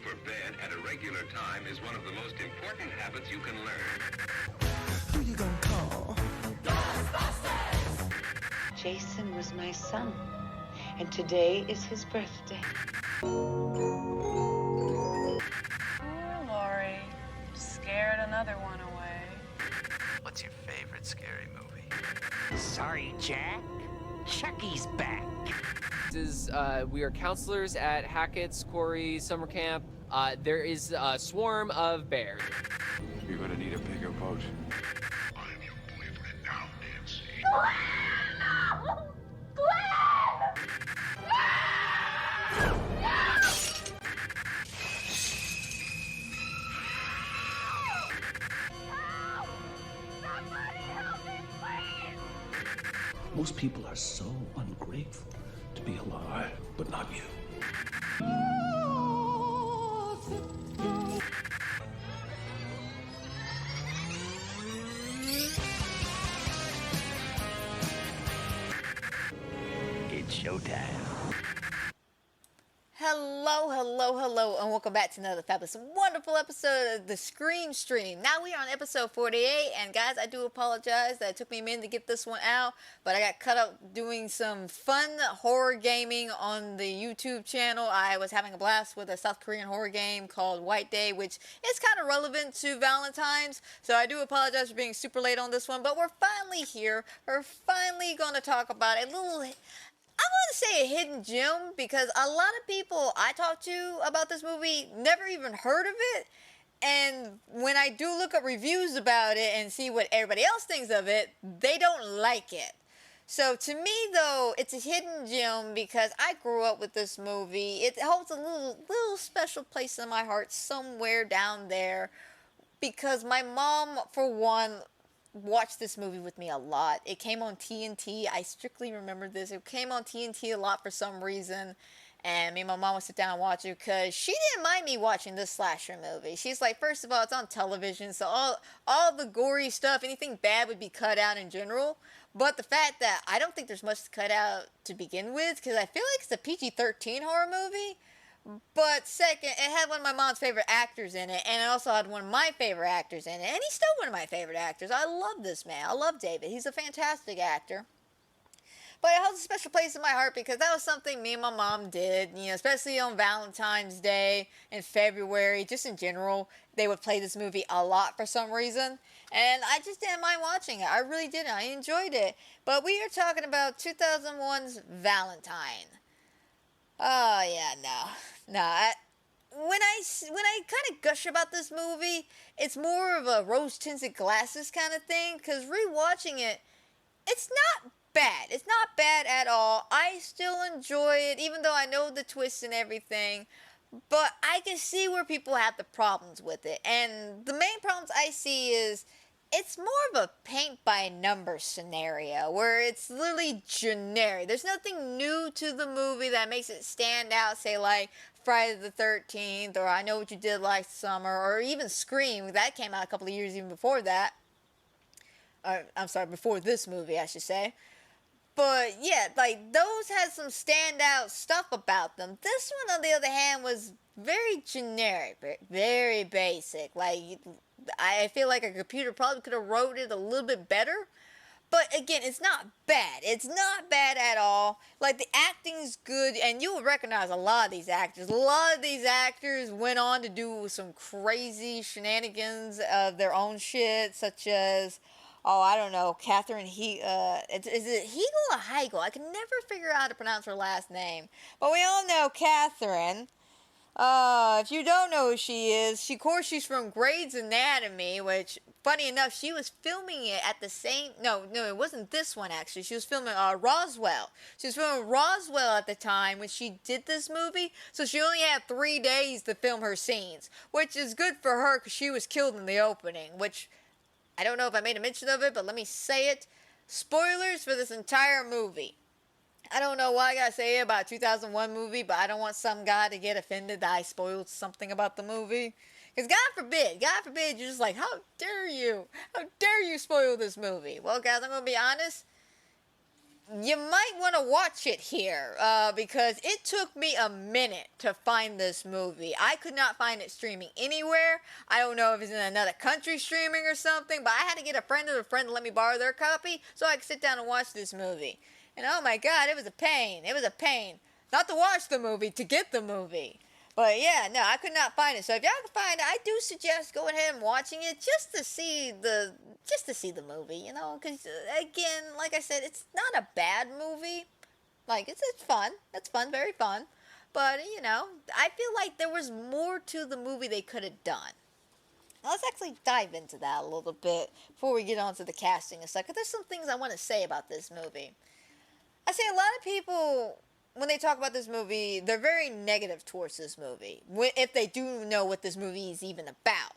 for bed at a regular time is one of the most important habits you can learn. Who you gonna call? Jason was my son, and today is his birthday. Poor Lori. Scared another one away. What's your favorite scary movie? Sorry, Jack. Chucky's back. We are counselors at Hackett's Quarry Summer Camp. There is a swarm of bears. You're gonna need a bigger boat. I'm your boyfriend now, Nancy. Most people are so ungrateful to be alive, but not you. It's showtime. Hello, and welcome back to another fabulous, wonderful episode of the Scream Stream. Now we are on episode 48, and guys, I do apologize that it took me a minute to get this one out, but I got cut up doing some fun horror gaming on the YouTube channel. I was having a blast with a South Korean horror game called White Day, which is kind of relevant to Valentine's, so I do apologize for being super late on this one, but we're finally here. We're finally going to talk about a little... I want to say a hidden gem because a lot of people I talked to about this movie never even heard of it. And when I do look up reviews about it and see what everybody else thinks of it, they don't like it. So to me though, it's a hidden gem because I grew up with this movie. It holds a little special place in my heart somewhere down there because my mom, for one, watched this movie with me a lot. It came on TNT. I strictly remember this. It came on TNT a lot for some reason. And me and my mom would sit down and watch it because she didn't mind me watching this slasher movie. She's like, first of all, it's on television, so all the gory stuff, anything bad would be cut out in general. But the fact that I don't think there's much to cut out to begin with, because I feel like it's a PG-13 horror movie. But second, it had one of my mom's favorite actors in it, and it also had one of my favorite actors in it, and he's still one of my favorite actors. I love this man. I love David. He's a fantastic actor. But it holds a special place in my heart because that was something me and my mom did, you know, especially on Valentine's Day in February, just in general. They would play this movie a lot for some reason, and I just didn't mind watching it. I really didn't. I enjoyed it. But we are talking about 2001's Valentine. Oh, yeah, no. When I kind of gush about this movie, it's more of a rose-tinted glasses kind of thing, because rewatching it, it's not bad. It's not bad at all. I still enjoy it, even though I know the twists and everything, but I can see where people have the problems with it, and the main problems I see is it's more of a paint-by-number scenario, where it's literally generic. There's nothing new to the movie that makes it stand out, say like Friday the 13th, or I Know What You Did Last Summer, or even Scream. That came out a couple of years even before that. I'm sorry, before this movie, I should say. But yeah, like those had some standout stuff about them. This one, on the other hand, was very generic, very basic. Like, I feel like a computer probably could have wrote it a little bit better. But again, it's not bad. It's not bad at all. Like, the acting's good, and you will recognize a lot of these actors. A lot of these actors went on to do some crazy shenanigans of their own shit, such as, oh, I don't know, Catherine is it Hegel or Heigl? I can never figure out how to pronounce her last name. But we all know Catherine. If you don't know who she is, of course she's from Grey's Anatomy, which, funny enough, she was filming it at the same, no, it wasn't this one actually, she was filming Roswell. She was filming Roswell at the time when she did this movie, so she only had 3 days to film her scenes, which is good for her because she was killed in the opening, which, I don't know if I made a mention of it, but let me say it, spoilers for this entire movie. I don't know why I gotta say it about a 2001 movie, but I don't want some guy to get offended that I spoiled something about the movie. Because God forbid, you're just like, how dare you spoil this movie? Well, guys, I'm gonna be honest, you might want to watch it here because it took me a minute to find this movie. I could not find it streaming anywhere. I don't know if it's in another country streaming or something, but I had to get a friend of a friend to let me borrow their copy so I could sit down and watch this movie. And oh my god, it was a pain. It was a pain. Not to watch the movie, to get the movie. But yeah, no, I could not find it. So if y'all can find it, I do suggest going ahead and watching it just to see the movie, you know, because again, like I said, it's not a bad movie. Like it's fun. It's fun, very fun. But you know, I feel like there was more to the movie they could have done. Now, let's actually dive into that a little bit before we get on to the casting and stuff. Because there's some things I want to say about this movie. I say a lot of people, when they talk about this movie, they're very negative towards this movie, if they do know what this movie is even about.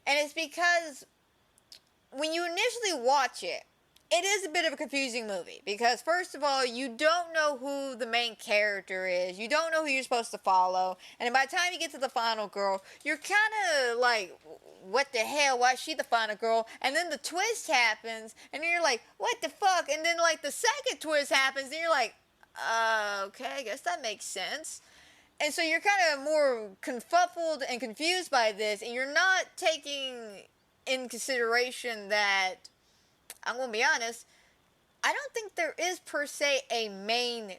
And it's because when you initially watch it, it is a bit of a confusing movie. Because first of all, you don't know who the main character is. You don't know who you're supposed to follow. And by the time you get to the final girl, you're kind of like, what the hell? Why is she the final girl? And then the twist happens, and you're like, what the fuck? And then like the second twist happens, and you're like, okay, I guess that makes sense. And so you're kind of more confuffled and confused by this, and you're not taking in consideration that, I'm going to be honest, I don't think there is per se a main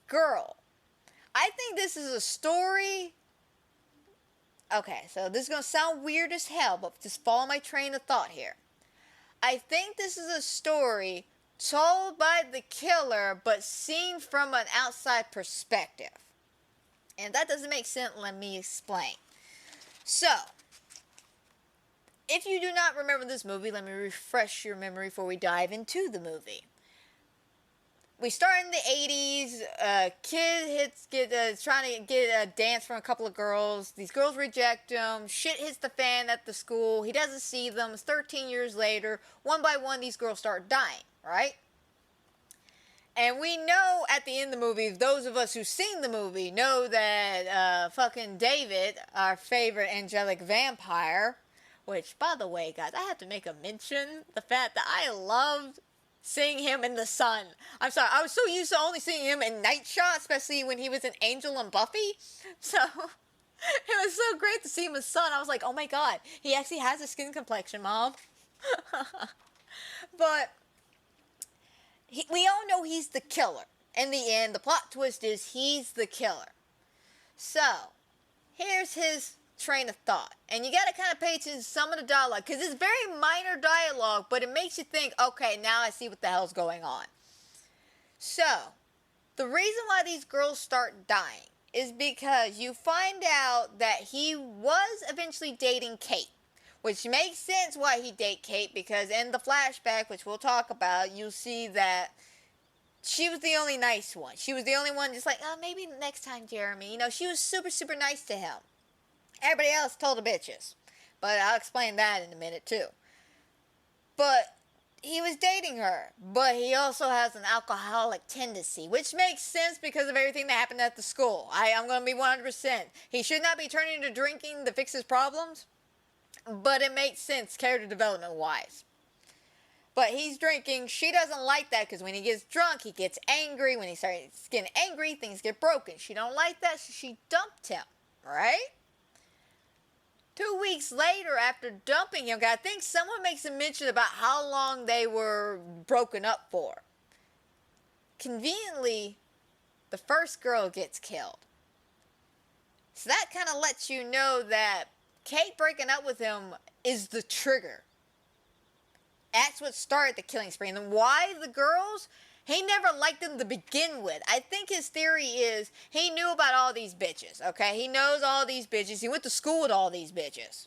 girl. I think this is a story. Okay, so this is going to sound weird as hell, but just follow my train of thought here. I think this is a story told by the killer, but seen from an outside perspective. And if that doesn't make sense, let me explain. So, if you do not remember this movie, let me refresh your memory before we dive into the movie. We start in the 80s. Kid trying to get a dance from a couple of girls. These girls reject him. Shit hits the fan at the school. He doesn't see them. It's 13 years later. One by one, these girls start dying, right? And we know at the end of the movie, those of us who've seen the movie know that fucking David, our favorite angelic vampire, which, by the way, guys, I have to make a mention the fact that I loved seeing him in the sun. I'm sorry, I was so used to only seeing him in Night Shot, especially when he was in Angel and Buffy. So, it was so great to see him in the sun. I was like, oh my god, he actually has a skin complexion, Mom. But, we all know he's the killer. In the end, the plot twist is he's the killer. So, here's his train of thought. And you gotta kind of pay attention to some of the dialogue, because it's very minor dialogue, but it makes you think, okay, now I see what the hell's going on. So, the reason why these girls start dying is because you find out that he was eventually dating Kate, which makes sense why he dated Kate, because in the flashback, which we'll talk about, you'll see that she was the only nice one. She was the only one just like, oh, maybe next time, Jeremy. You know, she was super, super nice to him. Everybody else told the bitches. But I'll explain that in a minute, too. But he was dating her. But he also has an alcoholic tendency, which makes sense because of everything that happened at the school. I'm going to be 100%. He should not be turning to drinking to fix his problems. But it makes sense, character development-wise. But he's drinking. She doesn't like that because when he gets drunk, he gets angry. When he starts getting angry, things get broken. She don't like that, so she dumped him. Right? 2 weeks later, after dumping him, I think someone makes a mention about how long they were broken up for. Conveniently, the first girl gets killed. So that kind of lets you know that Kate breaking up with him is the trigger. That's what started the killing spree. And then why the girls? He never liked them to begin with. I think his theory is he knew about all these bitches, okay? He knows all these bitches. He went to school with all these bitches.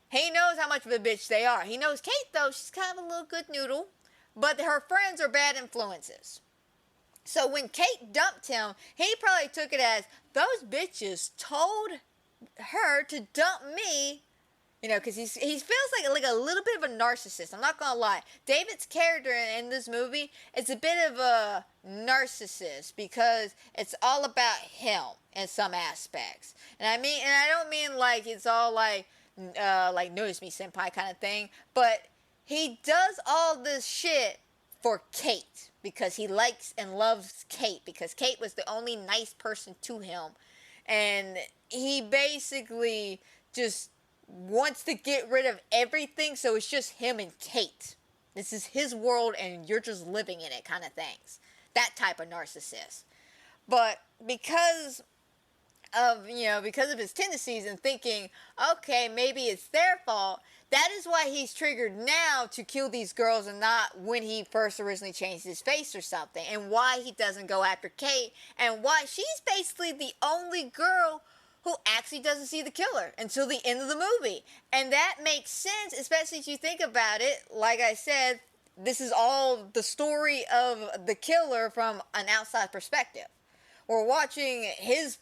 He knows how much of a bitch they are. He knows Kate, though. She's kind of a little good noodle. But her friends are bad influences. So when Kate dumped him, he probably took it as, those bitches told her to dump me. You know, because he feels like a little bit of a narcissist. I'm not going to lie. David's character in this movie is a bit of a narcissist because it's all about him in some aspects. And I don't mean like it's all like notice me senpai kind of thing. But he does all this shit for Kate because he likes and loves Kate because Kate was the only nice person to him. And he basically just wants to get rid of everything, so it's just him and Kate. This is his world and you're just living in it kind of things. That type of narcissist. But because of his tendencies and thinking, okay, maybe it's their fault, that is why he's triggered now to kill these girls and not when he first originally changed his face or something, and why he doesn't go after Kate, and why she's basically the only girl who actually doesn't see the killer until the end of the movie. And that makes sense, especially if you think about it. Like I said, this is all the story of the killer from an outside perspective. We're watching his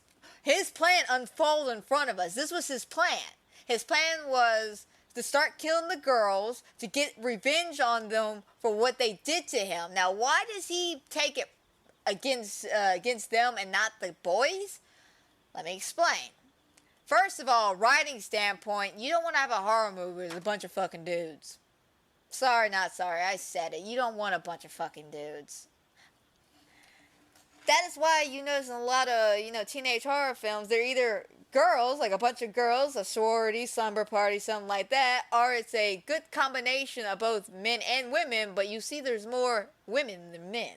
plan unfold in front of us. This was his plan. His plan was to start killing the girls, to get revenge on them for what they did to him. Now, why does he take it against them and not the boys? Let me explain. First of all, writing standpoint, you don't want to have a horror movie with a bunch of fucking dudes. Sorry, not sorry, I said it. You don't want a bunch of fucking dudes. That is why you notice in a lot of, teenage horror films, they're either girls, like a bunch of girls, a sorority, slumber party, something like that, or it's a good combination of both men and women, but you see there's more women than men.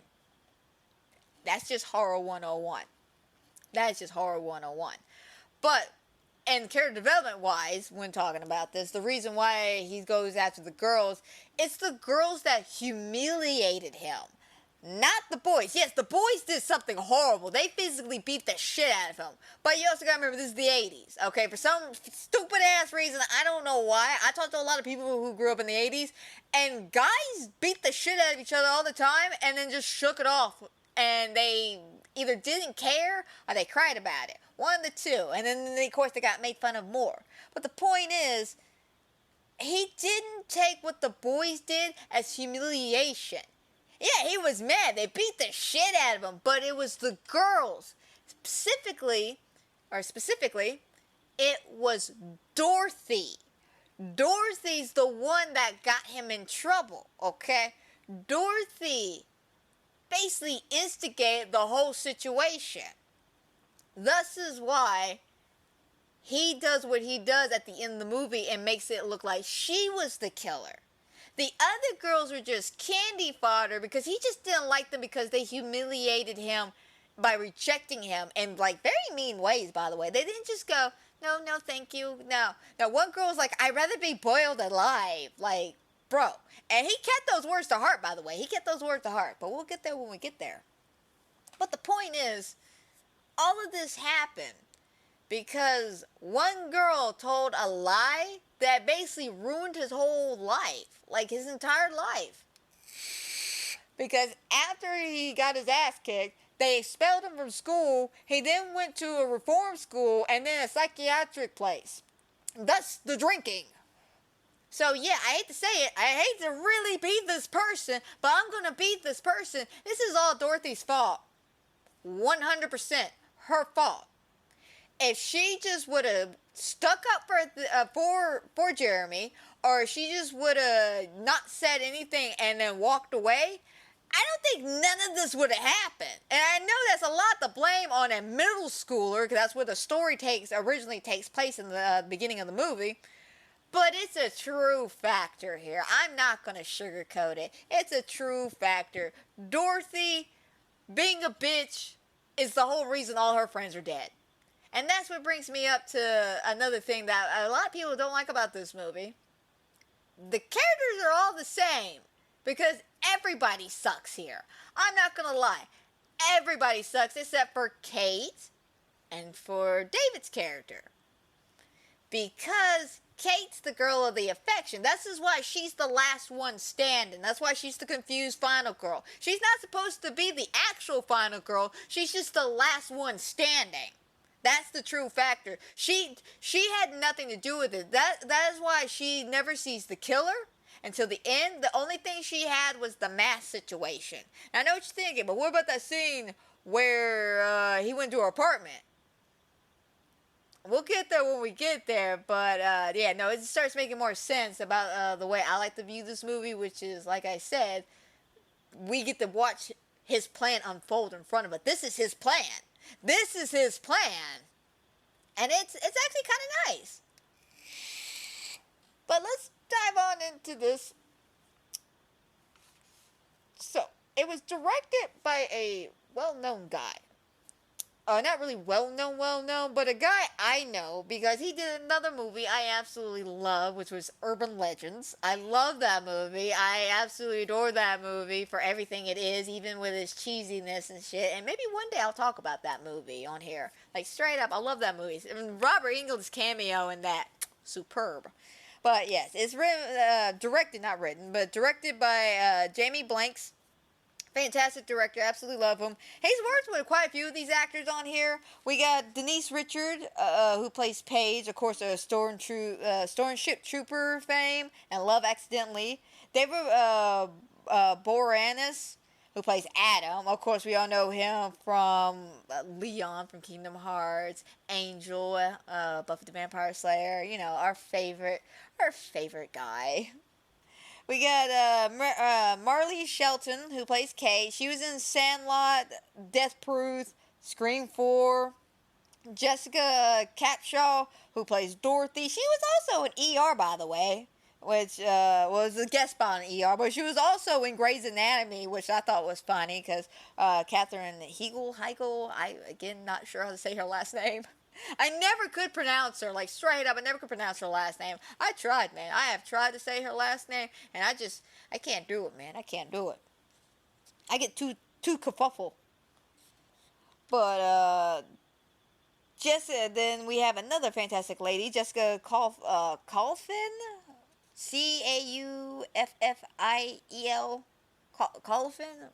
That's just horror 101. That is just horror 101. But, and character development wise, when talking about this, the reason why he goes after the girls, it's the girls that humiliated him. Not the boys. Yes, the boys did something horrible. They physically beat the shit out of him. But you also gotta remember, this is the 80s, okay? For some stupid ass reason, I don't know why. I talked to a lot of people who grew up in the 80s, and guys beat the shit out of each other all the time, and then just shook it off. And they either didn't care, or they cried about it. One of the two. And then, of course, they got made fun of more. But the point is, he didn't take what the boys did as humiliation. Yeah, he was mad. They beat the shit out of him. But it was the girls. Specifically, it was Dorothy. Dorothy's the one that got him in trouble, okay? Dorothy basically instigated the whole situation. Thus is why he does what he does at the end of the movie and makes it look like she was the killer. The other girls were just candy fodder because he just didn't like them because they humiliated him by rejecting him in like very mean ways, by the way. They didn't just go, no, thank you, no. Now, one girl was like, I'd rather be boiled alive. Like, bro. And he kept those words to heart, by the way. He kept those words to heart. But we'll get there when we get there. But the point is, all of this happened because one girl told a lie that basically ruined his whole life. Like, his entire life. Because after he got his ass kicked, they expelled him from school. He then went to a reform school and then a psychiatric place. Thus, the drinking. So, yeah, I hate to say it. I hate to really be this person, but I'm going to be this person. This is all Dorothy's fault. 100% her fault. If she just would have stuck up for Jeremy, or she just would have not said anything and then walked away, I don't think none of this would have happened. And I know that's a lot to blame on a middle schooler, because that's where the story originally takes place in the beginning of the movie. But it's a true factor here. I'm not going to sugarcoat it. It's a true factor. Dorothy, being a bitch, is the whole reason all her friends are dead. And that's what brings me up to another thing that a lot of people don't like about this movie. The characters are all the same, because everybody sucks here. I'm not going to lie. Everybody sucks except for Kate and for David's character. Because Kate's the girl of the affection. This is why she's the last one standing. That's why she's the confused final girl. She's not supposed to be the actual final girl. She's just the last one standing. That's the true factor. She had nothing to do with it. That is why she never sees the killer until the end. The only thing she had was the mask situation. Now, I know what you're thinking, but what about that scene where he went to her apartment? We'll get there when we get there, but yeah, no, it starts making more sense about the way I like to view this movie, which is, like I said, we get to watch his plan unfold in front of us. This is his plan. This is his plan. And it's actually kind of nice. But let's dive on into this. So, it was directed by a well-known guy. Not really well-known, but a guy I know because he did another movie I absolutely love, which was Urban Legends. I love that movie. I absolutely adore that movie for everything it is, even with its cheesiness and shit. And maybe one day I'll talk about that movie on here. Like, straight up, I love that movie. And Robert Englund's cameo in that, superb. But yes, it's directed by Jamie Blanks. Fantastic director, absolutely love him. He's worked with quite a few of these actors on here. We got Denise Richard, who plays Paige, of course, a Stormship Trooper fame, and Love Accidentally. David Boreanaz, who plays Adam. Of course, we all know him from Leon from Kingdom Hearts, Angel, Buffy the Vampire Slayer. You know, our favorite guy. We got Marley Shelton, who plays Kate. She was in Sandlot, Death Proof, Scream 4. Jessica Capshaw, who plays Dorothy. She was also in ER, by the way, which was a guest spot in ER. But she was also in Grey's Anatomy, which I thought was funny, because Katherine Heigl, I, again, not sure how to say her last name. I never could pronounce her, like, straight up, I never could pronounce her last name. I tried, man. I have tried to say her last name, and I can't do it, man. I can't do it. I get too kerfuffle. But, then we have another fantastic lady, Jessica Caulfield? Cauffil?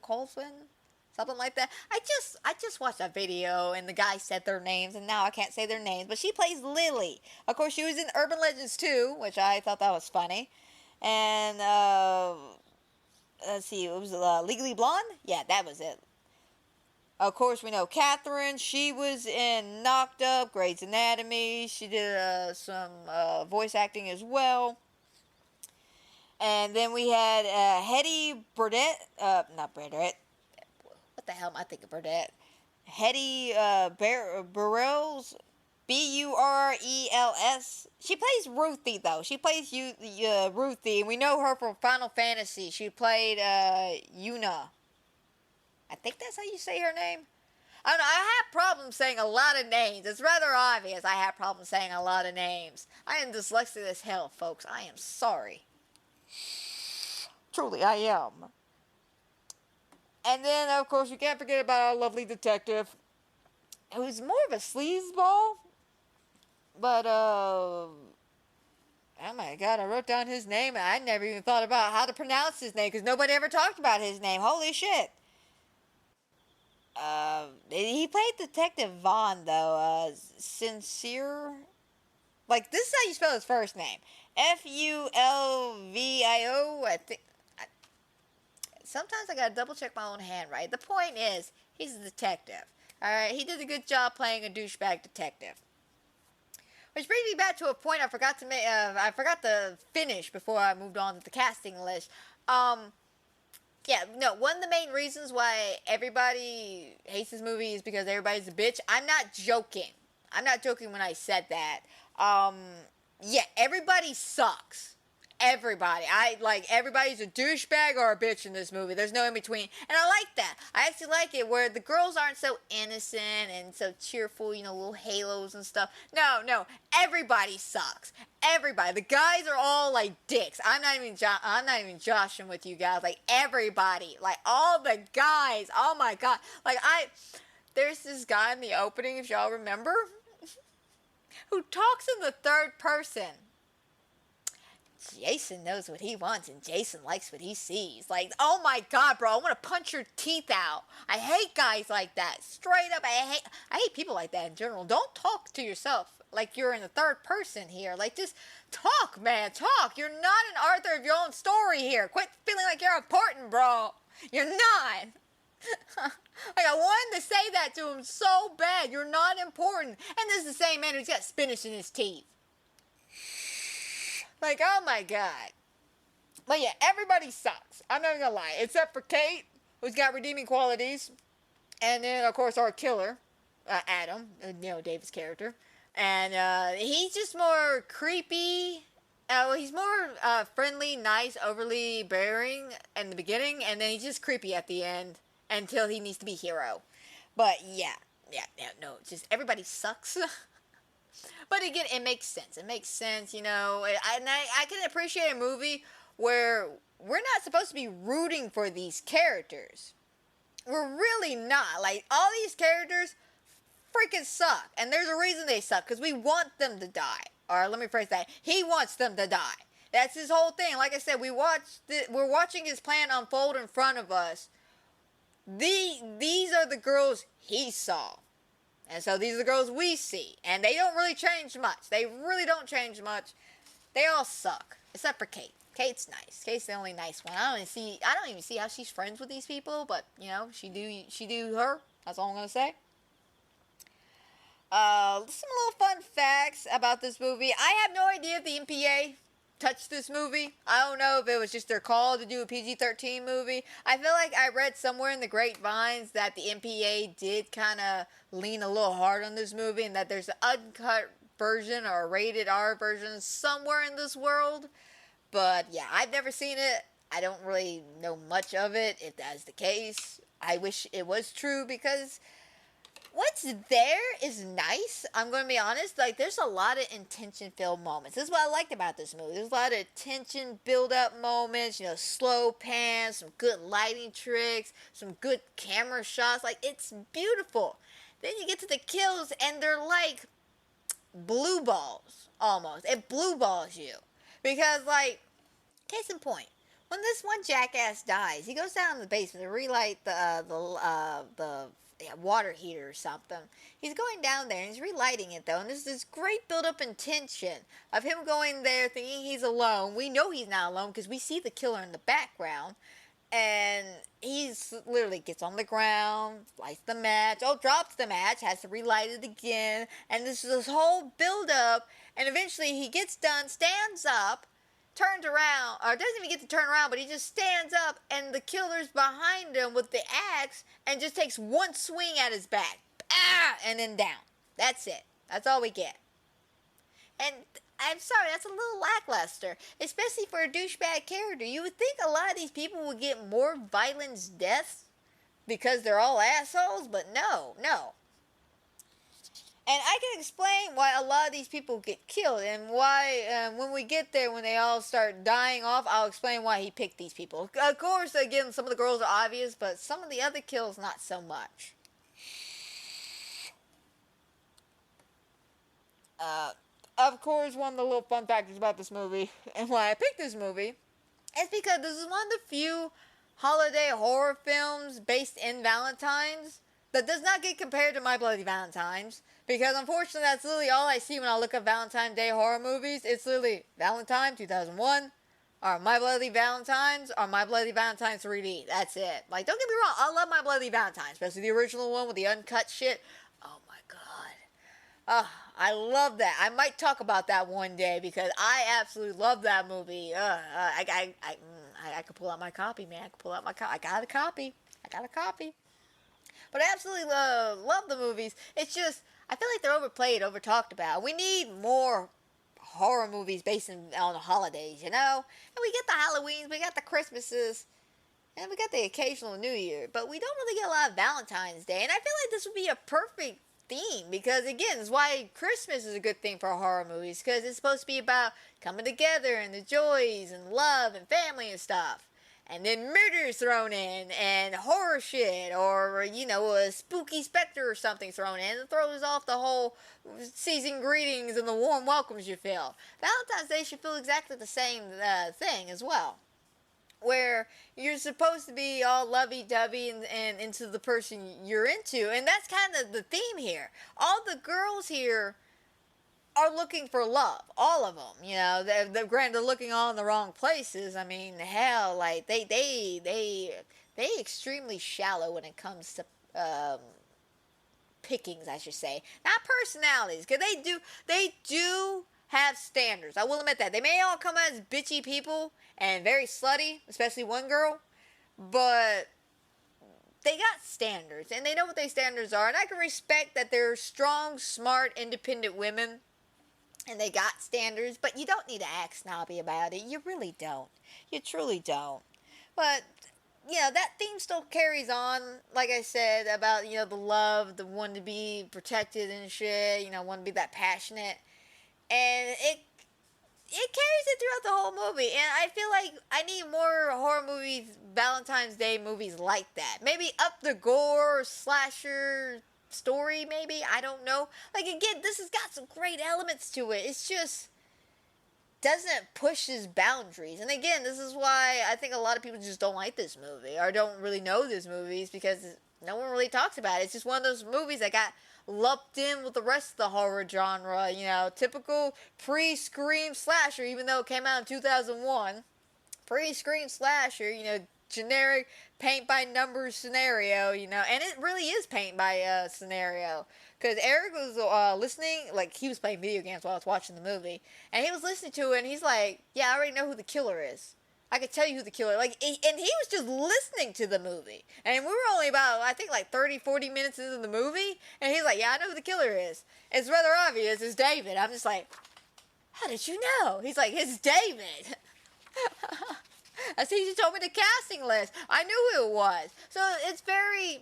Caulfield? Something like that. I just watched that video and the guy said their names and now I can't say their names. But she plays Lily. Of course, she was in Urban Legends 2, which I thought that was funny. And, let's see, it was Legally Blonde? Yeah, that was it. Of course, we know Catherine. She was in Knocked Up, Grey's Anatomy. She did some voice acting as well. And then we had Hetty Burdett. Not Burdett. What the hell am I thinking, Burdett? Hetty Burrells, Burrels. She plays Ruthie, though. She plays Ruthie, and we know her from Final Fantasy. She played Yuna. I think that's how you say her name. I don't know. I have problems saying a lot of names. It's rather obvious I have problems saying a lot of names. I am dyslexic as hell, folks. I am sorry. Truly, I am. And then, of course, you can't forget about our lovely detective, who's more of a sleazeball. But, oh my god, I wrote down his name, and I never even thought about how to pronounce his name, because nobody ever talked about his name. Holy shit. He played Detective Vaughn, though. Sincere. Like, this is how you spell his first name. Fulvio, I think. Sometimes I gotta double check my own handwriting. The point is, he's a detective. Alright, he did a good job playing a douchebag detective. Which brings me back to a point I forgot to finish before I moved on to the casting list. One of the main reasons why everybody hates this movie is because everybody's a bitch. I'm not joking. I'm not joking when I said that. Everybody sucks. Everybody. Everybody's a douchebag or a bitch in this movie. There's no in between. And I like that. I actually like it where the girls aren't so innocent and so cheerful, little halos and stuff. No. Everybody sucks. Everybody. The guys are all like dicks. I'm not even joshing with you guys. Like everybody. Like all the guys. Oh my god. There's this guy in the opening, if y'all remember, who talks in the third person. Jason knows what he wants and Jason likes what he sees. Like, oh my god, bro, I want to punch your teeth out. I hate guys like that. Straight up, I hate people like that in general. Don't talk to yourself like you're in the third person here. Like, just talk, man, talk. You're not an author of your own story here. Quit feeling like you're important, bro. You're not. Like, I wanted to say that to him so bad. You're not important. And this is the same man who's got spinach in his teeth. Like, oh my god. But yeah, everybody sucks. I'm not gonna lie. Except for Kate. who's got redeeming qualities. And then, of course, our killer, Adam, David's character. And he's just more creepy. Well, he's more friendly, nice, overly bearing in the beginning, and then he's just creepy at the end until he needs to be hero. But yeah, no, just everybody sucks. But again, it makes sense. It makes sense, I can appreciate a movie where we're not supposed to be rooting for these characters. We're really not. Like, all these characters freaking suck. And there's a reason they suck, because we want them to die. Or let me phrase that. He wants them to die. That's his whole thing. Like I said, we're watching his plan unfold in front of us. These are the girls he saw. And so these are the girls we see. And they don't really change much. They really don't change much. They all suck. Except for Kate. Kate's nice. Kate's the only nice one. I don't even see how she's friends with these people, but she do her. That's all I'm gonna say. Some little fun facts about this movie. I have no idea if the MPA touched this movie. I don't know if it was just their call to do a PG-13 movie. I feel like I read somewhere in the grapevines that the MPA did kind of lean a little hard on this movie, and that there's an uncut version or a rated R version somewhere in this world. But yeah, I've never seen it. I don't really know much of it, if that's the case. I wish it was true, because what's there is nice. I'm going to be honest. Like, there's a lot of intention-filled moments. This is what I liked about this movie. There's a lot of tension build-up moments, slow pans, some good lighting tricks, some good camera shots. Like, it's beautiful. Then you get to the kills, and they're like blue balls, almost. It blue balls you. Because, like, case in point, when this one jackass dies, he goes down in the basement to relight the water heater or something. He's going down there and he's relighting it, though, and there's this great build-up in tension of him going there thinking he's alone. We know he's not alone because we see the killer in the background, and he's literally gets on the ground, lights the match, drops the match, has to relight it again, and this whole build-up, and eventually he gets done, stands up, turns around, or doesn't even get to turn around, but he just stands up, and the killer's behind him with the axe, and just takes one swing at his back. And then down. That's it. That's all we get. And I'm sorry, that's a little lackluster, especially for a douchebag character. You would think a lot of these people would get more violent deaths because they're all assholes, but no. And I can explain why a lot of these people get killed, and why, when we get there, when they all start dying off, I'll explain why he picked these people. Of course, again, some of the girls are obvious, but some of the other kills, not so much. Of course, one of the little fun factors about this movie, and why I picked this movie, is because this is one of the few holiday horror films based in Valentine's that does not get compared to My Bloody Valentine's. Because unfortunately, that's literally all I see when I look up Valentine's Day horror movies. It's literally Valentine 2001, or My Bloody Valentine's, or My Bloody Valentine's 3D. That's it. Like, don't get me wrong, I love My Bloody Valentine, especially the original one with the uncut shit. Oh my god. I love that. I might talk about that one day, because I absolutely love that movie. I could pull out my copy, man. I got a copy. But I absolutely love the movies. It's just, I feel like they're overplayed, over-talked about. We need more horror movies based on the holidays, And we get the Halloweens, we got the Christmases, and we got the occasional New Year. But we don't really get a lot of Valentine's Day. And I feel like this would be a perfect theme. Because, again, it's why Christmas is a good thing for horror movies. Because it's supposed to be about coming together and the joys and love and family and stuff. And then murder's thrown in, and horror shit, or, a spooky specter or something thrown in. It throws off the whole season greetings and the warm welcomes you feel. Valentine's Day should feel exactly the same thing as well. Where you're supposed to be all lovey-dovey and into the person you're into. And that's kind of the theme here. All the girls here are looking for love, all of them. They're looking all in the wrong places. I mean, hell, like they extremely shallow when it comes to pickings, I should say, not personalities, because they do have standards. I will admit that they may all come as bitchy people and very slutty, especially one girl, but they got standards, and they know what their standards are, and I can respect that they're strong, smart, independent women, and they got standards, but you don't need to act snobby about it. You really don't. You truly don't. But, that theme still carries on, like I said, about, the love, the one to be protected and shit, want to be that passionate, and it carries it throughout the whole movie, and I feel like I need more horror movies, Valentine's Day movies like that. Maybe up the gore, slasher story, maybe, I don't know. Like, again, this has got some great elements to it. It's just doesn't push his boundaries. And again, this is why I think a lot of people just don't like this movie, or don't really know these movies, because no one really talks about it. It's just one of those movies that got lumped in with the rest of the horror genre, typical pre-Scream slasher, even though it came out in 2001. Pre-Scream slasher, generic paint by numbers scenario, and it really is paint by scenario. Because Eric was listening, like, he was playing video games while I was watching the movie, and he was listening to it, and he's like, yeah, I already know who the killer is. I could tell you who the killer is. Like, and he was just listening to the movie. And we were only about, I think, like 30, 40 minutes into the movie, and he's like, yeah, I know who the killer is. It's rather obvious, it's David. I'm just like, how did you know? He's like, it's David. I see you told me the casting list. I knew who it was. So it's very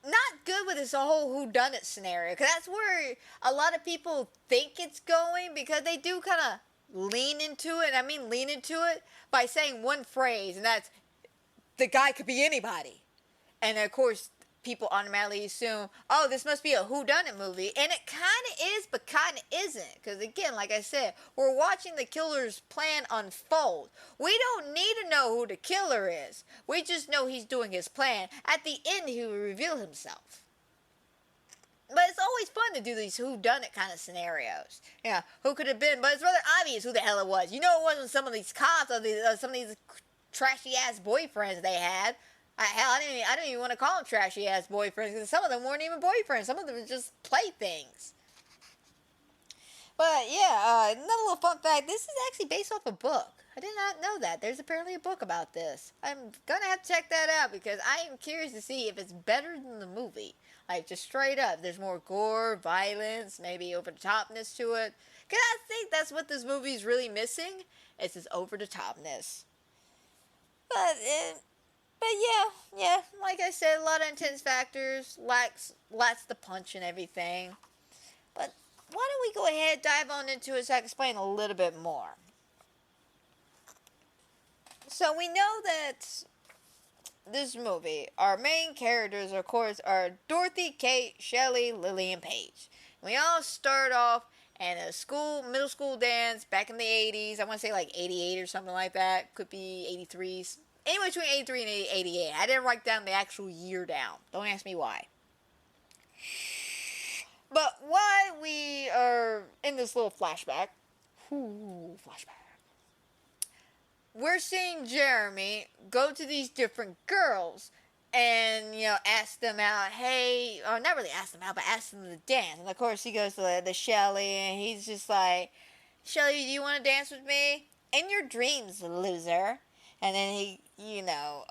not good with this whole whodunit scenario, because that's where a lot of people think it's going, because they do kind of lean into it. I mean, lean into it by saying one phrase, and that's, the guy could be anybody. And of course, people automatically assume, oh, this must be a whodunit movie. And it kind of is, but kind of isn't. Because again, like I said, we're watching the killer's plan unfold. We don't need to know who the killer is. We just know he's doing his plan. At the end, he will reveal himself. But it's always fun to do these whodunit kind of scenarios. Yeah, who could have been? But it's rather obvious who the hell it was. It wasn't some of these cops or some of these trashy ass boyfriends they had. Hell, I didn't even want to call them trashy ass boyfriends, because some of them weren't even boyfriends. Some of them were just playthings. But yeah, another little fun fact: this is actually based off a book. I did not know that. There's apparently a book about this. I'm gonna have to check that out, because I am curious to see if it's better than the movie. Like, just straight up, there's more gore, violence, maybe over-the-topness to it. Because I think that's what this movie is really missing. It's this over-the-topness. But yeah, like I said, a lot of intense factors, lacks the punch and everything. But why don't we go ahead and dive on into it so I can explain a little bit more. So we know that this movie, our main characters, of course, are Dorothy, Kate, Shelley, Lily, and Paige. We all start off in a middle school dance back in the 80s. I want to say like 88 or something like that. Could be 83. Anywhere between 83 and 88. I didn't write down the actual year down. Don't ask me why. But while we are in this little flashback, we're seeing Jeremy go to these different girls and, ask them out, hey, or not really ask them out, but ask them to dance. And of course, he goes to the Shelley, and he's just like, Shelley, do you want to dance with me? In your dreams, loser. And then he,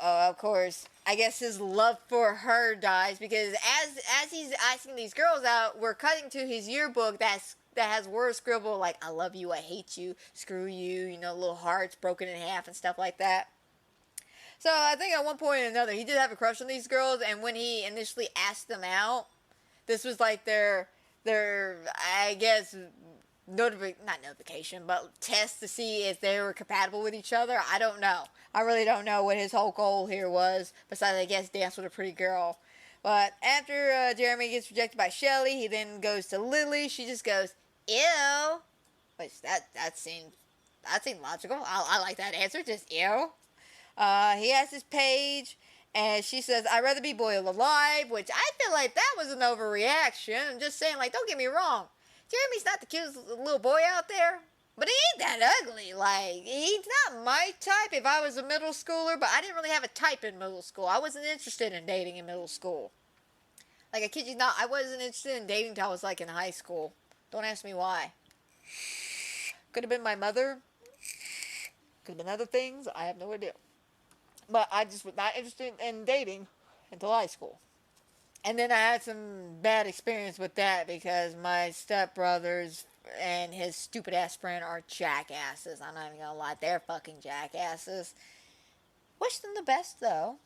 of course, I guess his love for her dies, because as he's asking these girls out, we're cutting to his yearbook that has words scribbled like, I love you, I hate you, screw you, little hearts broken in half and stuff like that. So I think at one point or another, he did have a crush on these girls, and when he initially asked them out, this was like their I guess, not notification, but test to see if they were compatible with each other. I don't know. I really don't know what his whole goal here was, besides, I guess, dance with a pretty girl. But after Jeremy gets rejected by Shelley, he then goes to Lily. She just goes, ew. Which, that seemed logical. I like that answer, just ew. He asks his Paige, and she says, I'd rather be boiled alive, which I feel like that was an overreaction. I'm just saying, like, don't get me wrong. Jeremy's not the cutest little boy out there, but he ain't that ugly. Like, he's not my type if I was a middle schooler, but I didn't really have a type in middle school. I wasn't interested in dating in middle school. Like, I kid you not, I wasn't interested in dating until I was, like, in high school. Don't ask me why. Could have been my mother. Could have been other things. I have no idea. but I just was not interested in dating until high school. And then I had some bad experience with that because my stepbrothers and his stupid ass friend are jackasses. I'm not even gonna lie, they're fucking jackasses. Wish them the best though.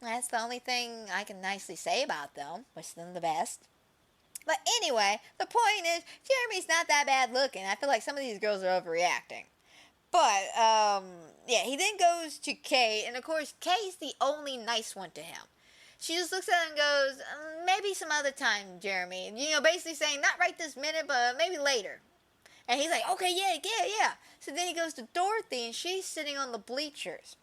That's the only thing I can nicely say about them. Wish them the best. But anyway, the point is, Jeremy's not that bad looking. I feel like some of these girls are overreacting. But, yeah, he then goes to Kay, and of course, Kay's the only nice one to him. She just looks at him and goes, maybe some other time, Jeremy. You know, basically saying, not right this minute, but maybe later. And he's like, okay, yeah. So then he goes to Dorothy, and she's sitting on the bleachers.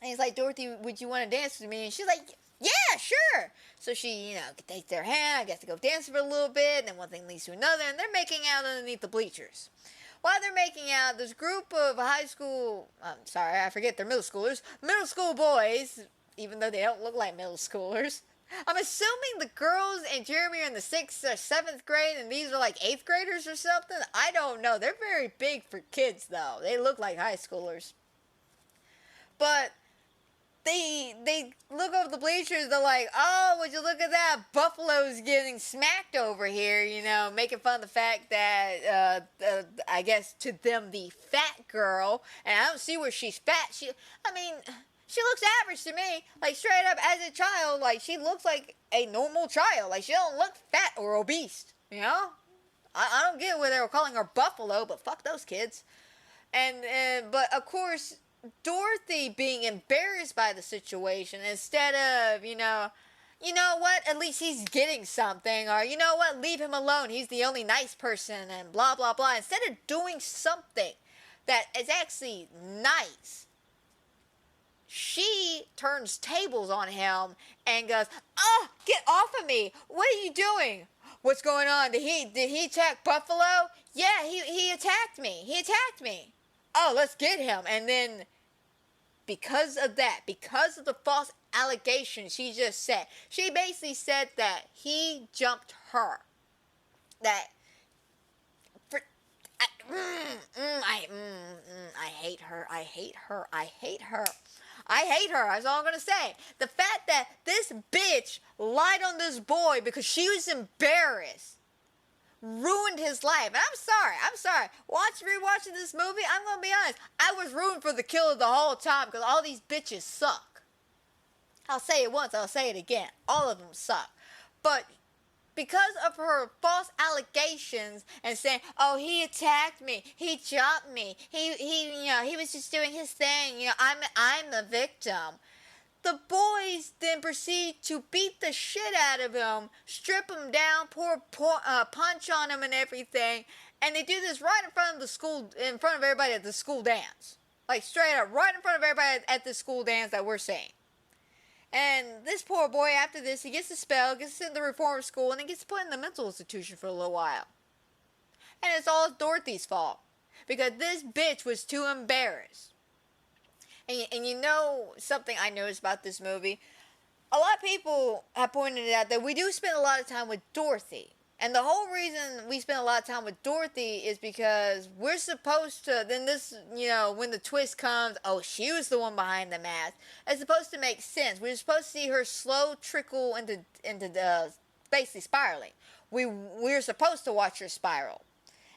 And he's like, Dorothy, would you want to dance with me? And she's like, yeah, sure. So she, takes their hand, I guess to go dance for a little bit, and then one thing leads to another, and they're making out underneath the bleachers. While they're making out, this group of they're middle schoolers, middle school boys, even though they don't look like middle schoolers. I'm assuming the girls and Jeremy are in the 6th or 7th grade, and these are like 8th graders or something. I don't know. They're very big for kids, though. They look like high schoolers. But they look over the bleachers, they're like, oh, would you look at that? Buffalo's getting smacked over here, making fun of the fact that, I guess to them, the fat girl, and I don't see where she's fat. She looks average to me. Like, straight up, as a child, like, she looks like a normal child. Like, she don't look fat or obese, I don't get where they were calling her Buffalo, but fuck those kids. But, of course, Dorothy being embarrassed by the situation instead of, you know what, at least he's getting something, or you know what, leave him alone, he's the only nice person, and blah, blah, blah. Instead of doing something that is actually nice, she turns tables on him and goes, oh, get off of me. What are you doing? What's going on? Did he attack Buffalo? Yeah, he attacked me. Oh, let's get him. And then, because of the false allegation she just said, she basically said that he jumped her. I hate her. That's all I'm going to say. The fact that this bitch lied on this boy because she was embarrassed ruined his life. And I'm sorry. Rewatching this movie, I'm going to be honest, I was rooting for the killer the whole time because all these bitches suck. I'll say it once, I'll say it again. All of them suck. But because of her false allegations and saying, oh, he attacked me, he jumped me, he was just doing his thing, I'm the victim. The boys then proceed to beat the shit out of him, strip him down, pour punch on him and everything, and they do this right in front of everybody at the school dance. Like, straight up, right in front of everybody at the school dance that we're seeing. And this poor boy, after this, he gets expelled, gets sent to reform school, and he gets put in the mental institution for a little while. And it's all Dorothy's fault, because this bitch was too embarrassed. And you know something I noticed about this movie? A lot of people have pointed out that we do spend a lot of time with Dorothy. And the whole reason we spend a lot of time with Dorothy is because we're supposed to, then this, when the twist comes, oh, she was the one behind the mask. It's supposed to make sense. We're supposed to see her slow trickle into the, basically spiraling. We're supposed to watch her spiral.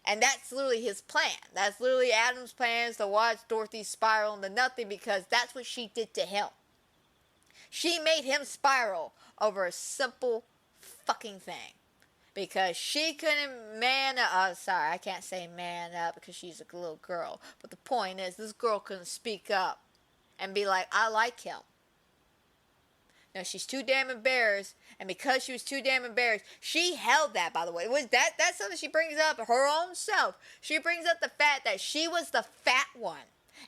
And that's literally his plan. That's literally Adam's plan, is to watch Dorothy spiral into nothing, because that's what she did to him. She made him spiral over a simple fucking thing. Because she couldn't man up. Sorry, I can't say man up because she's a little girl. But the point is, this girl couldn't speak up and be like, I like him. No, she's too damn embarrassed, and because she was too damn embarrassed, she held that, by the way. That's something she brings up, her own self. She brings up the fact that she was the fat one.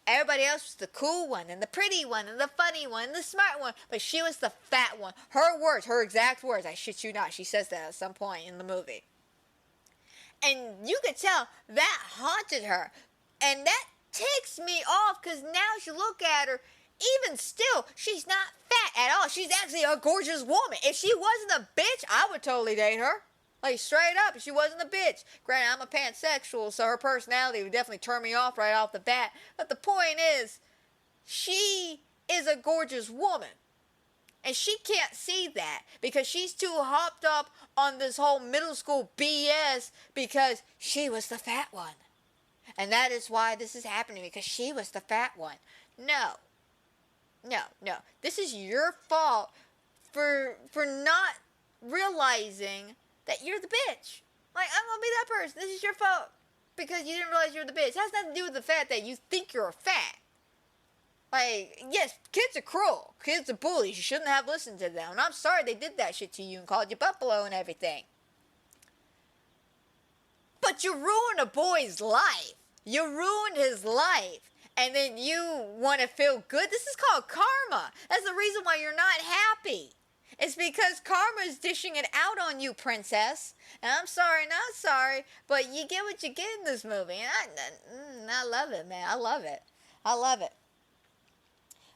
Everybody else was the cool one, and the pretty one, and the funny one, and the smart one, but she was the fat one. Her words, her exact words, I shit you not, she says that at some point in the movie. And you could tell that haunted her, and that ticks me off, because now you look at her, even still, she's not fat at all. She's actually a gorgeous woman. If she wasn't a bitch, I would totally date her. Like, straight up, if she wasn't a bitch. Granted, I'm a pansexual, so her personality would definitely turn me off right off the bat. But the point is, she is a gorgeous woman. And she can't see that because she's too hopped up on this whole middle school BS because she was the fat one. And that is why this is happening, because she was the fat one. No. No. This is your fault for not realizing that you're the bitch. Like, I'm gonna be that person. This is your fault because you didn't realize you're the bitch. It has nothing to do with the fact that you think you're fat. Like, yes, kids are cruel. Kids are bullies. You shouldn't have listened to them. And I'm sorry they did that shit to you and called you Buffalo and everything. But you ruined a boy's life. You ruined his life. And then you want to feel good? This is called karma. That's the reason why you're not happy. It's because karma is dishing it out on you, princess. And I'm sorry, not sorry, but you get what you get in this movie. And I love it, man. I love it. I love it.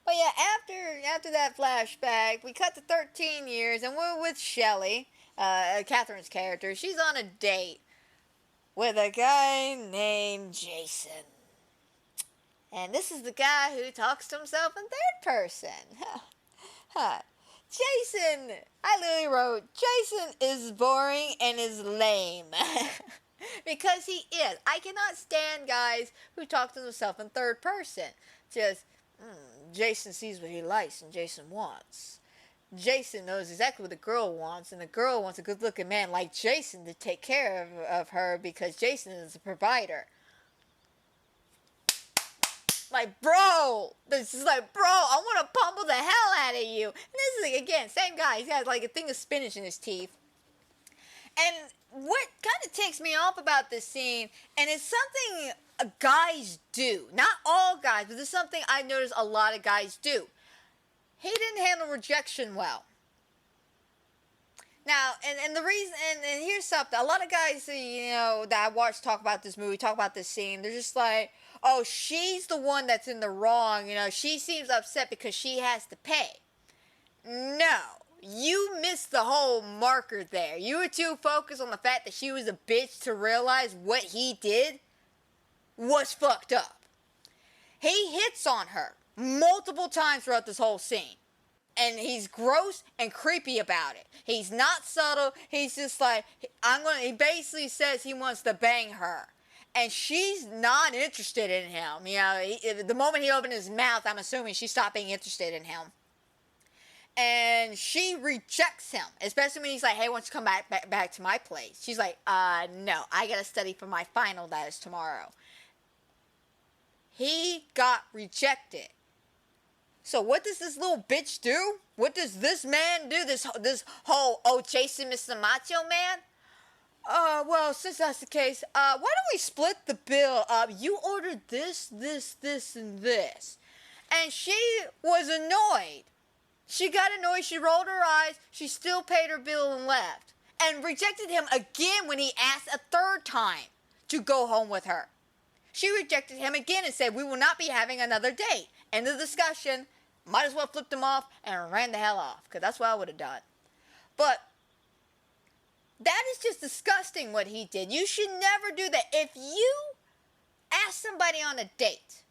But yeah, after that flashback, we cut to 13 years, and we're with Shelley, Catherine's character. She's on a date with a guy named Jason. And this is the guy who talks to himself in third person. Jason, I literally wrote, Jason is boring and is lame. Because he is. I cannot stand guys who talk to themselves in third person. Just, Jason sees what he likes and Jason wants. Jason knows exactly what the girl wants, and the girl wants a good-looking man like Jason to take care of her because Jason is a provider. Like, bro, this is like, bro, I want to pummel the hell out of you. And this is, again, same guy. He's got like a thing of spinach in his teeth. And what kind of takes me off about this scene, and it's something guys do. Not all guys, but it's something I noticed a lot of guys do. He didn't handle rejection well. Now, and the reason, and here's something. A lot of guys, that I watch talk about this movie, talk about this scene, they're just like, oh, she's the one that's in the wrong. She seems upset because she has to pay. No. You missed the whole marker there. You were too focused on the fact that she was a bitch to realize what he did was fucked up. He hits on her multiple times throughout this whole scene. And he's gross and creepy about it. He's not subtle. He's just like, he basically says he wants to bang her. And she's not interested in him. The moment he opened his mouth, I'm assuming she stopped being interested in him. And she rejects him, especially when he's like, hey, why don't you come back to my place? She's like, no, I gotta study for my final that is tomorrow. He got rejected. So what does this little bitch do? What does this man do? This whole, Jason, Mr. Macho Man? Well, since that's the case, why don't we split the bill up? You ordered this, and this. And she was annoyed. She got annoyed, she rolled her eyes, she still paid her bill and left. And rejected him again when he asked a third time to go home with her. She rejected him again and said, we will not be having another date. End of discussion. Might as well flipped him off and ran the hell off, because that's what I would have done. But that is just disgusting what he did. You should never do that. If you ask somebody on a date,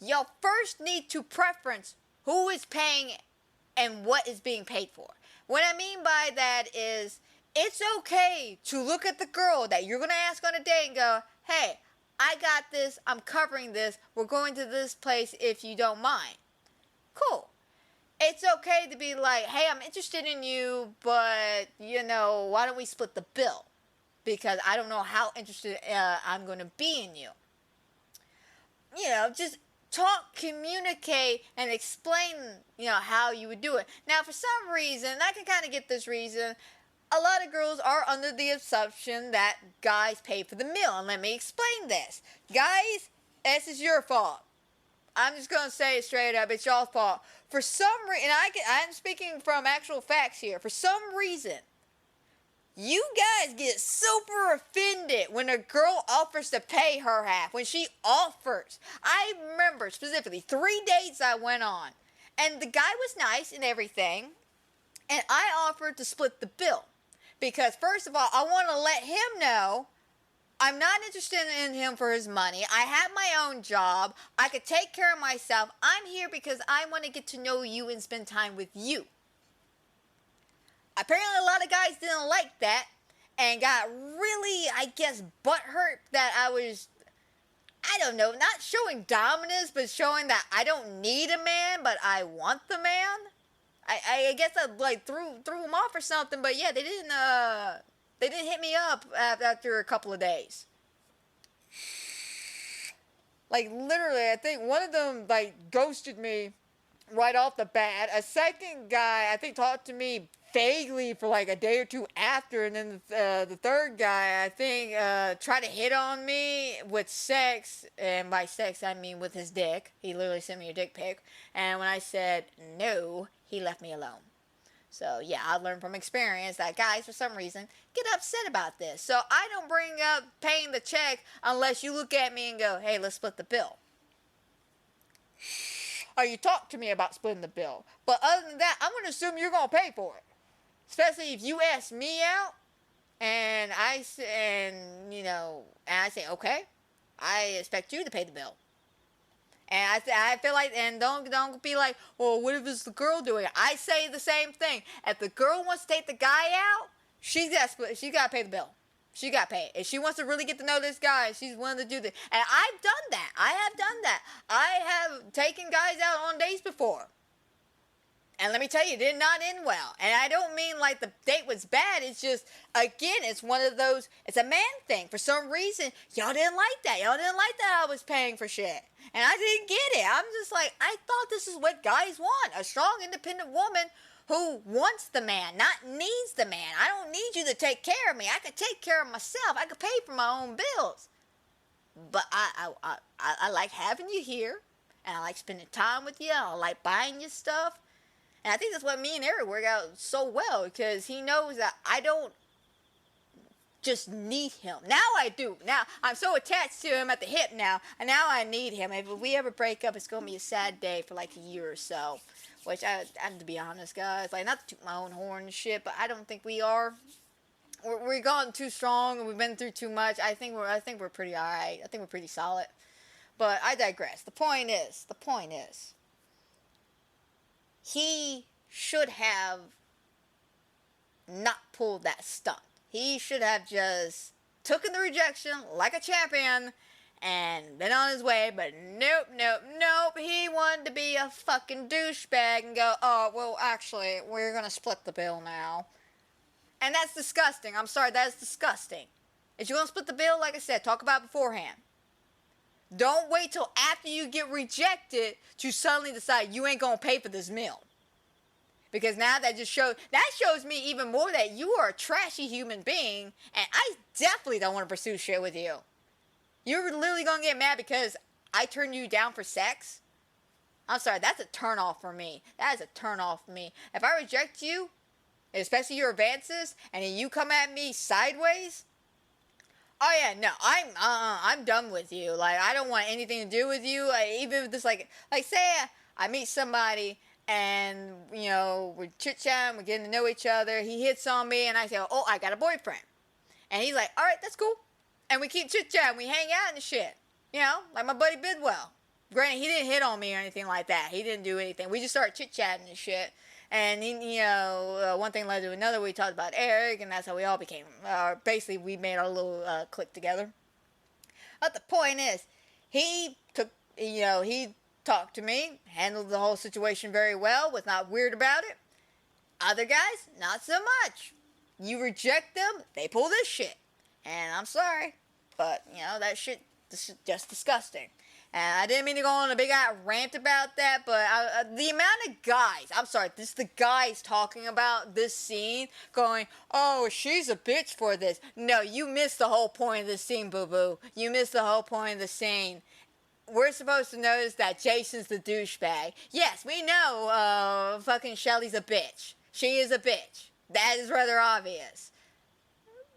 you'll first need to preference who is paying and what is being paid for. What I mean by that is, it's okay to look at the girl that you're going to ask on a date and go, hey, I got this, I'm covering this, we're going to this place if you don't mind. Cool. It's okay to be like, hey, I'm interested in you, but, why don't we split the bill? Because I don't know how interested I'm going to be in you. Just talk, communicate, and explain, how you would do it. Now, for some reason, I can kind of get this reason, a lot of girls are under the assumption that guys pay for the meal. And let me explain this. Guys, this is your fault. I'm just going to say it straight up. It's y'all's fault. For some reason, and I'm speaking from actual facts here. For some reason, you guys get super offended when a girl offers to pay her half. When she offers. I remember specifically 3 dates I went on. And the guy was nice and everything. And I offered to split the bill. Because first of all, I want to let him know I'm not interested in him for his money. I have my own job. I could take care of myself. I'm here because I want to get to know you and spend time with you. Apparently, a lot of guys didn't like that and got really, I guess, butthurt that I was, I don't know, not showing dominance, but showing that I don't need a man, but I want the man. I guess I like threw him off or something, but yeah, they didn't hit me up after a couple of days. Like literally, I think one of them like ghosted me right off the bat. A second guy, I think, talked to me vaguely for like a day or two after, and then the third guy, I think, tried to hit on me with sex, and by sex I mean with his dick. He literally sent me a dick pic, and when I said no, he left me alone. So yeah, I learned from experience that guys, for some reason, get upset about this. So I don't bring up paying the check unless you look at me and go, hey, let's split the bill. Or you talk to me about splitting the bill. But other than that, I'm going to assume you're going to pay for it. Especially if you ask me out, and I say, okay, I expect you to pay the bill. And I feel like, and don't be like, well, what if it's the girl doing it? I say the same thing. If the girl wants to take the guy out, she got to pay the bill. She got paid. If she wants to really get to know this guy, she's willing to do this. And I've done that. I have done that. I have taken guys out on dates before. And let me tell you, it did not end well. And I don't mean like the date was bad. It's just, again, it's one of those, it's a man thing. For some reason, y'all didn't like that. Y'all didn't like that I was paying for shit. And I didn't get it. I'm just like, I thought this is what guys want. A strong, independent woman who wants the man, not needs the man. I don't need you to take care of me. I could take care of myself. I could pay for my own bills. But I like having you here. And I like spending time with you. I like buying you stuff. And I think that's what me and Eric work out so well, because he knows that I don't just need him. Now I do. Now I'm so attached to him at the hip now, and now I need him. If we ever break up, it's going to be a sad day for like a year or so. Which I'm to be honest, guys, like, not to toot my own horn and shit, but I don't think we are. We're gone too strong, and we've been through too much. I think we're pretty alright. I think we're pretty solid. But I digress. The point is, he should have not pulled that stunt. He should have just taken the rejection like a champion and been on his way. But nope. He wanted to be a fucking douchebag and go, oh, well, actually, we're going to split the bill now. And that's disgusting. I'm sorry, that's disgusting. If you're going to split the bill, like I said, talk about it beforehand. Don't wait till after you get rejected to suddenly decide you ain't going to pay for this meal. Because now that shows me even more that you are a trashy human being, and I definitely don't want to pursue shit with you. You're literally going to get mad because I turned you down for sex? I'm sorry, that's a turn off for me. That is a turn off for me. If I reject you, especially your advances, and then you come at me sideways, oh yeah, no, I'm done with you. Like, I don't want anything to do with you. Even if this, like say I meet somebody and, you know, we're chit-chatting, we're getting to know each other. He hits on me and I say, oh, I got a boyfriend. And he's like, all right, that's cool. And we keep chit-chatting, we hang out and shit. You know, like my buddy Bidwell. Granted, he didn't hit on me or anything like that. He didn't do anything. We just started chit-chatting and shit. And, one thing led to another. We talked about Eric, and that's how we all became, basically, we made our little clique together. But the point is, he talked to me, handled the whole situation very well, was not weird about it. Other guys, not so much. You reject them, they pull this shit. And I'm sorry, but, that shit is just disgusting. And I didn't mean to go on a big rant about that, but the amount of guys, I'm sorry, this is the guys talking about this scene, going, oh, she's a bitch for this. No, you missed the whole point of the scene, boo-boo. You missed the whole point of the scene. We're supposed to notice that Jason's the douchebag. Yes, we know fucking Shelly's a bitch. She is a bitch. That is rather obvious.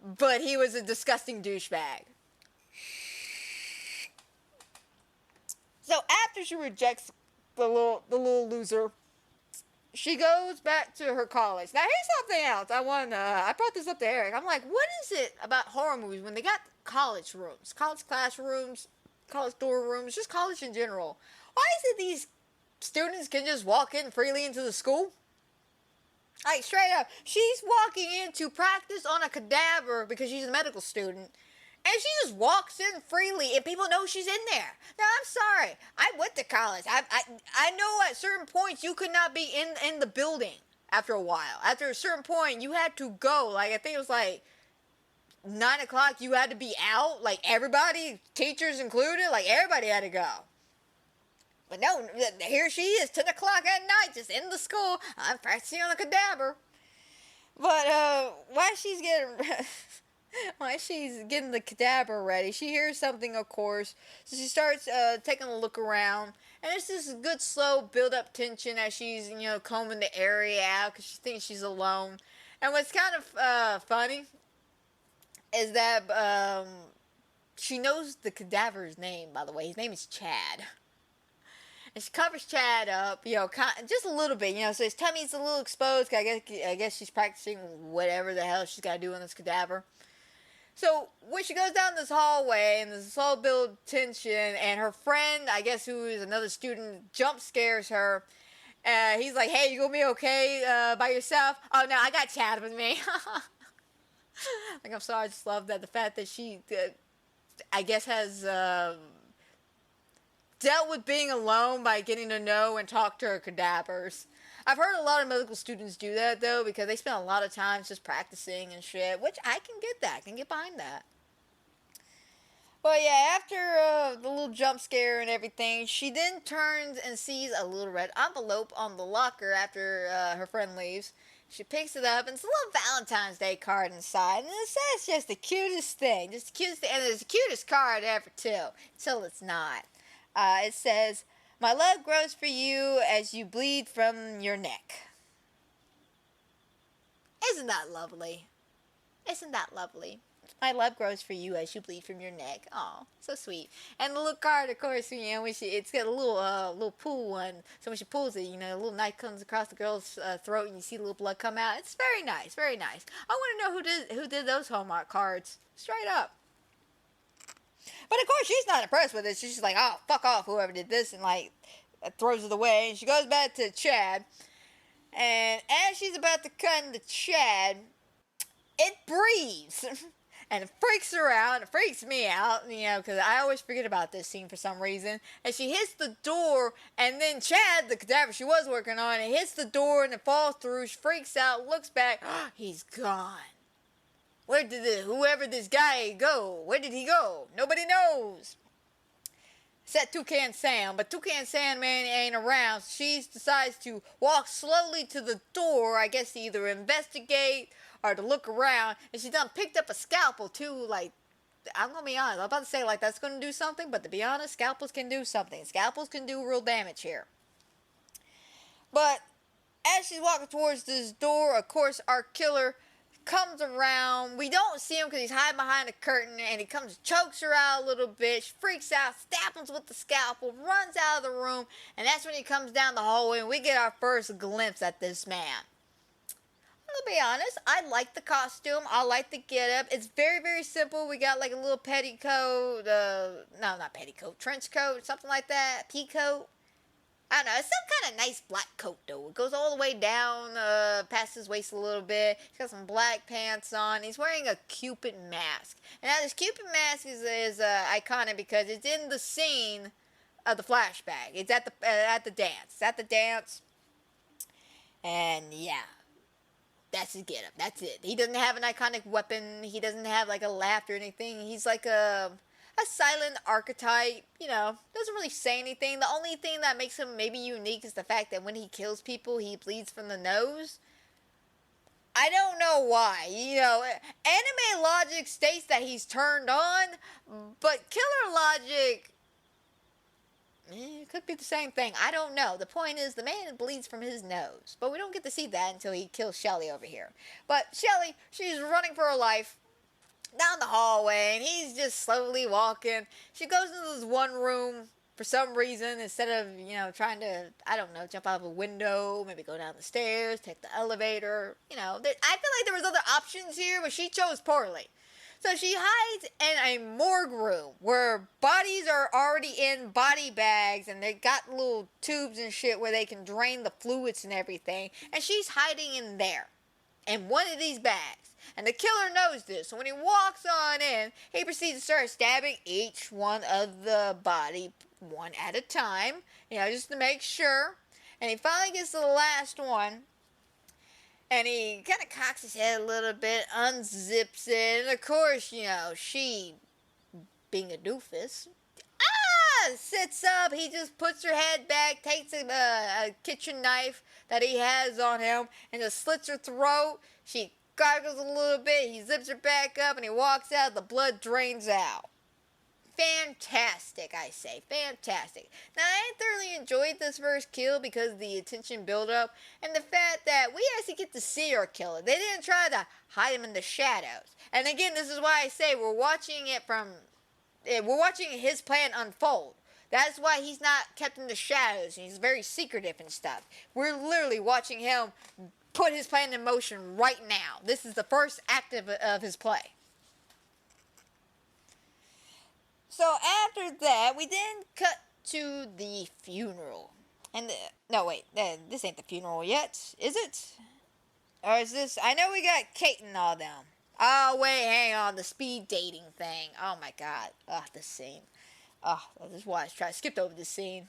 But he was a disgusting douchebag. So after she rejects the little loser, she goes back to her college. Now, here's something else. I brought this up to Eric. I'm like, what is it about horror movies when they got college rooms, college classrooms, college dorm rooms, just college in general? Why is it these students can just walk in freely into the school? Like, straight up, she's walking in to practice on a cadaver because she's a medical student. And she just walks in freely, and people know she's in there. Now, I'm sorry. I went to college. I know at certain points you could not be in the building after a while. After a certain point, you had to go. Like, I think it was like 9 o'clock, you had to be out. Like, everybody, teachers included, like, everybody had to go. But no, here she is, 10 o'clock at night, just in the school. I'm practicing on a cadaver. But, while she's getting the cadaver ready, she hears something, of course. So she starts taking a look around. And it's this good, slow build-up tension as she's, combing the area out because she thinks she's alone. And what's kind of funny is that she knows the cadaver's name, by the way. His name is Chad. And she covers Chad up, just a little bit, so his tummy's a little exposed. I guess she's practicing whatever the hell she's got to do on this cadaver. So, when she goes down this hallway, and there's slow build tension, and her friend, I guess who is another student, jump scares her. He's like, hey, you gonna be okay by yourself? Oh, no, I got Chad with me. Like, I'm sorry, I just love that. The fact that she, I guess, has dealt with being alone by getting to know and talk to her cadavers. I've heard a lot of medical students do that, though, because they spend a lot of time just practicing and shit, which I can get that. I can get behind that. But yeah, after the little jump scare and everything, she then turns and sees a little red envelope on the locker after her friend leaves. She picks it up, and it's a little Valentine's Day card inside, and it says just the cutest thing. Just the cutest thing, and it's the cutest card ever, too, until it's not. It says, my love grows for you as you bleed from your neck. Isn't that lovely? Isn't that lovely? My love grows for you as you bleed from your neck. Oh, so sweet. And the little card, of course, it's got a little pull one. So when she pulls it, a little knife comes across the girl's throat, and you see a little blood come out. It's very nice, very nice. I want to know who did those Hallmark cards. Straight up. But of course, she's not impressed with it. She's just like, oh, fuck off, whoever did this, and throws it away. And she goes back to Chad. And as she's about to cut into Chad, it breathes. And it freaks her out. It freaks me out, because I always forget about this scene for some reason. And she hits the door, and then Chad, the cadaver she was working on, it hits the door and it falls through. She freaks out, looks back. Oh, he's gone. Where did whoever this guy go? Where did he go? Nobody knows. Except Toucan Sam, but Toucan Sam ain't around. So she decides to walk slowly to the door, I guess to either investigate or to look around. And she done picked up a scalpel too. I'm gonna be honest. I'm about to say that's gonna do something, but to be honest, scalpels can do something. Scalpels can do real damage here. But as she's walking towards this door, of course, our killer comes around. We don't see him because he's hiding behind a curtain, and he comes, chokes her out a little bit. She freaks out, stabs him with the scalpel, runs out of the room, and that's when he comes down the hallway, and we get our first glimpse at this man. I'll be honest, I like the costume. I like the getup. It's very, very simple. We got a little petticoat, not petticoat, trench coat, something like that, peacoat. I don't know, it's some kind of nice black coat, though. It goes all the way down past his waist a little bit. He's got some black pants on. He's wearing a Cupid mask. And now this Cupid mask is iconic because it's in the scene of the flashback. It's at the dance. It's at the dance. And yeah, that's his getup. That's it. He doesn't have an iconic weapon. He doesn't have a laugh or anything. He's like a silent archetype, doesn't really say anything. The only thing that makes him maybe unique is the fact that when he kills people, he bleeds from the nose. I don't know why. Anime logic states that he's turned on, but killer logic, it could be the same thing. I don't know. The point is, the man bleeds from his nose, but we don't get to see that until he kills Shelly over here. But Shelly, she's running for her life down the hallway, and he's just slowly walking. She goes into this one room, for some reason, instead of, trying to, I don't know, jump out of a window, maybe go down the stairs, take the elevator, I feel like there was other options here, but she chose poorly. So she hides in a morgue room where bodies are already in body bags and they got little tubes and shit where they can drain the fluids and everything. And she's hiding in there, in one of these bags. And the killer knows this. So when he walks on in, he proceeds to start stabbing each one of the body one at a time, just to make sure. And he finally gets to the last one. And he kind of cocks his head a little bit, unzips it, and of course, she, being a doofus, sits up. He just puts her head back, takes a kitchen knife that he has on him, and just slits her throat. She gargles a little bit, he zips her back up, and he walks out. The blood drains out. Fantastic, I say. Fantastic. Now, I thoroughly enjoyed this first kill because of the attention build-up and the fact that we actually get to see our killer. They didn't try to hide him in the shadows. And again, this is why I say we're watching his plan unfold. That's why he's not kept in the shadows and he's very secretive and stuff. We're literally watching him put his plan in motion right now. This is the first act of his play. So after that, we then cut to the funeral. And no, wait, this ain't the funeral yet, is it? Or is this? I know we got Kate and all them. Oh wait, hang on, the speed dating thing. Oh my God, this scene. This is why I skipped over this scene.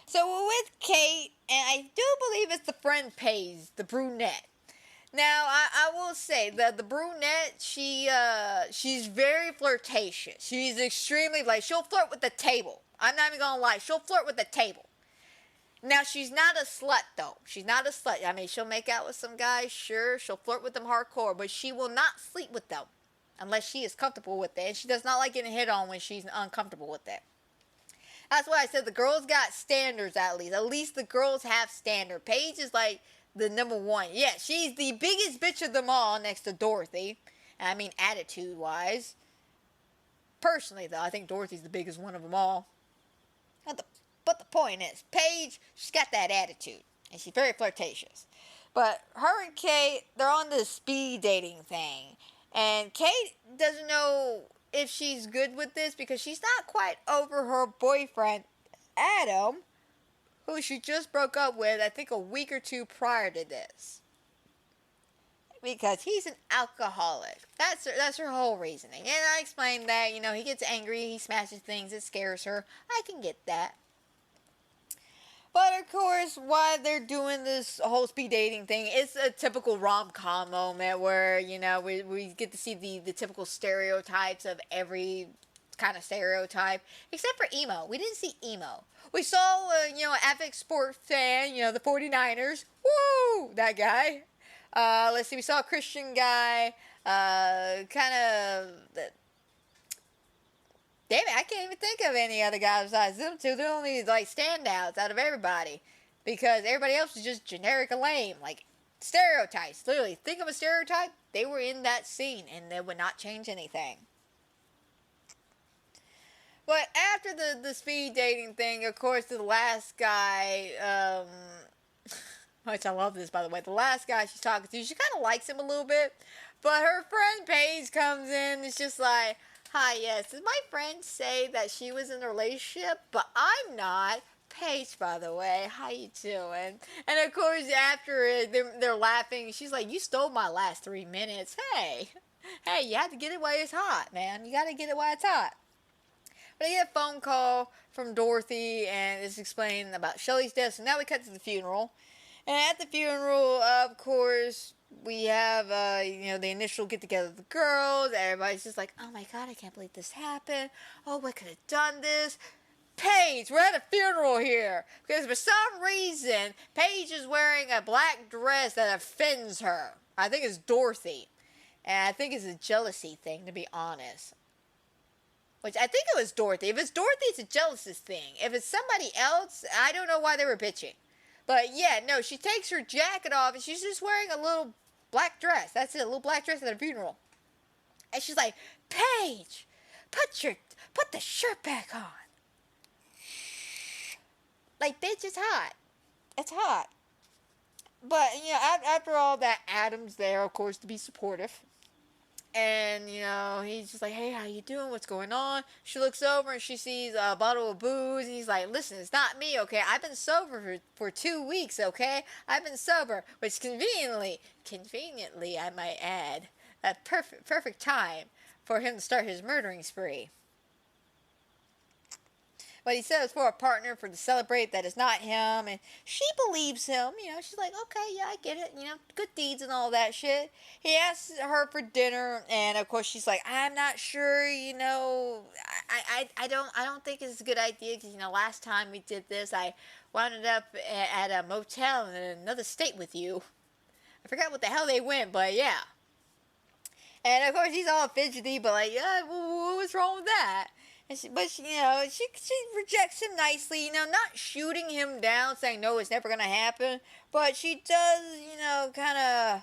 So we're with Kate, and I do believe it's the friend Paige, the brunette. Now, I will say that the brunette, she's very flirtatious. She's extremely, she'll flirt with the table. I'm not even gonna lie, she'll flirt with the table. Now, she's not a slut, though. She's not a slut. I mean, she'll make out with some guys, sure. She'll flirt with them hardcore, but she will not sleep with them unless she is comfortable with it. And she does not like getting hit on when she's uncomfortable with it. That's why I said the girls got standards, at least. At least the girls have standard. Paige is the number one. Yeah, she's the biggest bitch of them all next to Dorothy. I mean, attitude-wise. Personally, though, I think Dorothy's the biggest one of them all. But the point is, Paige, she's got that attitude. And she's very flirtatious. But her and Kate, they're on this speed dating thing. And Kate doesn't know if she's good with this because she's not quite over her boyfriend, Adam, who she just broke up with, I think, a week or two prior to this. Because he's an alcoholic. That's her whole reasoning. And I explained that, he gets angry, he smashes things, it scares her. I can get that. But, of course, while they're doing this whole speed dating thing, it's a typical rom-com moment where, we get to see the typical stereotypes of every kind of stereotype, except for emo. We didn't see emo. We saw, avid sports fan, the 49ers. Woo! That guy. Let's see, we saw a Christian guy, damn it, I can't even think of any other guys besides them two. They're only, standouts out of everybody. Because everybody else is just generic and lame. Stereotypes. Literally, think of a stereotype, they were in that scene, and they would not change anything. But after the speed dating thing, of course, the last guy, which I love this, by the way, the last guy she's talking to, she kind of likes him a little bit, but her friend Paige comes in, it's just like, hi, yes, did my friend say that she was in a relationship? But I'm not. Paige, by the way, how you doing? And of course, after it, they're laughing, she's like, you stole my last 3 minutes. Hey, you have to get it while it's hot, man. You got to get it while it's hot. But I get a phone call from Dorothy, and it's explaining about Shelley's death. So now we cut to the funeral. And at the funeral, of course, we have, the initial get-together of the girls. Everybody's just like, oh my God, I can't believe this happened. Oh, what could have done this? Paige, we're at a funeral here. Because for some reason, Paige is wearing a black dress that offends her. I think it's Dorothy. And I think it's a jealousy thing, to be honest. Which I think it was Dorothy. If it's Dorothy, it's a jealousy thing. If it's somebody else, I don't know why they were bitching. But yeah, no, she takes her jacket off and she's just wearing a little black dress. That's it, a little black dress at a funeral. And she's like, Paige, put the shirt back on. Like, bitch, it's hot. It's hot. But, you know, after all that, Adam's there, of course, to be supportive. And, you know, he's just like, hey, how you doing? What's going on? She looks over and she sees a bottle of booze. And he's like, listen, it's not me, okay? I've been sober for 2 weeks, okay? I've been sober. Which conveniently, I might add, a perfect time for him to start his murdering spree. But he says for a partner for to celebrate that it's not him, and she believes him. You know, she's like, okay, yeah, I get it. You know, good deeds and all that shit. He asks her for dinner, and of course she's like, I'm not sure. You know, I don't think it's a good idea because you know last time we did this, I wound up at a motel in another state with you. I forgot what the hell they went, but yeah. And of course he's all fidgety, but like, yeah, what's wrong with that? But you know, she rejects him nicely, you know, not shooting him down, saying no, it's never gonna happen. But she does, you know, kind of,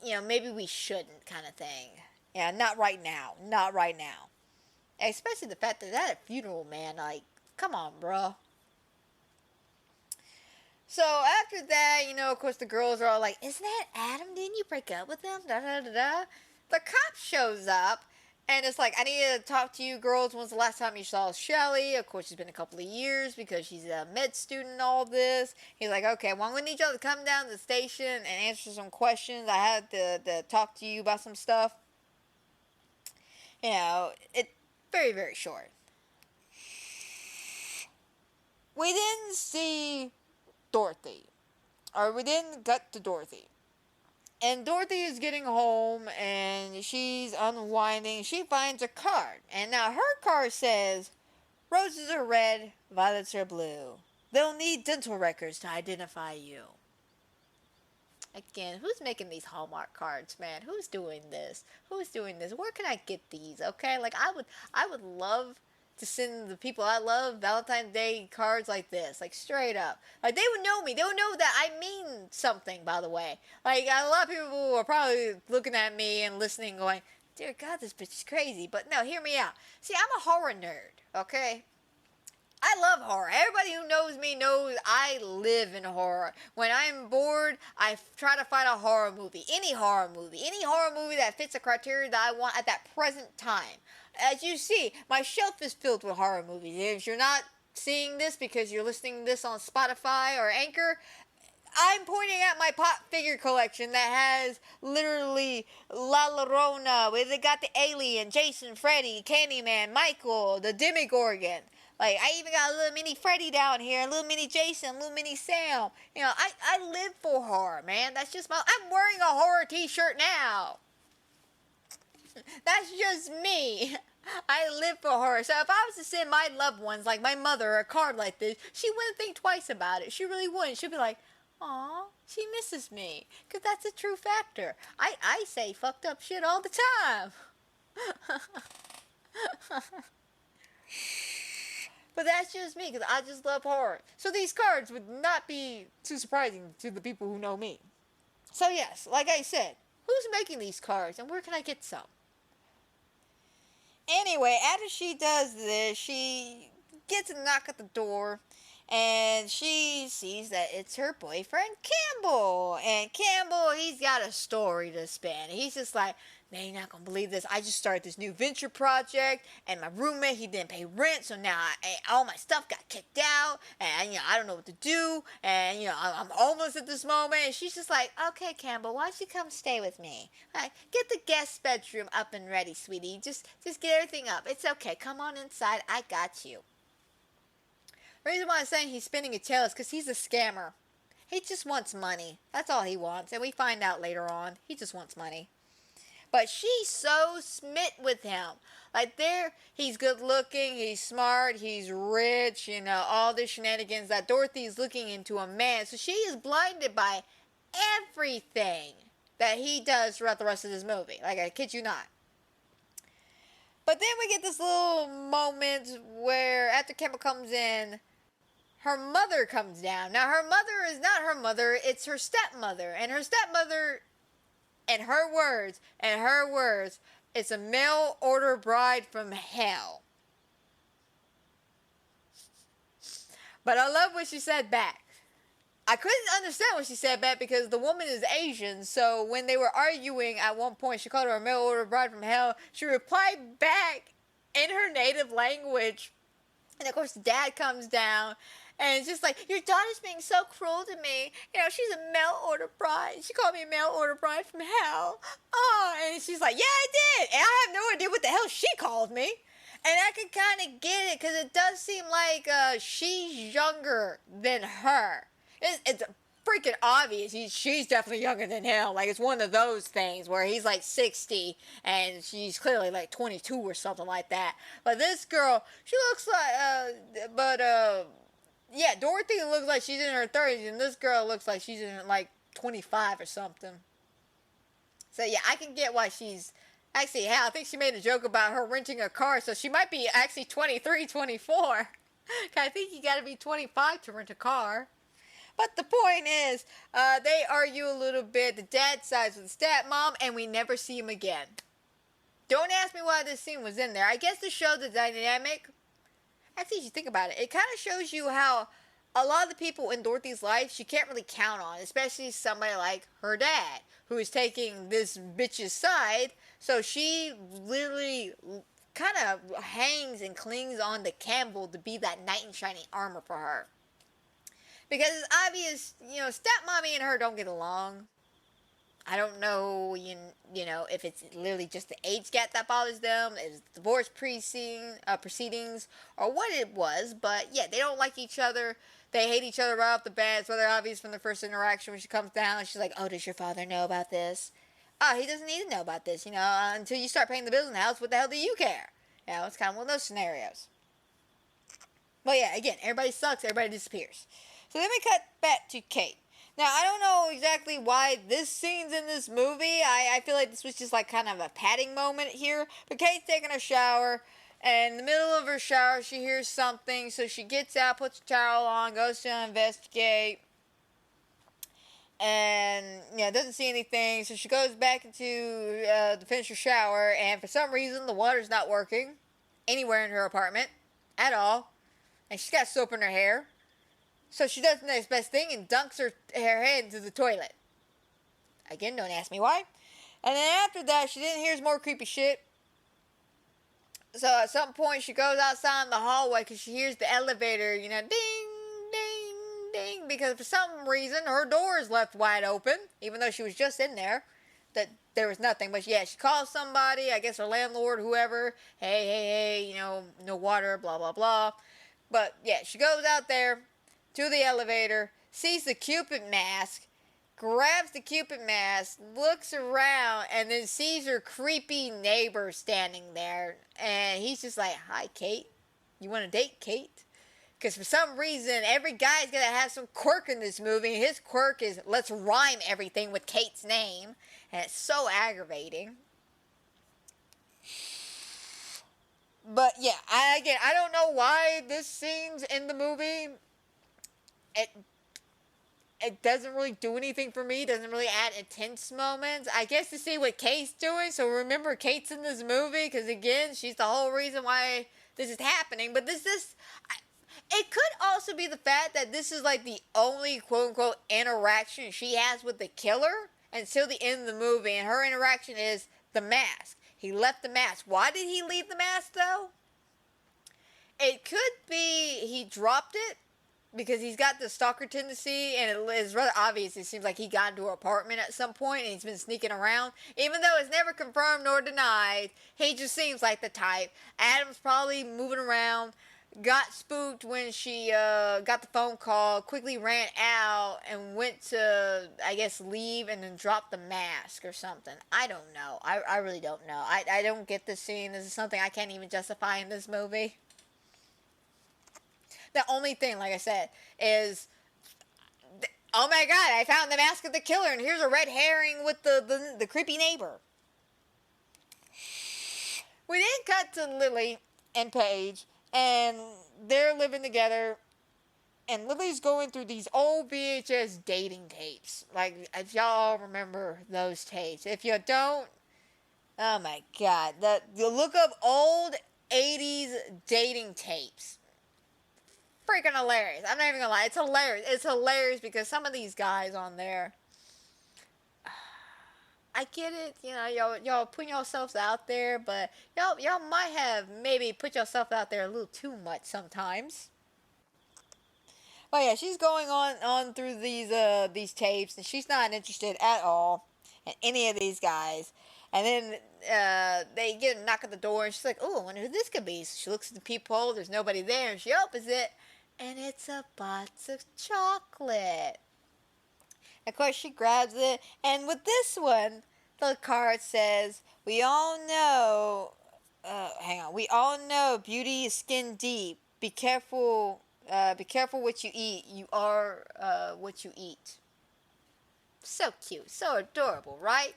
you know, maybe we shouldn't, kind of thing. Yeah, not right now, not right now. Especially the fact that at a funeral, man, like, come on, bro. So after that, you know, of course the girls are all like, isn't that Adam? Didn't you break up with him? Da da da da. The cop shows up. And it's like, I need to talk to you girls. When's the last time you saw Shelly? Of course, it's been a couple of years because she's a med student and all this. He's like, okay, well, I'm going to need y'all to come down to the station and answer some questions. I had to talk to you about some stuff. You know, it's very, very short. We didn't see Dorothy. Or we didn't get to Dorothy. And Dorothy is getting home and she's unwinding. She finds a card. And now her card says, roses are red, violets are blue. They'll need dental records to identify you. Again, who's making these Hallmark cards, man? Who's doing this? Who's doing this? Where can I get these? Okay, like I would love to send the people I love Valentine's Day cards like this, like straight up. Like they would know me. They would know that I mean something, by the way. Like a lot of people are probably looking at me and listening going, dear God, this bitch is crazy. But no, hear me out. See, I'm a horror nerd, okay? I love horror. Everybody who knows me knows I live in horror. When I'm bored, I try to find a horror movie. Any horror movie that fits the criteria that I want at that present time. As you see, my shelf is filled with horror movies. If you're not seeing this because you're listening to this on Spotify or Anchor, I'm pointing at my pop figure collection that has literally La Llorona, where they got the alien, Jason, Freddy, Candyman, Michael, the Demogorgon. Like, I even got a little mini Freddy down here, a little mini Jason, a little mini Sam. You know, I live for horror, man. That's just I'm wearing a horror t-shirt now. That's just me. I live for horror. So if I was to send my loved ones, like my mother, a card like this, she wouldn't think twice about it. She really wouldn't. She'd be like, aw, she misses me. Because that's a true factor. I say fucked up shit all the time. But that's just me, because I just love horror. So these cards would not be too surprising to the people who know me. So yes, like I said, who's making these cards and where can I get some? Anyway, after she does this, she gets a knock at the door. And she sees that it's her boyfriend, Campbell. And Campbell, he's got a story to spin. He's just like, man, you're not going to believe this. I just started this new venture project. And my roommate, he didn't pay rent. So now all my stuff got kicked out. And, you know, I don't know what to do. And, you know, I'm homeless at this moment. And she's just like, okay, Campbell, why don't you come stay with me? Right, get the guest bedroom up and ready, sweetie. Just get everything up. It's okay. Come on inside. I got you. The reason why I'm saying he's spinning a tail is because he's a scammer. He just wants money. That's all he wants. And we find out later on, he just wants money. But she's so smit with him. Like he's good looking, he's smart, he's rich, you know, all the shenanigans that Dorothy's looking into a man. So she is blinded by everything that he does throughout the rest of this movie. Like, I kid you not. But then we get this little moment where after Campbell comes in, her mother comes down. Now, her mother is not her mother, it's her stepmother. And her stepmother, in her words, it's a mail order bride from hell. But I love what she said back. I couldn't understand what she said back because the woman is Asian, so when they were arguing at one point, she called her a mail order bride from hell. She replied back in her native language. And of course, the dad comes down and it's just like, your daughter's being so cruel to me. You know, she's a mail order bride. She called me a mail order bride from hell. Oh, and she's like, yeah, I did. And I have no idea what the hell she called me. And I can kind of get it because it does seem like she's younger than her. It's freaking obvious. She's definitely younger than him. Like, it's one of those things where he's like 60 and she's clearly like 22 or something like that. But this girl, she looks like, yeah, Dorothy looks like she's in her 30s and this girl looks like she's in like 25 or something. So yeah, I can get why she's, actually, hell, I think she made a joke about her renting a car, so she might be actually 23, 24. I think you gotta be 25 to rent a car. But the point is, they argue a little bit. The dad sides with the stepmom, and we never see him again. Don't ask me why this scene was in there. I guess to show the dynamic. Actually, if you think about it, it kind of shows you how a lot of the people in Dorothy's life she can't really count on, especially somebody like her dad, who is taking this bitch's side. So she literally kind of hangs and clings on to Campbell to be that knight in shining armor for her. Because it's obvious, you know, stepmommy and her don't get along. I don't know, you know, if it's literally just the age gap that bothers them, if it's divorce proceedings, or what it was. But yeah, they don't like each other. They hate each other right off the bat. It's rather obvious from the first interaction when she comes down and she's like, oh, does your father know about this? Oh, he doesn't need to know about this, you know, until you start paying the bills in the house. What the hell do you care? You know, it's kind of one of those scenarios. But yeah, again, everybody sucks, everybody disappears. So then we cut back to Kate. Now, I don't know exactly why this scene's in this movie. I feel like this was just like kind of a padding moment here. But Kate's taking a shower, and in the middle of her shower, she hears something. So she gets out, puts a towel on, goes to investigate. And, yeah, doesn't see anything. So she goes back into to finish her shower, and for some reason, the water's not working anywhere in her apartment at all. And she's got soap in her hair. So she does the next best thing and dunks her head into the toilet. Again, don't ask me why. And then after that, she then hears more creepy shit. So at some point, she goes outside in the hallway because she hears the elevator, you know, ding, ding, ding. Because for some reason, her door is left wide open, even though she was just in there. That there was nothing. But yeah, she calls somebody, I guess her landlord, whoever. Hey, you know, no water, blah, blah, blah. But yeah, she goes out there to the elevator, sees the Cupid mask, grabs the Cupid mask, looks around, and then sees her creepy neighbor standing there. And he's just like, hi, Kate. You want to date Kate? Because for some reason, every guy's going to have some quirk in this movie. His quirk is, let's rhyme everything with Kate's name. And it's so aggravating. But yeah, I don't know why this scene's in the movie. It doesn't really do anything for me. It doesn't really add intense moments. I guess to see what Kate's doing. So remember, Kate's in this movie because again, she's the whole reason why this is happening. But it could also be the fact that this is like the only quote unquote interaction she has with the killer until the end of the movie, and her interaction is the mask. He left the mask. Why did he leave the mask though? It could be he dropped it. Because he's got the stalker tendency, and it is rather obvious. It seems like he got into her apartment at some point, and he's been sneaking around. Even though it's never confirmed nor denied, he just seems like the type. Adam's probably moving around, got spooked when she got the phone call, quickly ran out, and went to, I guess, leave, and then dropped the mask or something. I don't know. I really don't know. I don't get this scene. This is something I can't even justify in this movie. The only thing, like I said, is, oh my god, I found the mask of the killer, and here's a red herring with the creepy neighbor. We then cut to Lily and Paige, and they're living together, and Lily's going through these old VHS dating tapes. Like, if y'all remember those tapes. If you don't, oh my god. You look up old 80s dating tapes. freaking hilarious. I'm not even gonna lie. It's hilarious. It's hilarious because some of these guys on there, I get it, you know, y'all putting yourselves out there, but y'all might have maybe put yourself out there a little too much sometimes. Oh yeah, she's going on through these tapes, and she's not interested at all in any of these guys. And then they get a knock at the door, and she's like, "Oh, I wonder who this could be." So she looks at the peephole. There's nobody there, and she opens it, and it's a box of chocolate. Of course, she grabs it, and with this one, the card says, "We all know. Hang on. We all know beauty is skin deep. Be careful. Be careful what you eat. You are what you eat." So cute, so adorable, right?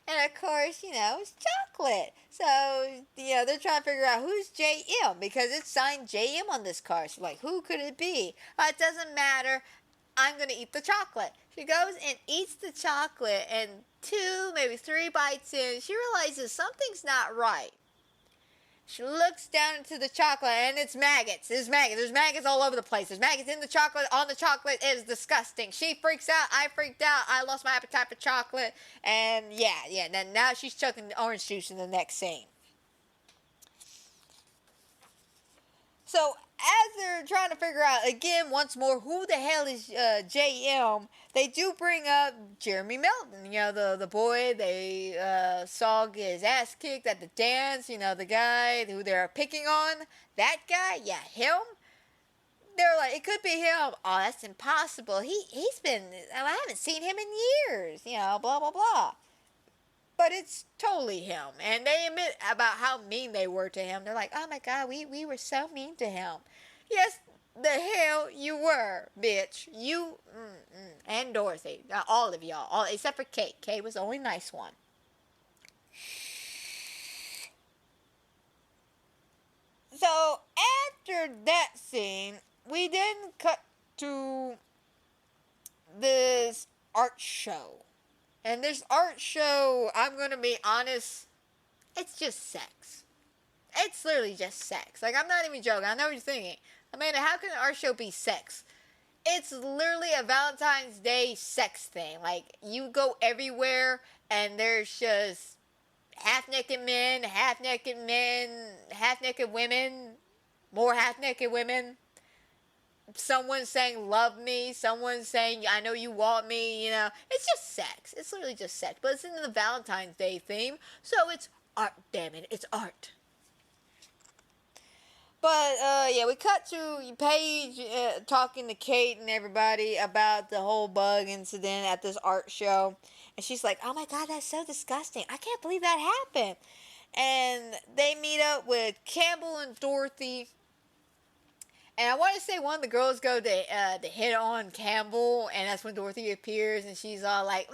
And of course, you know, it's chocolate. So, you know, they're trying to figure out who's JM because it's signed JM on this card. So, like, who could it be? It doesn't matter. I'm going to eat the chocolate. She goes and eats the chocolate, and 2, maybe 3 bites in, she realizes something's not right. She looks down into the chocolate, and it's maggots. There's maggots. There's maggots all over the place. There's maggots in the chocolate, on the chocolate. It is disgusting. She freaks out. I freaked out. I lost my appetite for chocolate. And yeah. Now she's chugging orange juice in the next scene. So as they're trying to figure out, again, once more, who the hell is JM, they do bring up Jeremy Melton, you know, the boy they saw get his ass kicked at the dance, you know, the guy who they're picking on. That guy, yeah, him. They're like, it could be him. Oh, that's impossible. He's been, I haven't seen him in years, you know, blah, blah, blah. But it's totally him. And they admit about how mean they were to him. They're like, oh my God, we were so mean to him. Yes, the hell you were, bitch. You, and Dorothy. All of y'all. All, except for Kate. Kate was the only nice one. So, after that scene, we then cut to this art show. And this art show, I'm going to be honest, it's just sex. It's literally just sex. Like, I'm not even joking. I know what you're thinking. Amanda, how can an art show be sex? It's literally a Valentine's Day sex thing. Like, you go everywhere, and there's just half-naked men, half-naked women, more half-naked women. Someone saying love me, someone saying I know you want me, you know. It's just sex. It's literally just sex. But it's in the Valentine's Day theme, so it's art, damn it. It's art. But, yeah, we cut to Paige talking to Kate and everybody about the whole bug incident at this art show. And she's like, oh my God, that's so disgusting. I can't believe that happened. And they meet up with Campbell and Dorothy. And I want to say one of the girls go to hit on Campbell, and that's when Dorothy appears, and she's all like,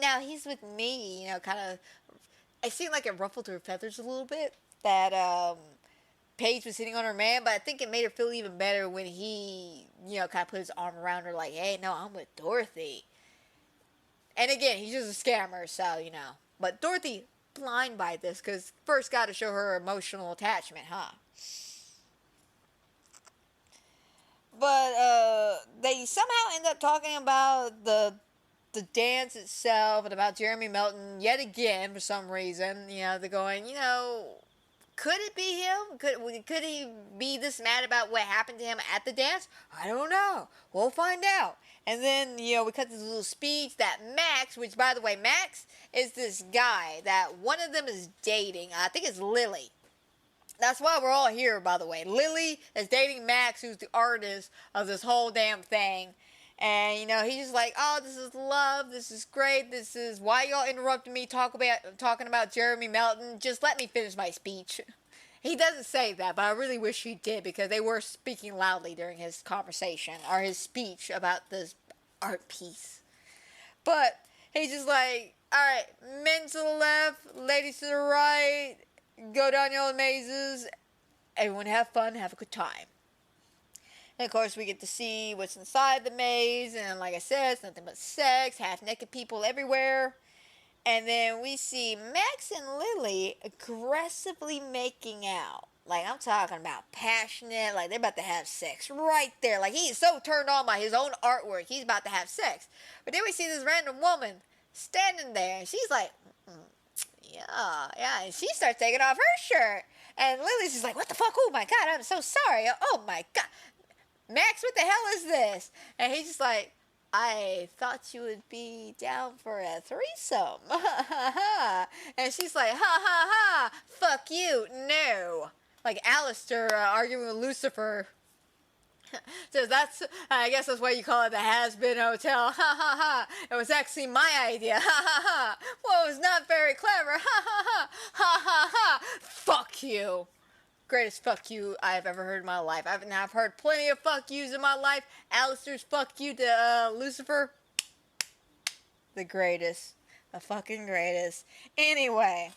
now he's with me, you know, kind of. It seemed like it ruffled her feathers a little bit, that Paige was hitting on her man, but I think it made her feel even better when he, you know, kind of put his arm around her like, hey, no, I'm with Dorothy. And again, he's just a scammer, so, you know. But Dorothy, blind by this, because first got to show her emotional attachment, huh? But they somehow end up talking about the dance itself and about Jeremy Melton yet again for some reason. You know, they're going, you know, could it be him? Could he be this mad about what happened to him at the dance? I don't know. We'll find out. And then, you know, we cut this little speech that Max, which by the way, Max is this guy that one of them is dating. I think it's Lily. That's why we're all here, by the way. Lily is dating Max, who's the artist of this whole damn thing. And, you know, he's just like, oh, this is love. This is great. This is why y'all interrupted me talking about Jeremy Melton. Just let me finish my speech. He doesn't say that, but I really wish he did because they were speaking loudly during his conversation or his speech about this art piece. But he's just like, all right, men to the left, ladies to the right. Go down your mazes. Everyone have fun. Have a good time. And of course, we get to see what's inside the maze. And like I said, it's nothing but sex. Half-naked people everywhere. And then we see Max and Lily aggressively making out. Like, I'm talking about passionate. Like, they're about to have sex right there. Like, he's so turned on by his own artwork. He's about to have sex. But then we see this random woman standing there. And she's like, yeah. And she starts taking off her shirt. And Lily's just like, what the fuck? Oh, my God. I'm so sorry. Oh, my God. Max, what the hell is this? And he's just like, I thought you would be down for a threesome. And she's like, ha, fuck you, no. Like Alistair arguing with Lucifer. So I guess that's why you call it the Has-Been Hotel. It was actually my idea. Well, it was not very clever. Fuck you. Greatest fuck you I've ever heard in my life. I've heard plenty of fuck yous in my life. Alistair's fuck you to Lucifer. The greatest. The fucking greatest. Anyway,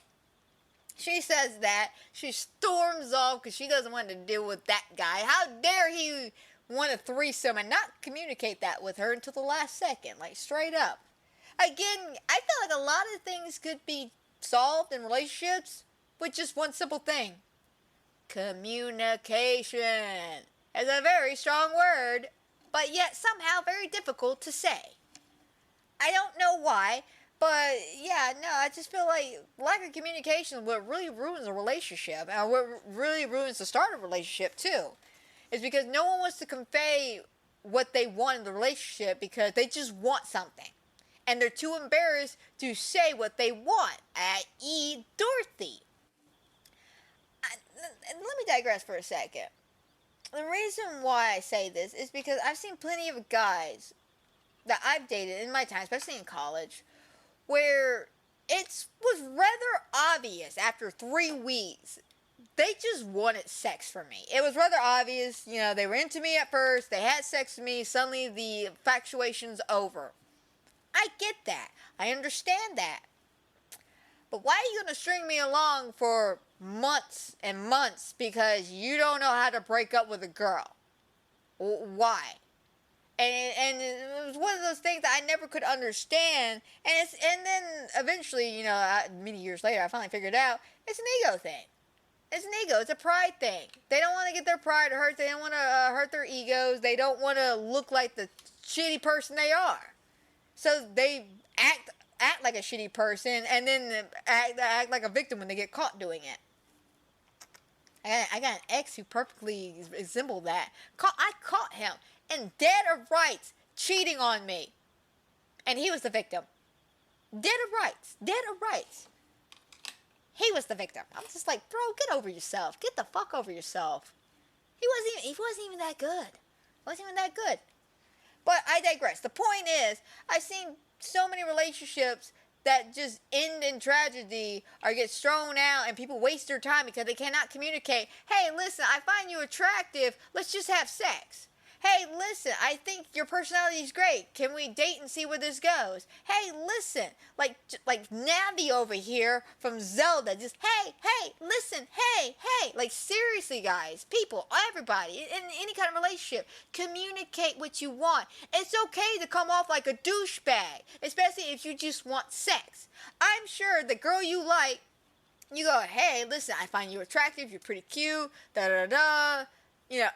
she says that. She storms off because she doesn't want to deal with that guy. How dare he want a threesome and not communicate that with her until the last second. Like, straight up. Again, I feel like a lot of things could be solved in relationships with just one simple thing. Communication is a very strong word, but yet somehow very difficult to say. I don't know why, but yeah, no, I just feel like lack of communication is what really ruins a relationship, and what really ruins the start of a relationship too, is because no one wants to convey what they want in the relationship because they just want something, and they're too embarrassed to say what they want, i.e. Dorothy. Let me digress for a second. The reason why I say this is because I've seen plenty of guys that I've dated in my time, especially in college, where it was rather obvious after 3 weeks they just wanted sex from me. It was rather obvious, they were into me at first, they had sex with me, suddenly the infatuation's over. I get that. I understand that. But why are you going to string me along for months and months because you don't know how to break up with a girl? Why? And it was one of those things that I never could understand. And then eventually, many years later, I finally figured out it's an ego thing. It's an ego. It's a pride thing. They don't want to get their pride hurt. They don't want to hurt their egos. They don't want to look like the shitty person they are. So they act like a shitty person and then act like a victim when they get caught doing it. I got an ex who perfectly resembled that. I caught him in dead of rights cheating on me. And he was the victim. Dead of rights. He was the victim. I'm just like, bro, get over yourself. Get the fuck over yourself. He wasn't even that good. But I digress. The point is, I've seen so many relationships that just end in tragedy or get thrown out and people waste their time because they cannot communicate. Hey, listen, I find you attractive. Let's just have sex. Hey, listen, I think your personality is great. Can we date and see where this goes? Hey, listen, like Navi over here from Zelda, just, hey, listen, hey. Like, seriously, guys, people, everybody, in any kind of relationship, communicate what you want. It's okay to come off like a douchebag, especially if you just want sex. I'm sure the girl you like, you go, hey, listen, I find you attractive, you're pretty cute, da-da-da.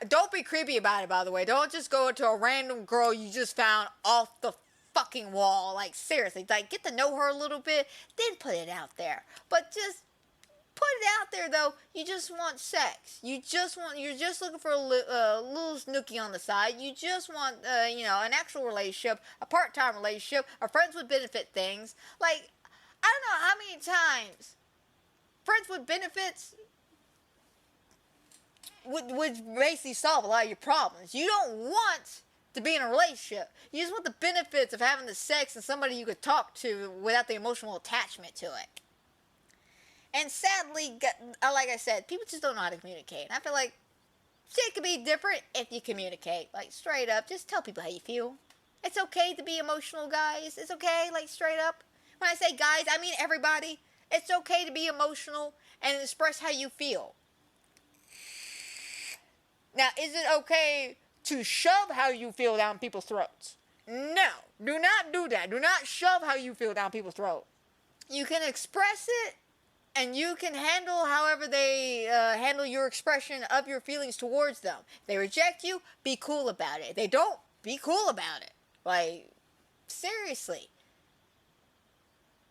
Don't be creepy about it, by the way. Don't just go to a random girl you just found off the fucking wall. Like, seriously. Like, get to know her a little bit, then put it out there. But just put it out there, though. You just want sex. You're just looking for a little snooky on the side. You just want, an actual relationship, a part-time relationship, or friends with benefit things. Like, I don't know how many times friends with benefits would basically solve a lot of your problems. You don't want to be in a relationship. You just want the benefits of having the sex and somebody you could talk to without the emotional attachment to it. And sadly, like I said, people just don't know how to communicate. And I feel like shit could be different if you communicate. Like, straight up, just tell people how you feel. It's okay to be emotional, guys. It's okay, like, straight up. When I say guys, I mean everybody. It's okay to be emotional and express how you feel. Now, is it okay to shove how you feel down people's throats? No. Do not do that. Do not shove how you feel down people's throat. You can express it and you can handle however they handle your expression of your feelings towards them. If they reject you, be cool about it. If they don't, be cool about it. Like, seriously.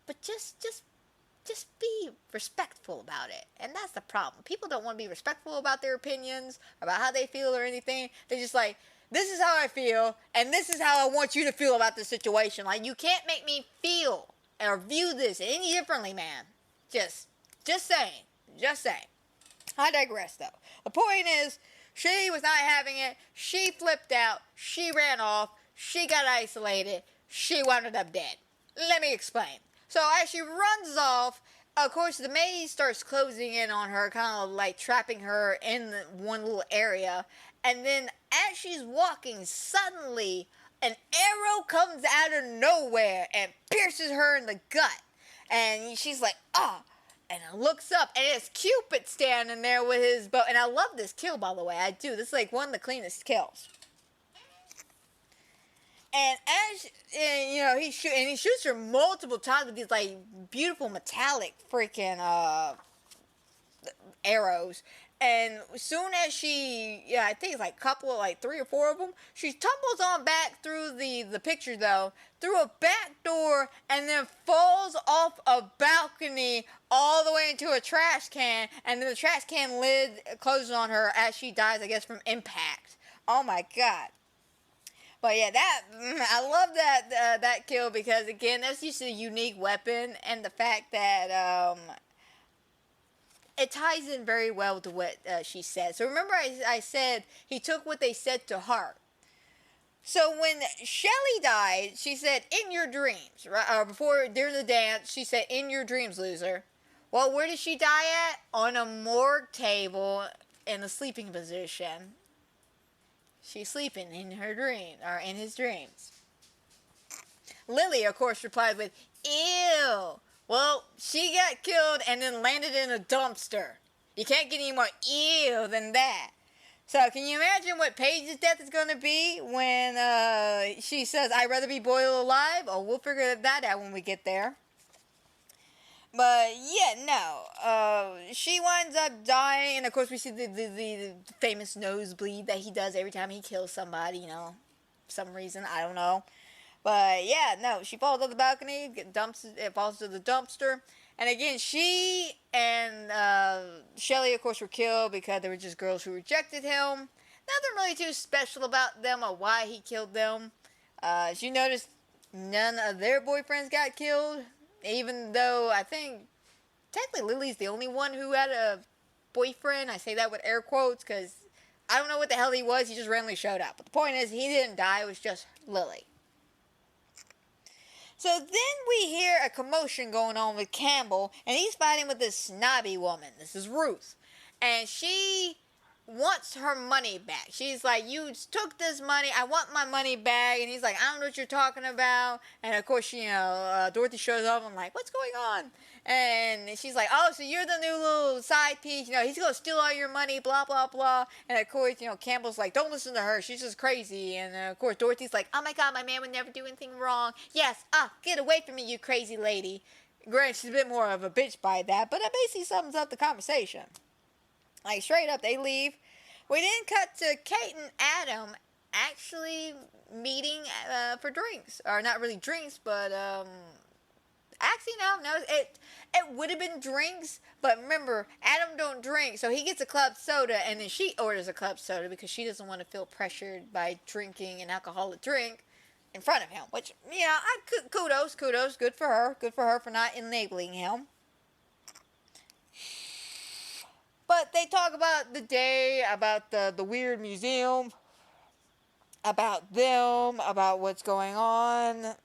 But just be respectful about it. And that's the problem. People don't want to be respectful about their opinions, about how they feel or anything. They're just like, this is how I feel, and this is how I want you to feel about the situation. Like, you can't make me feel or view this any differently, man. Just saying. Just saying. I digress, though. The point is, she was not having it. She flipped out. She ran off. She got isolated. She wound up dead. Let me explain. So as she runs off, of course, the maze starts closing in on her, kind of like trapping her in one little area. And then as she's walking, suddenly an arrow comes out of nowhere and pierces her in the gut. And she's like, ah. And it looks up, and it's Cupid standing there with his bow. And I love this kill, by the way. I do. This is like one of the cleanest kills. And he shoots her multiple times with these like beautiful metallic freaking arrows. And as soon as I think it's like a couple, like 3 or 4 of them, she tumbles on back through the picture though, through a back door, and then falls off a balcony all the way into a trash can, and then the trash can lid closes on her as she dies, I guess, from impact. Oh my god. But yeah, I love that kill because, again, that's just a unique weapon, and the fact that it ties in very well to what she said. So remember I said he took what they said to heart. So when Shelly died, she said, in your dreams, right? Or during the dance, she said, in your dreams, loser. Well, where did she die at? On a morgue table in a sleeping position. She's sleeping in her dream, or in his dreams. Lily, of course, replied with, ew. Well, she got killed and then landed in a dumpster. You can't get any more ew than that. So, can you imagine what Paige's death is going to be when she says, I'd rather be boiled alive? Oh, we'll figure that out when we get there. But, yeah, no. She winds up dying, and of course we see the famous nosebleed that he does every time he kills somebody, for some reason, I don't know. But, yeah, no, she falls off the balcony, it falls to the dumpster. And again, she and Shelly, of course, were killed because they were just girls who rejected him. Nothing really too special about them or why he killed them. As you notice, none of their boyfriends got killed. Even though I think technically Lily's the only one who had a boyfriend. I say that with air quotes because I don't know what the hell he was. He just randomly showed up. But the point is, he didn't die. It was just Lily. So then we hear a commotion going on with Campbell, and he's fighting with this snobby woman. This is Ruth. And she wants her money back. She's like, you took this money, I want my money back. And he's like, I don't know what you're talking about. And of course, Dorothy shows up. I'm like, what's going on? And she's like, oh, so you're the new little side piece. He's going to steal all your money, blah, blah, blah. And of course, Campbell's like, don't listen to her. She's just crazy. And of course, Dorothy's like, oh my God, my man would never do anything wrong. Yes, get away from me, you crazy lady. Granted, she's a bit more of a bitch by that, but that basically sums up the conversation. Like, straight up, they leave. We then cut to Kate and Adam actually meeting for drinks. Or not really drinks, but, actually, no, it would have been drinks, but remember, Adam don't drink, so he gets a club soda, and then she orders a club soda because she doesn't want to feel pressured by drinking an alcoholic drink in front of him, which, kudos, good for her for not enabling him. But they talk about the day, about the weird museum, about them, about what's going on,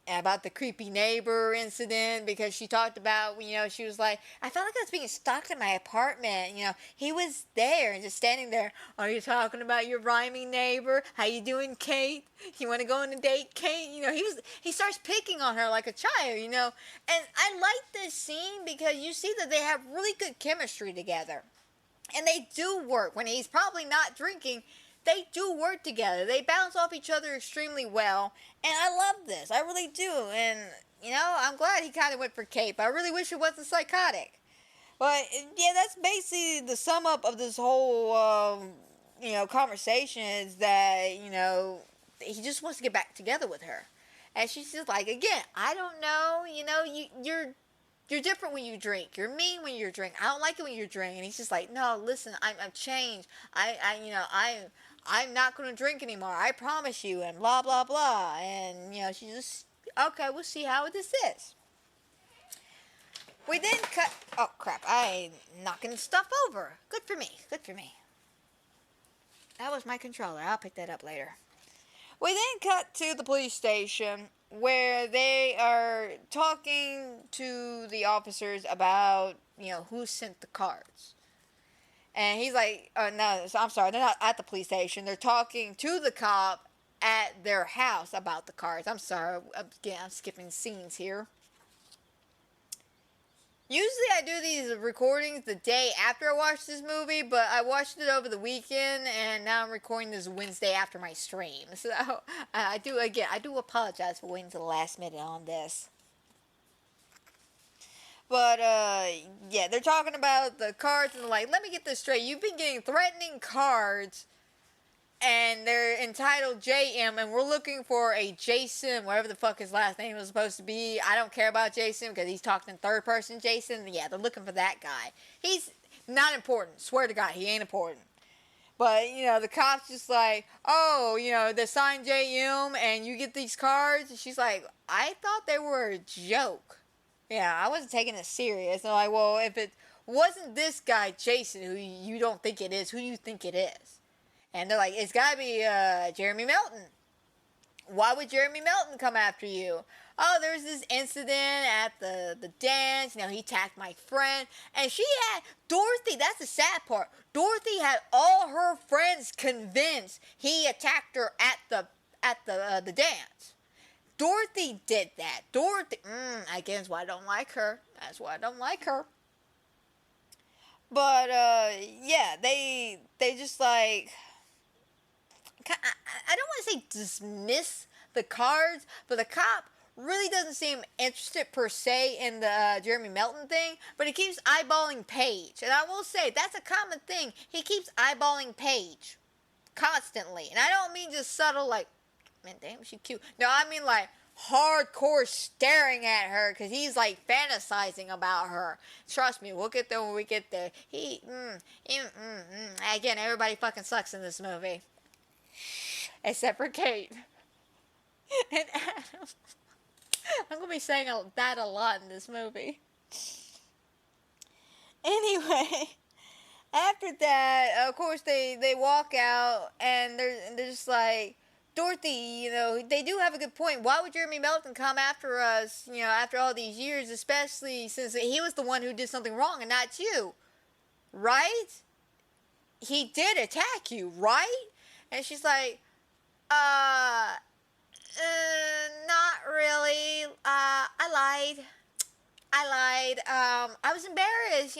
and about the creepy neighbor incident, because she talked about, she was like, I felt like I was being stalked in my apartment. He was there and just standing there. Are you talking about your rhyming neighbor? How you doing, Kate? You want to go on a date, Kate? He starts picking on her like a child, And I like this scene because you see that they have really good chemistry together. And they do work. When he's probably not drinking, they do work together. They bounce off each other extremely well. And I love this. I really do. And, I'm glad he kind of went for Kate. But I really wish it wasn't psychotic. But yeah, that's basically the sum up of this whole conversation is that he just wants to get back together with her, and she's just like, again, I don't know, you're different when you drink. You're mean when you drink. I don't like it when you drink. And he's just like, no, listen, I've changed. I'm not going to drink anymore. I promise you. And blah, blah, blah. And, she just, okay, we'll see how this is. We then cut, oh crap, I'm knocking stuff over. Good for me. Good for me. That was my controller. I'll pick that up later. We then cut to the police station where they are talking to the officers about, who sent the cards. And he's like, no, I'm sorry, they're not at the police station. They're talking to the cop at their house about the cards. I'm sorry, I'm skipping scenes here. Usually I do these recordings the day after I watch this movie, but I watched it over the weekend, and now I'm recording this Wednesday after my stream. So I do apologize for waiting to the last minute on this. But yeah, they're talking about the cards, and they're like, let me get this straight. You've been getting threatening cards, and they're entitled JM, and we're looking for a Jason, whatever the fuck his last name was supposed to be. I don't care about Jason because he's talking in third person Jason. Yeah, they're looking for that guy. He's not important. Swear to God, he ain't important. But, the cop's just like, oh, they signed JM and you get these cards. And she's like, I thought they were a joke. Yeah, I wasn't taking it serious. And they're like, well, if it wasn't this guy, Jason, who you don't think it is, who do you think it is? And they're like, it's gotta be Jeremy Melton. Why would Jeremy Melton come after you? Oh, there was this incident at the dance. He attacked my friend. And she had, Dorothy, that's the sad part. Dorothy had all her friends convinced he attacked her at the dance. Dorothy did that. Dorothy, again, that's why I don't like her. That's why I don't like her. But, yeah, they just like, I don't want to say dismiss the cards, but the cop really doesn't seem interested per se in the Jeremy Melton thing, but he keeps eyeballing Paige. And I will say, that's a common thing. He keeps eyeballing Paige constantly. And I don't mean just subtle, like, man, damn, she cute. No, I mean like hardcore staring at her because he's like fantasizing about her. Trust me, we'll get there when we get there. Again, everybody fucking sucks in this movie. Except for Kate. And Adam. I'm going to be saying that a lot in this movie. Anyway, after that, of course, they walk out, and they're just like, Dorothy, they do have a good point. Why would Jeremy Melton come after us, after all these years, especially since he was the one who did something wrong and not you? Right? He did attack you, right? And she's like, not really. I lied. I was embarrassed,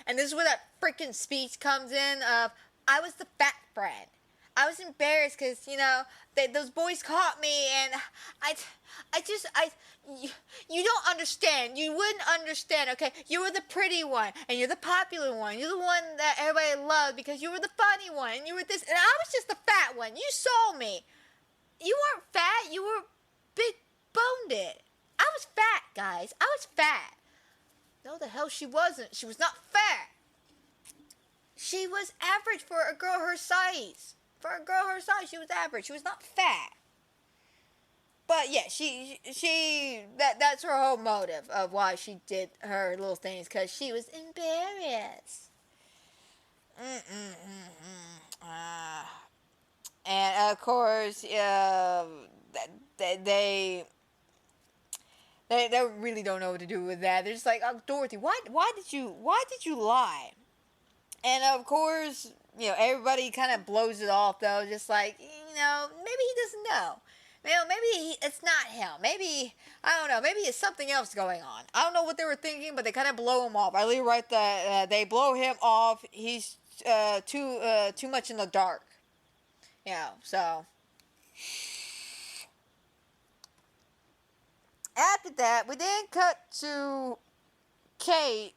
and this is where that freaking speech comes in of, I was the fat friend. I was embarrassed because, those boys caught me, and you don't understand. You wouldn't understand, okay? You were the pretty one, and you're the popular one. You're the one that everybody loved because you were the funny one, and you were this, and I was just the fat one. You saw me. You weren't fat. You were big-boned. I was fat, guys. I was fat. No, the hell she wasn't. She was not fat. She was average for a girl her size. For a girl her size, she was average. She was not fat. But yeah, that's her whole motive of why she did her little things, because she was embarrassed. And of course, they really don't know what to do with that. They're just like, oh, Dorothy, why did you lie? And of course, everybody kind of blows it off though, just like, maybe he doesn't know. Maybe it's not him. Maybe, I don't know, maybe it's something else going on. I don't know what they were thinking, but they kind of blow him off. I really write that they blow him off. He's too much in the dark. So. After that, we then cut to Kate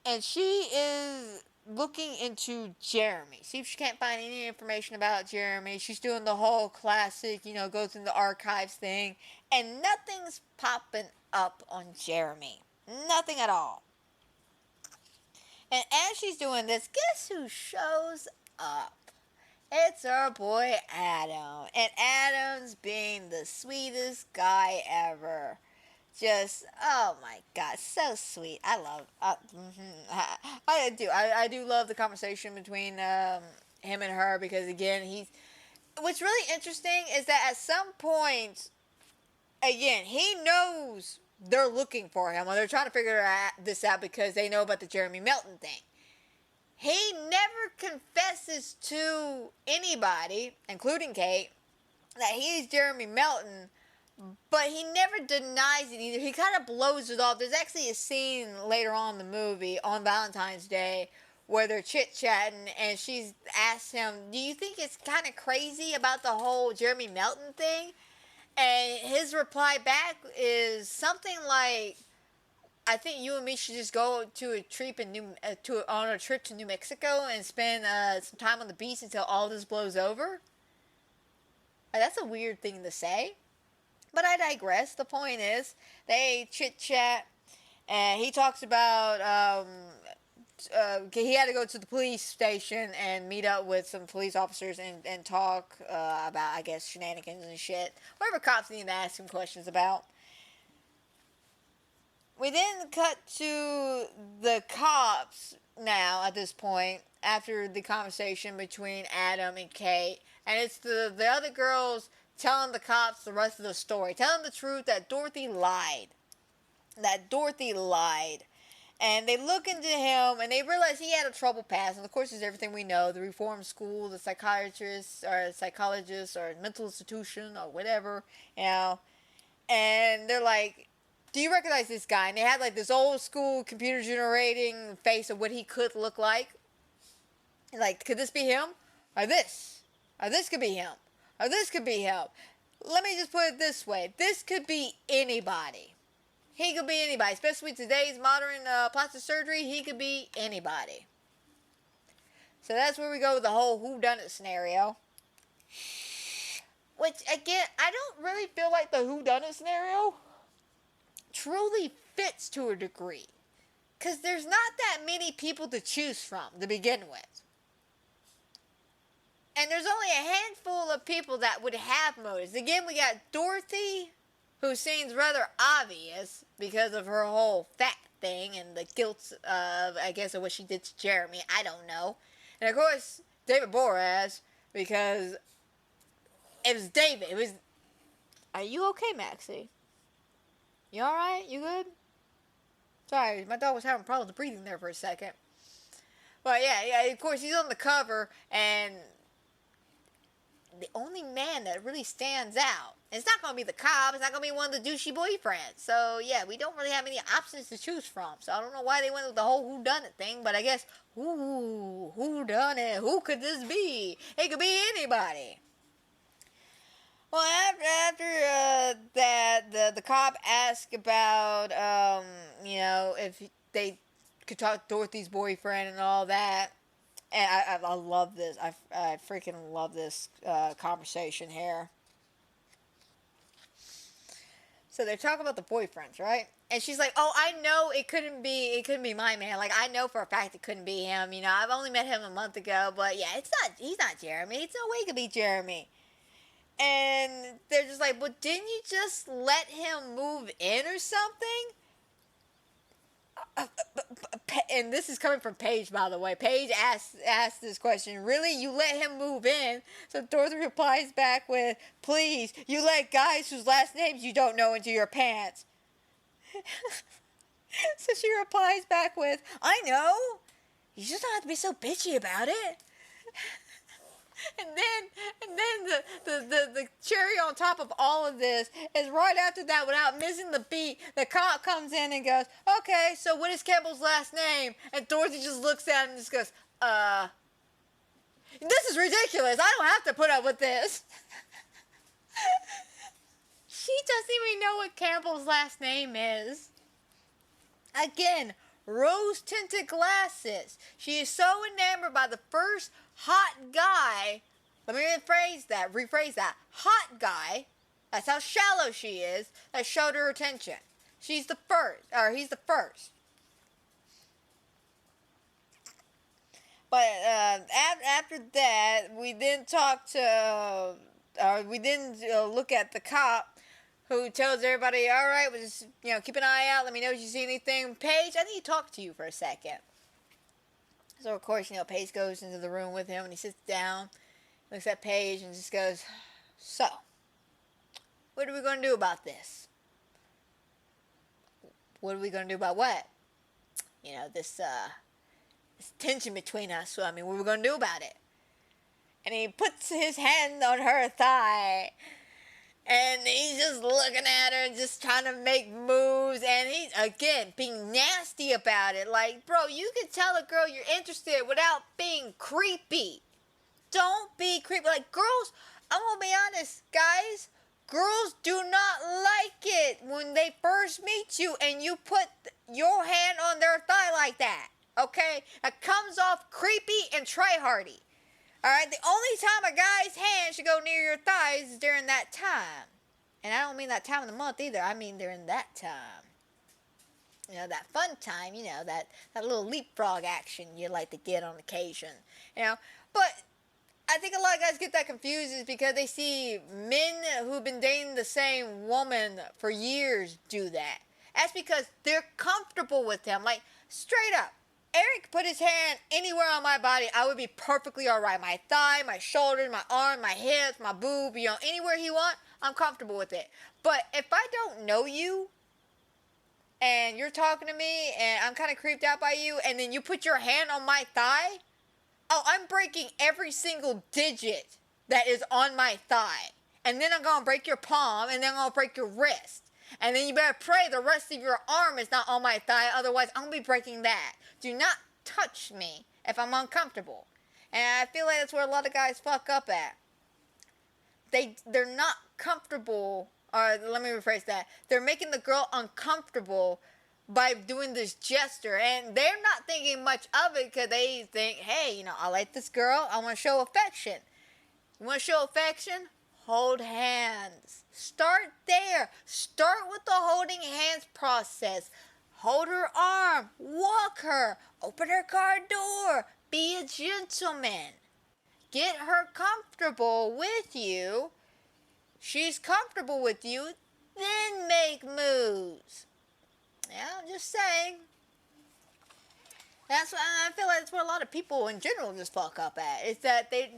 and she is looking into Jeremy. See if she can't find any information about Jeremy. She's doing the whole classic, goes in the archives thing, and nothing's popping up on Jeremy. Nothing at all. And as she's doing this, guess who shows up? It's our boy Adam. And Adam's being the sweetest guy ever. Just, oh my God, so sweet. I love, I do love the conversation between him and her, because again, what's really interesting is that at some point, again, he knows they're looking for him, or they're trying to figure this out because they know about the Jeremy Melton thing. He never confesses to anybody, including Kate, that he's Jeremy Melton, but he never denies it either. He kind of blows it off. There's actually a scene later on in the movie, on Valentine's Day, where they're chit-chatting, and she's asked him, do you think it's kind of crazy about the whole Jeremy Melton thing? And his reply back is something like, I think you and me should just go to a trip on a trip to New Mexico and spend some time on the beach until all this blows over. That's a weird thing to say, but I digress. The point is, they chit chat, and he talks about he had to go to the police station and meet up with some police officers and talk about, I guess, shenanigans and shit, whatever cops need to ask him questions about. We then cut to the cops now at this point, after the conversation between Adam and Kate, and it's the other girls telling the cops the rest of the story, telling the truth that Dorothy lied. And they look into him, and they realize he had a troubled past, and of course there's everything we know, the reform school, the psychiatrist, or psychologist, or mental institution, or whatever, and they're like, do you recognize this guy? And they had like this old school computer generating face of what he could look like. Like, could this be him? Or this? Or this could be him? Or this could be him? Let me just put it this way. This could be anybody. He could be anybody. Especially with today's modern plastic surgery, he could be anybody. So that's where we go with the whole whodunit scenario. Which, again, I don't really feel like the whodunit scenario truly fits to a degree, because there's not that many people to choose from to begin with, and there's only a handful of people that would have motives. Again, we got Dorothy, who seems rather obvious because of her whole fat thing and the guilt of, I guess, of what she did to Jeremy. I don't know. And of course, David Boraz, because it was David. It was. Are you okay, Maxie? You alright? You good? Sorry, my dog was having problems breathing there for a second. But yeah, of course, he's on the cover, and the only man that really stands out, it's not going to be the cop, it's not going to be one of the douchey boyfriends. So yeah, we don't really have any options to choose from. So I don't know why they went with the whole whodunit thing, but I guess, whodunit? Who could this be? It could be anybody. Well, after that, the cop asked about, if they could talk to Dorothy's boyfriend and all that. And I love this. I freaking love this conversation here. So they're talking about the boyfriends, right? And she's like, "Oh, I know it couldn't be my man. Like, I know for a fact it couldn't be him. I've only met him a month ago, but yeah, he's not Jeremy. It's no way it could be Jeremy." And they're just like, "But didn't you just let him move in or something?" And this is coming from Paige, by the way. Paige asked this question. "Really? You let him move in?" So Dorothy replies back with, "Please, you let guys whose last names you don't know into your pants." So she replies back with, "I know. You just don't have to be so bitchy about it." And then the cherry on top of all of this is right after that, without missing the beat, the cop comes in and goes, "Okay, so what is Campbell's last name?" And Dorothy just looks at him and just goes, "This is ridiculous. I don't have to put up with this." She doesn't even know what Campbell's last name is. Again, rose-tinted glasses. She is so enamored by the first hot guy. Let me rephrase that. Hot guy. That's how shallow she is. That showed her attention. He's the first. But after that, we then look at the cop who tells everybody, all right, well, just, keep an eye out. Let me know if you see anything. Paige, I need to talk to you for a second. So, of course, Paige goes into the room with him, and he sits down, looks at Paige, and just goes, so, what are we going to do about this? What are we going to do about what? This tension between us. So, what are we going to do about it? And he puts his hand on her thigh. And he's just looking at her and just trying to make moves. And he's, again, being nasty about it. Like, bro, you can tell a girl you're interested without being creepy. Don't be creepy. Like, girls, I'm going to be honest, guys. Girls do not like it when they first meet you and you put your hand on their thigh like that. Okay? That comes off creepy and tryhardy. Alright? The only time a guy's hand should go near your thighs is during that time. And I don't mean that time of the month either. I mean during that time. That fun time, that little leapfrog action you like to get on occasion. But I think a lot of guys get that confused is because they see men who've been dating the same woman for years do that. That's because they're comfortable with them. Like, straight up. Eric put his hand anywhere on my body, I would be perfectly alright. My thigh, my shoulders, my arm, my hips, my boob, anywhere he want, I'm comfortable with it. But if I don't know you, and you're talking to me, and I'm kind of creeped out by you, and then you put your hand on my thigh, I'm breaking every single digit that is on my thigh. And then I'm going to break your palm, and then I'm going to break your wrist. And then you better pray the rest of your arm is not on my thigh, otherwise I'm going to be breaking that. Do not touch me if I'm uncomfortable. And I feel like that's where a lot of guys fuck up at. They're not comfortable, or let me rephrase that. They're making the girl uncomfortable by doing this gesture. And they're not thinking much of it because they think, hey, I like this girl. I want to show affection. You want to show affection? Hold hands. Start there. Start with the holding hands process. Hold her arm. Walk her. Open her car door. Be a gentleman. Get her comfortable with you. She's comfortable with you. Then make moves. Yeah, I'm just saying. That's what I feel like that's where a lot of people in general just fuck up at. It's that they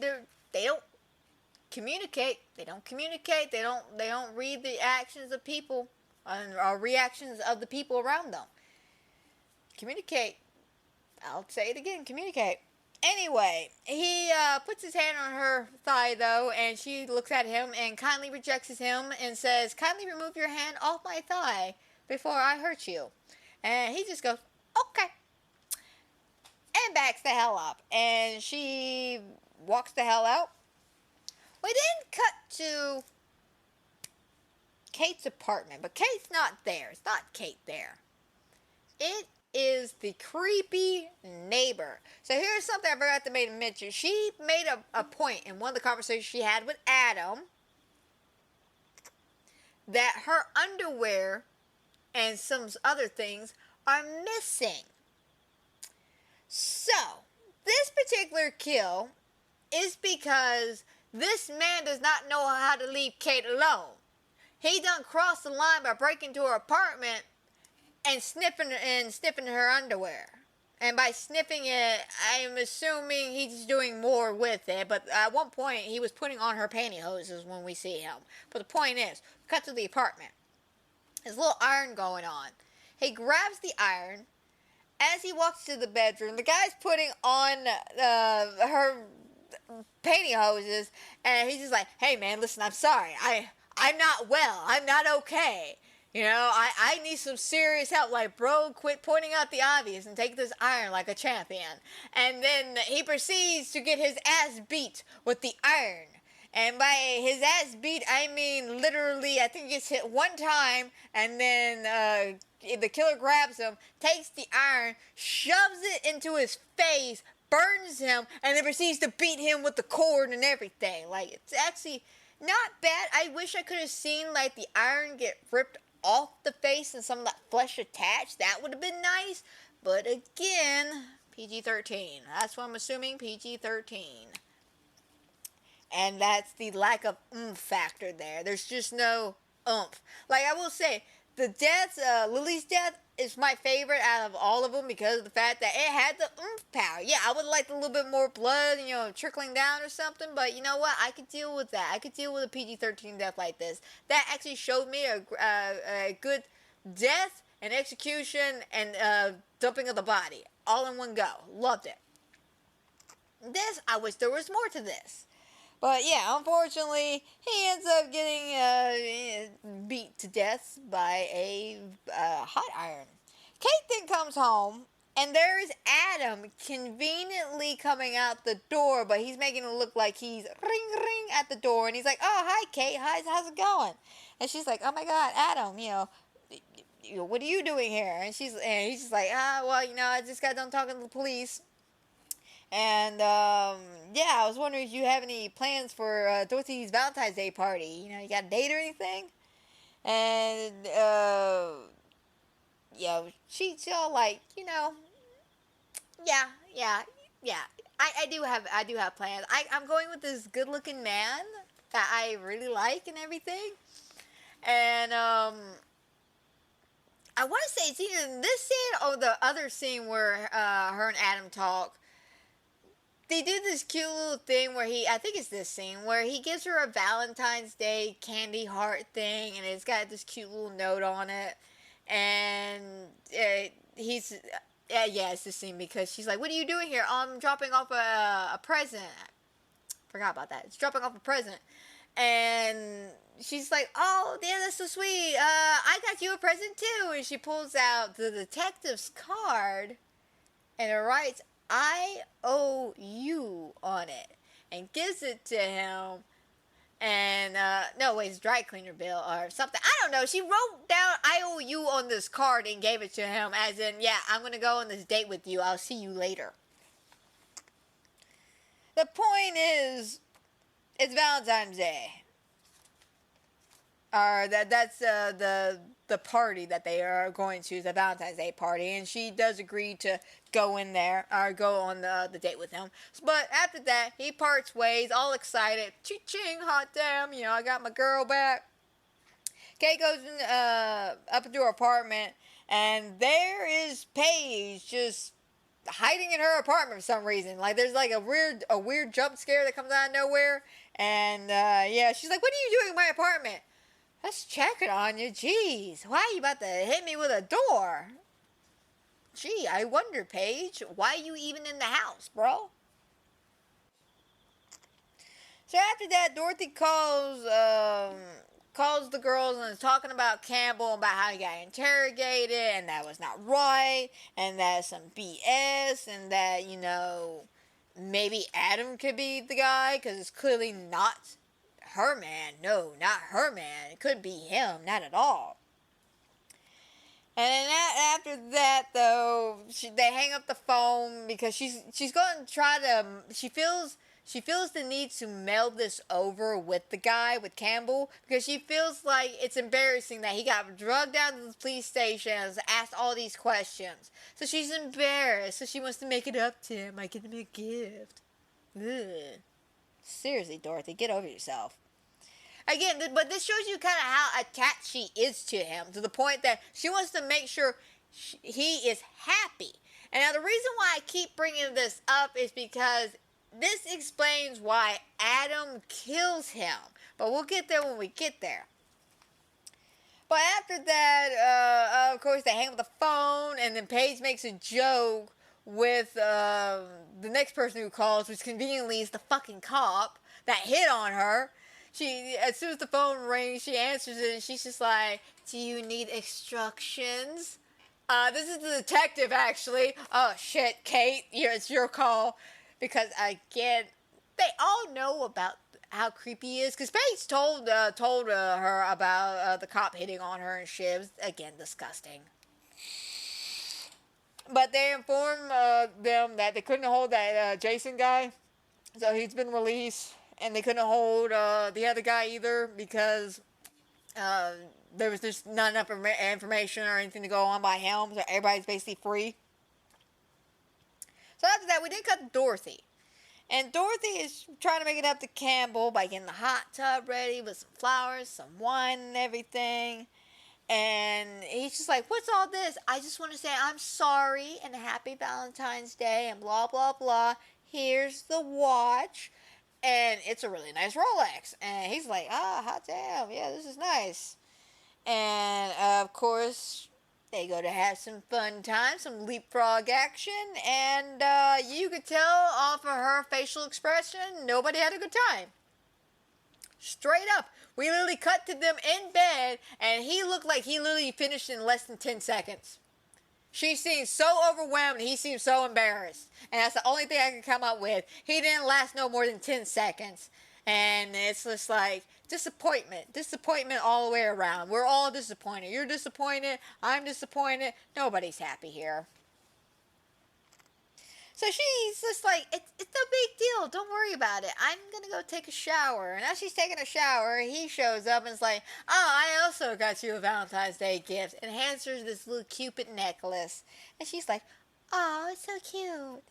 don't communicate. They don't communicate. They don't read the actions of people or reactions of the people around them. Communicate. I'll say it again. Communicate. Anyway, he puts his hand on her thigh though, and she looks at him and kindly rejects him and says, "Kindly remove your hand off my thigh before I hurt you." And he just goes, "Okay," and backs the hell up. And she walks the hell out. We then cut to Kate's apartment, but Kate's not there. It's not Kate there. It is the creepy neighbor. So here's something I forgot to mention. She made a point in one of the conversations she had with Adam that her underwear and some other things are missing. So, this particular kill is because this man does not know how to leave Kate alone. He done crossed the line by breaking into her apartment and sniffing her underwear. And by sniffing it, I'm assuming he's doing more with it. But at one point, he was putting on her pantyhose when we see him. But the point is, cut to the apartment. There's a little iron going on. He grabs the iron. As he walks to the bedroom, the guy's putting on her pantyhoses. And he's just like, "Hey, man, listen, I'm sorry. I'm not well. I'm not okay. I need some serious help. Like, bro, quit pointing out the obvious and take this iron like a champion." And then he proceeds to get his ass beat with the iron. And by his ass beat, I mean literally, I think he gets hit one time, and then the killer grabs him, takes the iron, shoves it into his face, burns him, and then proceeds to beat him with the cord and everything. Like, it's actually not bad. I wish I could have seen, like, the iron get ripped off the face and some of that flesh attached. That would have been nice. But again, PG-13. That's what I'm assuming, PG-13. And that's the lack of oomph factor there. There's just no oomph. Like, I will say, the death, Lily's death is my favorite out of all of them because of the fact that it had the oomph power. Yeah, I would like a little bit more blood, trickling down or something, but you know what? I could deal with that. I could deal with a PG-13 death like this. That actually showed me a good death and execution and dumping of the body all in one go. Loved it. This, I wish there was more to this. But yeah, unfortunately, he ends up getting beat to death by a hot iron. Kate then comes home, and there's Adam conveniently coming out the door, but he's making it look like he's ring at the door, and he's like, "Oh, hi, Kate. How's it going?" And she's like, "Oh my God, Adam, what are you doing here?" And he's just like, well, I just got done talking to the police. And, yeah, I was wondering if you have any plans for Dorothy's Valentine's Day party. You got a date or anything? And, she's all like, yeah. I do have plans. I'm going with this good-looking man that I really like and everything. And, I want to say it's either in this scene or the other scene where her and Adam talk. They do this cute little thing where I think it's this scene, where he gives her a Valentine's Day candy heart thing, and it's got this cute little note on it. And it's this scene because she's like, "What are you doing here?" "I'm dropping off a present." Forgot about that. It's dropping off a present. And she's like, "Oh, yeah, that's so sweet. I got you a present too." And she pulls out the detective's card, and it writes, "I owe you" on it, and gives it to him. And no, wait, it's dry cleaner bill or something. I don't know. She wrote down "I owe you" on this card and gave it to him, as in, yeah, I'm gonna go on this date with you. I'll see you later. The point is, it's Valentine's Day. Or that's the party that they are going to, the Valentine's Day party, and she does agree to go in there, or go on the date with him. But after that, he parts ways, all excited. Ching, hot damn, I got my girl back. Kate goes up into her apartment, and there is Paige just hiding in her apartment for some reason. Like, there's like a weird jump scare that comes out of nowhere, and she's like, "What are you doing in my apartment?" "Just checking on you. Jeez, why are you about to hit me with a door?" "Gee, I wonder, Paige, why are you even in the house, bro?" So after that, Dorothy calls the girls and is talking about Campbell, about how he got interrogated, and that was not right, and that's some BS, and that, maybe Adam could be the guy, because it's clearly not her man. No, not her man. It couldn't be him. Not at all. And then after that, though, they hang up the phone because she's going to try to. She feels the need to meld this over with the guy, with Campbell, because she feels like it's embarrassing that he got drugged down to the police station and was asked all these questions. So she's embarrassed. So she wants to make it up to him by giving him a gift. Ugh. Seriously, Dorothy, get over yourself. Again, but this shows you kind of how attached she is to him, to the point that she wants to make sure he is happy. And now the reason why I keep bringing this up is because this explains why Adam kills him. But we'll get there when we get there. But after that, of course, they hang up the phone, and then Paige makes a joke with the next person who calls, which conveniently is the fucking cop that hit on her. As soon as the phone rings, she answers it, and she's just like, "Do you need instructions?" This is the detective, actually. "Oh, shit, Kate, it's your call." Because, again, they all know about how creepy he is. Because Paige told her about the cop hitting on her and shit. It was, again, disgusting. But they informed them that they couldn't hold that Jason guy. So he's been released. And they couldn't hold the other guy either because there was just not enough information or anything to go on by him. So everybody's basically free. So after that, we did cut to Dorothy. And Dorothy is trying to make it up to Campbell by getting the hot tub ready with some flowers, some wine and everything. And he's just like, what's all this? I just want to say I'm sorry and happy Valentine's Day and blah, blah, blah. Here's the watch. And it's a really nice Rolex. And he's like, hot damn. Yeah, this is nice. And, of course, they go to have some fun time, some leapfrog action. And you could tell off of her facial expression, nobody had a good time. Straight up. We literally cut to them in bed, and he looked like he literally finished in less than 10 seconds. She seemed so overwhelmed, and he seemed so embarrassed. And that's the only thing I can come up with. He didn't last no more than 10 seconds. And it's just like disappointment. Disappointment all the way around. We're all disappointed. You're disappointed. I'm disappointed. Nobody's happy here. So she's just like, it's no big deal. Don't worry about it. I'm going to go take a shower. And as she's taking a shower, he shows up and is like, oh, I also got you a Valentine's Day gift. And hands her this little Cupid necklace. And she's like, oh, it's so cute.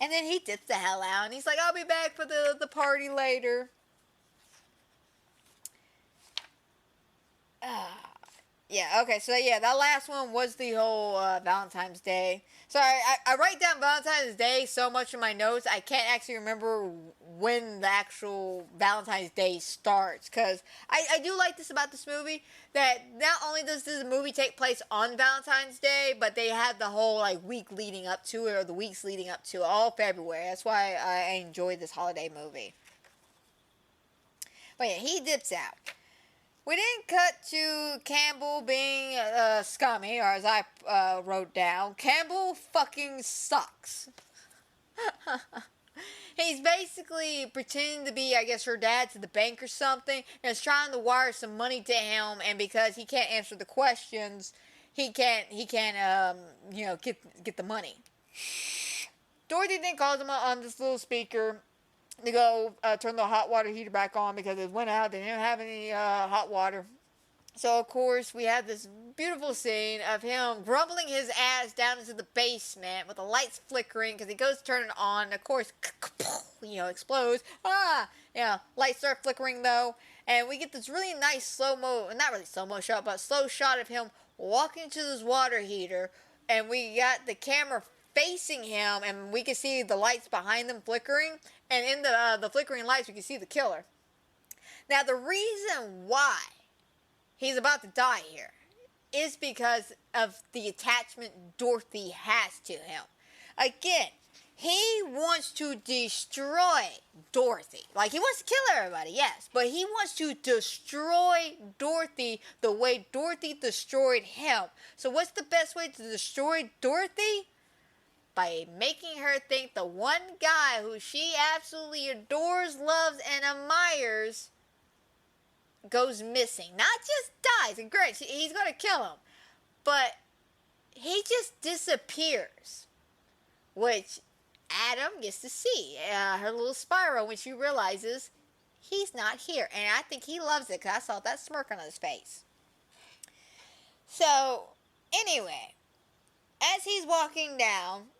And then he dips the hell out. And he's like, I'll be back for the party later. Yeah, okay, so yeah, that last one was the whole Valentine's Day. Sorry, I write down Valentine's Day so much in my notes, I can't actually remember when the actual Valentine's Day starts. Because I do like this about this movie, that not only does this movie take place on Valentine's Day, but they have the whole like week leading up to it, or the weeks leading up to it, all February. That's why I enjoy this holiday movie. But yeah, he dips out. We didn't cut to Campbell being scummy, or as I wrote down, Campbell fucking sucks. He's basically pretending to be, I guess, her dad to the bank or something, and is trying to wire some money to him, and because he can't answer the questions, he can't get the money. Dorothy then calls him on this little speaker to go turn the hot water heater back on because it went out. They didn't have any hot water. So, of course, we have this beautiful scene of him grumbling his ass down into the basement with the lights flickering because he goes to turn it on. And of course, explodes. Lights start flickering, though. And we get this really nice slow-mo, not really slow-mo shot, but slow shot of him walking to this water heater. And we got the camera facing him, and we can see the lights behind them flickering. And in the flickering lights, we can see the killer. Now, the reason why he's about to die here is because of the attachment Dorothy has to him. Again, he wants to destroy Dorothy. Like, he wants to kill everybody, yes. But he wants to destroy Dorothy the way Dorothy destroyed him. So what's the best way to destroy Dorothy? By making her think the one guy who she absolutely adores, loves, and admires goes missing. Not just dies, and great, he's going to kill him. But he just disappears. Which Adam gets to see. Her little spiral when she realizes he's not here. And I think he loves it because I saw that smirk on his face. So, anyway, as he's walking down,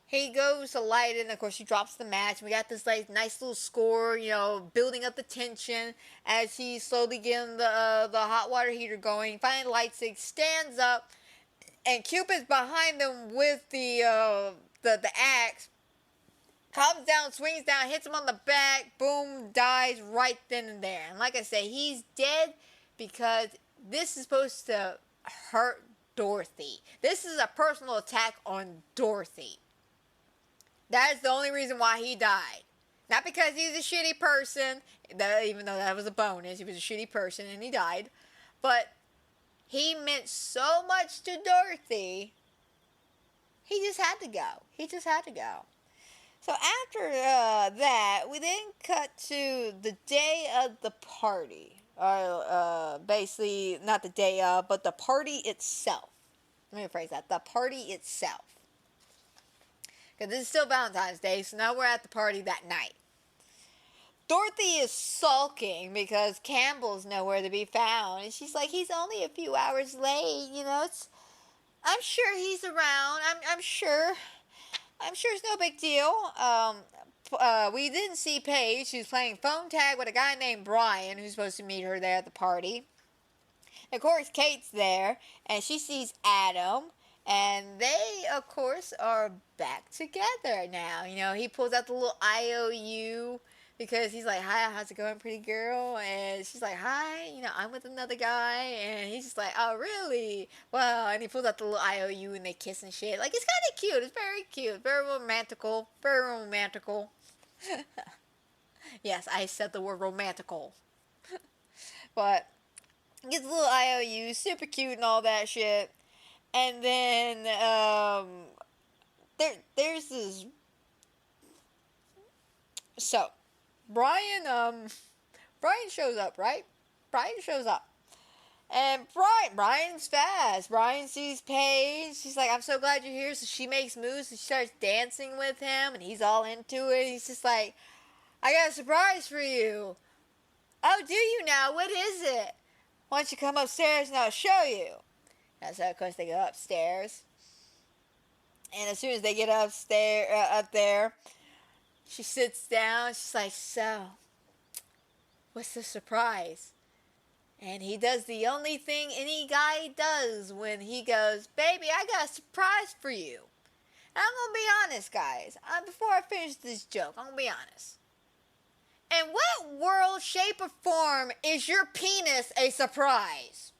he goes to light it, and of course she drops the match. We got this like nice little score, building up the tension as he's slowly getting the hot water heater going. Finally lights it, stands up, and Cupid's behind them with the axe. Comes down, swings down, hits him on the back, boom, dies right then and there. And like I say, he's dead because this is supposed to hurt Dorothy. This is a personal attack on Dorothy. That is the only reason why he died. Not because he's a shitty person, even though that was a bonus. He was a shitty person and he died. But he meant so much to Dorothy, he just had to go. He just had to go. So after that, we then cut to the day of the party. Basically, not the day of, but the party itself. Let me rephrase that. The party itself. Because this is still Valentine's Day, so now we're at the party that night. Dorothy is sulking because Campbell's nowhere to be found. And she's like, he's only a few hours late. You know, I'm sure he's around. I'm sure. I'm sure it's no big deal. We didn't see Paige. She was playing phone tag with a guy named Brian, who's supposed to meet her there at the party. Of course, Kate's there, and she sees Adam, and they, of course, are back together now. You know, he pulls out the little IOU because he's like, hi, how's it going, pretty girl? And she's like, hi, you know, I'm with another guy. And he's just like, oh, really? Well, and he pulls out the little IOU and they kiss and shit. Like, it's kind of cute. It's very cute. Very romantical. Very romantical. Yes, I said the word romantical. But gets a little IOU, super cute and all that shit. And then there's this. So Brian shows up, right? Brian shows up. And Brian's fast. Brian sees Paige. She's like, I'm so glad you're here. So she makes moves and she starts dancing with him. And he's all into it. He's just like, I got a surprise for you. Oh, do you now? What is it? Why don't you come upstairs and I'll show you? And so, of course, they go upstairs. And as soon as they get up there, she sits down. She's like, so, what's the surprise? And he does the only thing any guy does when he goes, baby, I got a surprise for you. And I'm going to be honest, guys. Before I finish this joke, I'm going to be honest. In what world, shape, or form is your penis a surprise?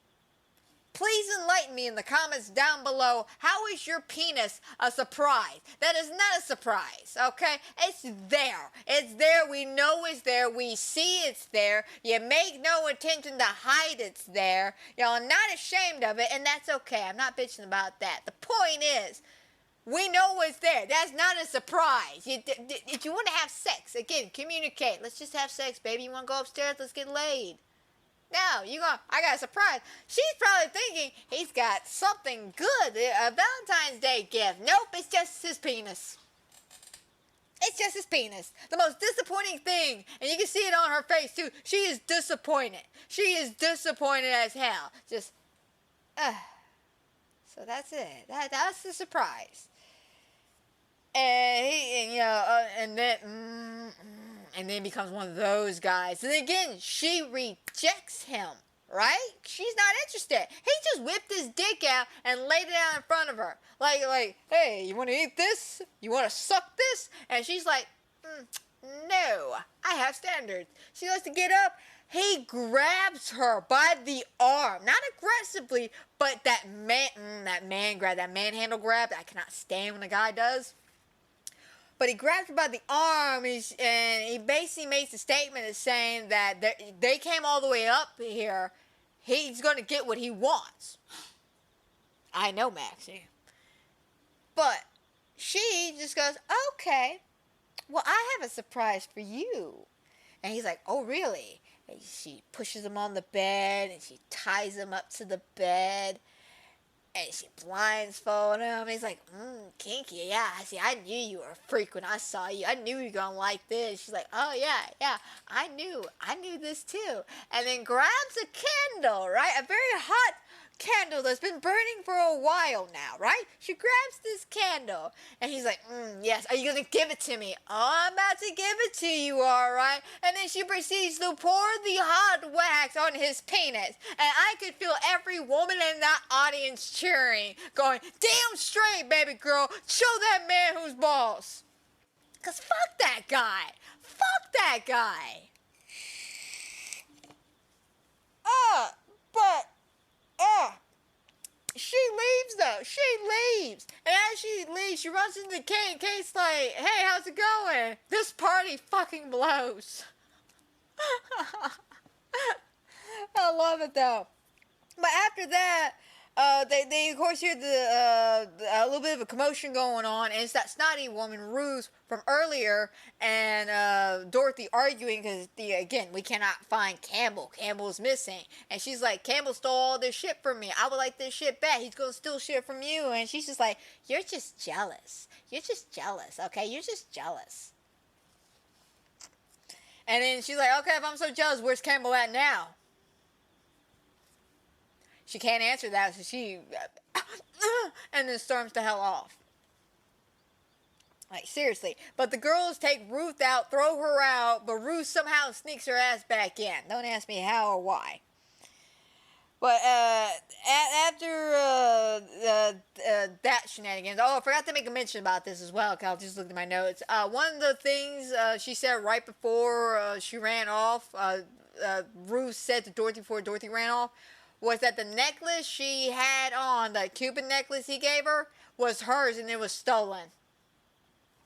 Please enlighten me in the comments down below. How is your penis a surprise? That is not a surprise, okay? It's there. It's there. We know it's there. We see it's there. You make no intention to hide it's there. Y'all are not ashamed of it, and that's okay. I'm not bitching about that. The point is, we know it's there. That's not a surprise. If you want to have sex, again, communicate. Let's just have sex, baby. You want to go upstairs? Let's get laid. No, I got a surprise. She's probably thinking he's got something good, a Valentine's Day gift. Nope, it's just his penis. It's just his penis. The most disappointing thing, and you can see it on her face too. She is disappointed. She is disappointed as hell. Just, so that's it. That's the surprise. And then becomes one of those guys. And again, she rejects him, right? She's not interested. He just whipped his dick out and laid it out in front of her. Like, hey, you want to eat this? You want to suck this? And she's like, no, I have standards. She wants to get up. He grabs her by the arm. Not aggressively, but that man grab, that manhandle grab that I cannot stand when a guy does. But he grabs her by the arm, and he basically makes a statement of saying that they came all the way up here. He's going to get what he wants. I know, Maxie. But she just goes, okay, well, I have a surprise for you. And he's like, oh, really? And she pushes him on the bed, and she ties him up to the bed. And she blindfolded him. And he's like, kinky, yeah. See, I knew you were a freak when I saw you. I knew you were going to like this. She's like, oh, yeah. I knew this too. And then grabs a candle, right? A very hot candle that's been burning for a while now, right? She grabs this candle. And he's like, yes, are you going to give it to me? Oh, I'm about to give it to you, all right? And then she proceeds to pour the hot wax on his penis. And I could feel every woman in that audience cheering, going, damn straight, baby girl. Show that man who's boss. Because fuck that guy. Fuck that guy. She leaves though. She leaves. And as she leaves, she runs into Kate. Kate's like, hey, how's it going? This party fucking blows. I love it though. But after that, they of course hear a little bit of a commotion going on, and it's that snotty woman Ruth from earlier, and Dorothy arguing because again we cannot find Campbell. Campbell's missing, and she's like, Campbell stole all this shit from me. I would like this shit back. He's gonna steal shit from you, and she's just like, you're just jealous. You're just jealous, okay? You're just jealous. And then she's like, okay, if I'm so jealous, where's Campbell at now? She can't answer that, so she and then storms the hell off. Like, seriously. But the girls take Ruth out, throw her out, but Ruth somehow sneaks her ass back in. Don't ask me how or why. But after that shenanigans, oh, I forgot to make a mention about this as well, because I just looked at my notes. One of the things she said right before she ran off, Ruth said to Dorothy before Dorothy ran off, was that the necklace she had on, the Cuban necklace he gave her, was hers and it was stolen.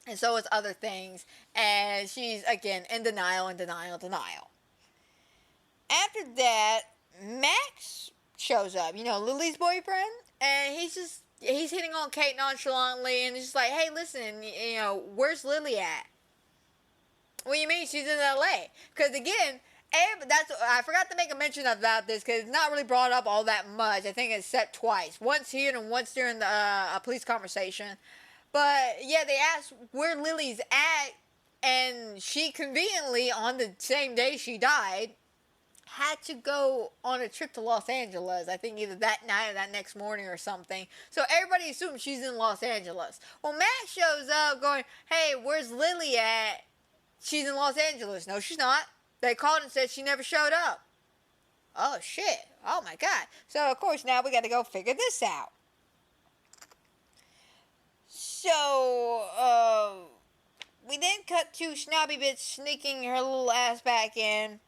And so was other things. And she's, again, in denial. After that, Max shows up, Lily's boyfriend. And he's hitting on Kate nonchalantly. And he's just like, hey, listen, where's Lily at? What do you mean she's in L.A.? Because, again, I forgot to make a mention about this because it's not really brought up all that much. I think it's said twice. Once here and once during a police conversation. But, yeah, they asked where Lily's at, and she conveniently, on the same day she died, had to go on a trip to Los Angeles. I think either that night or that next morning or something. So everybody assumes she's in Los Angeles. Well, Max shows up going, hey, where's Lily at? She's in Los Angeles. No, she's not. They called and said she never showed up. Oh, shit. Oh, my God. So, of course, now we got to go figure this out. So, we then cut to Snobby Bitch sneaking her little ass back in.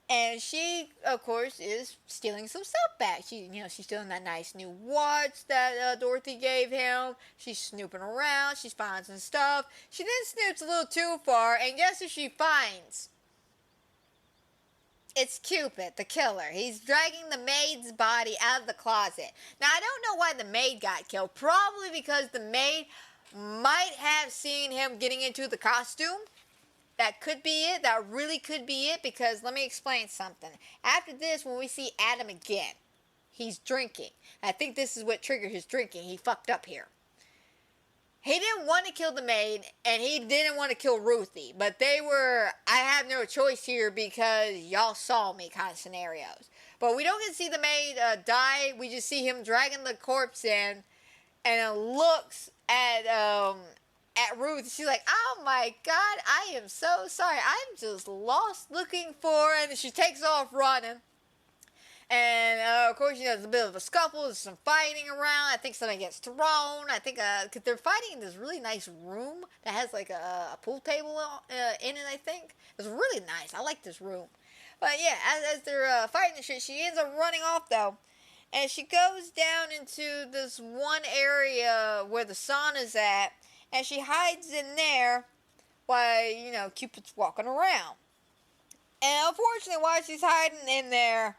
And she, of course, is stealing some stuff back. She's stealing that nice new watch that Dorothy gave him. She's snooping around. She's finding some stuff. She then snoops a little too far. And guess who she finds? It's Cupid, the killer. He's dragging the maid's body out of the closet. Now, I don't know why the maid got killed. Probably because the maid might have seen him getting into the costume. That could be it. That really could be it. Because let me explain something. After this, when we see Adam again, he's drinking. I think this is what triggered his drinking. He fucked up here. He didn't want to kill the maid, and he didn't want to kill Ruthie. But they were, I have no choice here because y'all saw me kind of scenarios. But we don't get to see the maid die. We just see him dragging the corpse in, and it looks at Ruth. She's like, oh my God, I am so sorry. I'm just lost looking for, and she takes off running. And, of course, there's a bit of a scuffle. There's some fighting around. I think somebody gets thrown. I think, because they're fighting in this really nice room that has, like, a pool table in it, I think. It's really nice. I like this room. But, yeah, as they're fighting and shit, she ends up running off, though. And she goes down into this one area where the sauna's at. And she hides in there while, Cupid's walking around. And, unfortunately, while she's hiding in there,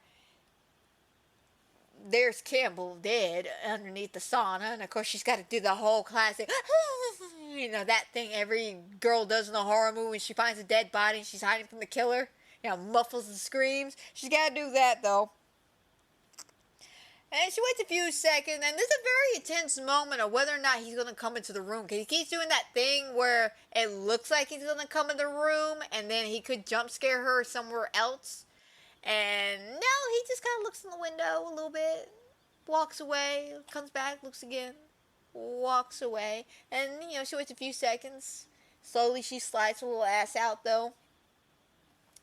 there's Campbell dead underneath the sauna, and of course she's got to do the whole classic, that thing every girl does in a horror movie when she finds a dead body and she's hiding from the killer, muffles and screams. She's got to do that, though. And she waits a few seconds, and there's a very intense moment of whether or not he's going to come into the room, because he keeps doing that thing where it looks like he's going to come in the room, and then he could jump scare her somewhere else. And no, he just kind of looks in the window a little bit, walks away, comes back, looks again, walks away. And, she waits a few seconds. Slowly she slides her little ass out, though.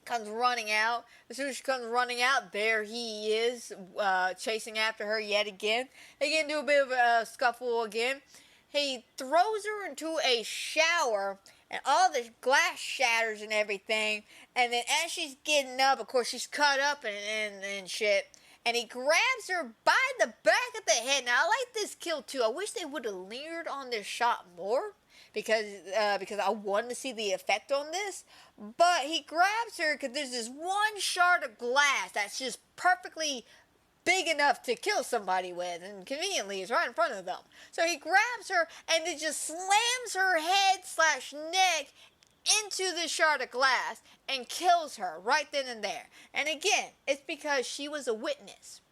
Comes running out. As soon as she comes running out, there he is, chasing after her yet again. They get into a bit of a scuffle again. He throws her into a shower, and all the glass shatters and everything. And then as she's getting up, of course, she's cut up and shit. And he grabs her by the back of the head. Now, I like this kill, too. I wish they would have lingered on this shot more. Because I wanted to see the effect on this. But he grabs her because there's this one shard of glass that's just perfectly big enough to kill somebody with, and conveniently is right in front of them. So he grabs her and then just slams her head slash neck into the shard of glass and kills her right then and there. And again, it's because she was a witness.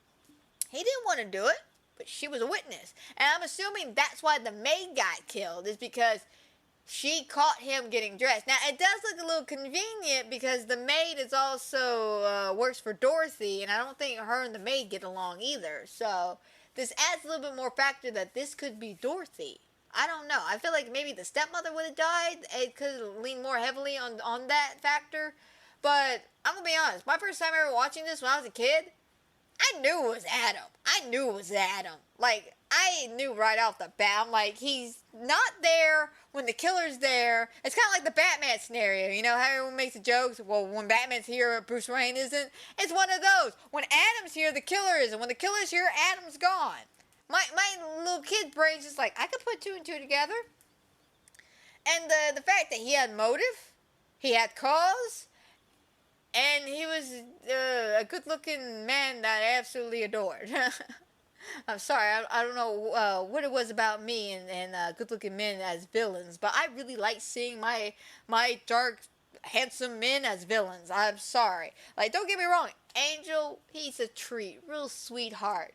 He didn't want to do it, but she was a witness. And I'm assuming that's why the maid got killed, is because she caught him getting dressed. Now, it does look a little convenient because the maid is also works for Dorothy, and I don't think her and the maid get along either. So this adds a little bit more factor that this could be Dorothy. I don't know. I feel like maybe the stepmother would have died. It could have leaned more heavily on that factor. But I'm going to be honest. My first time ever watching this when I was a kid, I knew it was Adam. I knew it was Adam. Like, I knew right off the bat. I'm like, he's not there when the killer's there. It's kind of like the Batman scenario. You know how everyone makes the jokes? Well, when Batman's here, Bruce Wayne isn't. It's one of those. When Adam's here, the killer isn't. When the killer's here, Adam's gone. My little kid brain's just like, I could put two and two together. And the fact that he had motive, he had cause, and he was a good-looking man that I absolutely adored. I'm sorry, I don't know what it was about me and good-looking men as villains, but I really like seeing my dark, handsome men as villains. I'm sorry. Like, don't get me wrong, Angel, he's a treat, real sweetheart.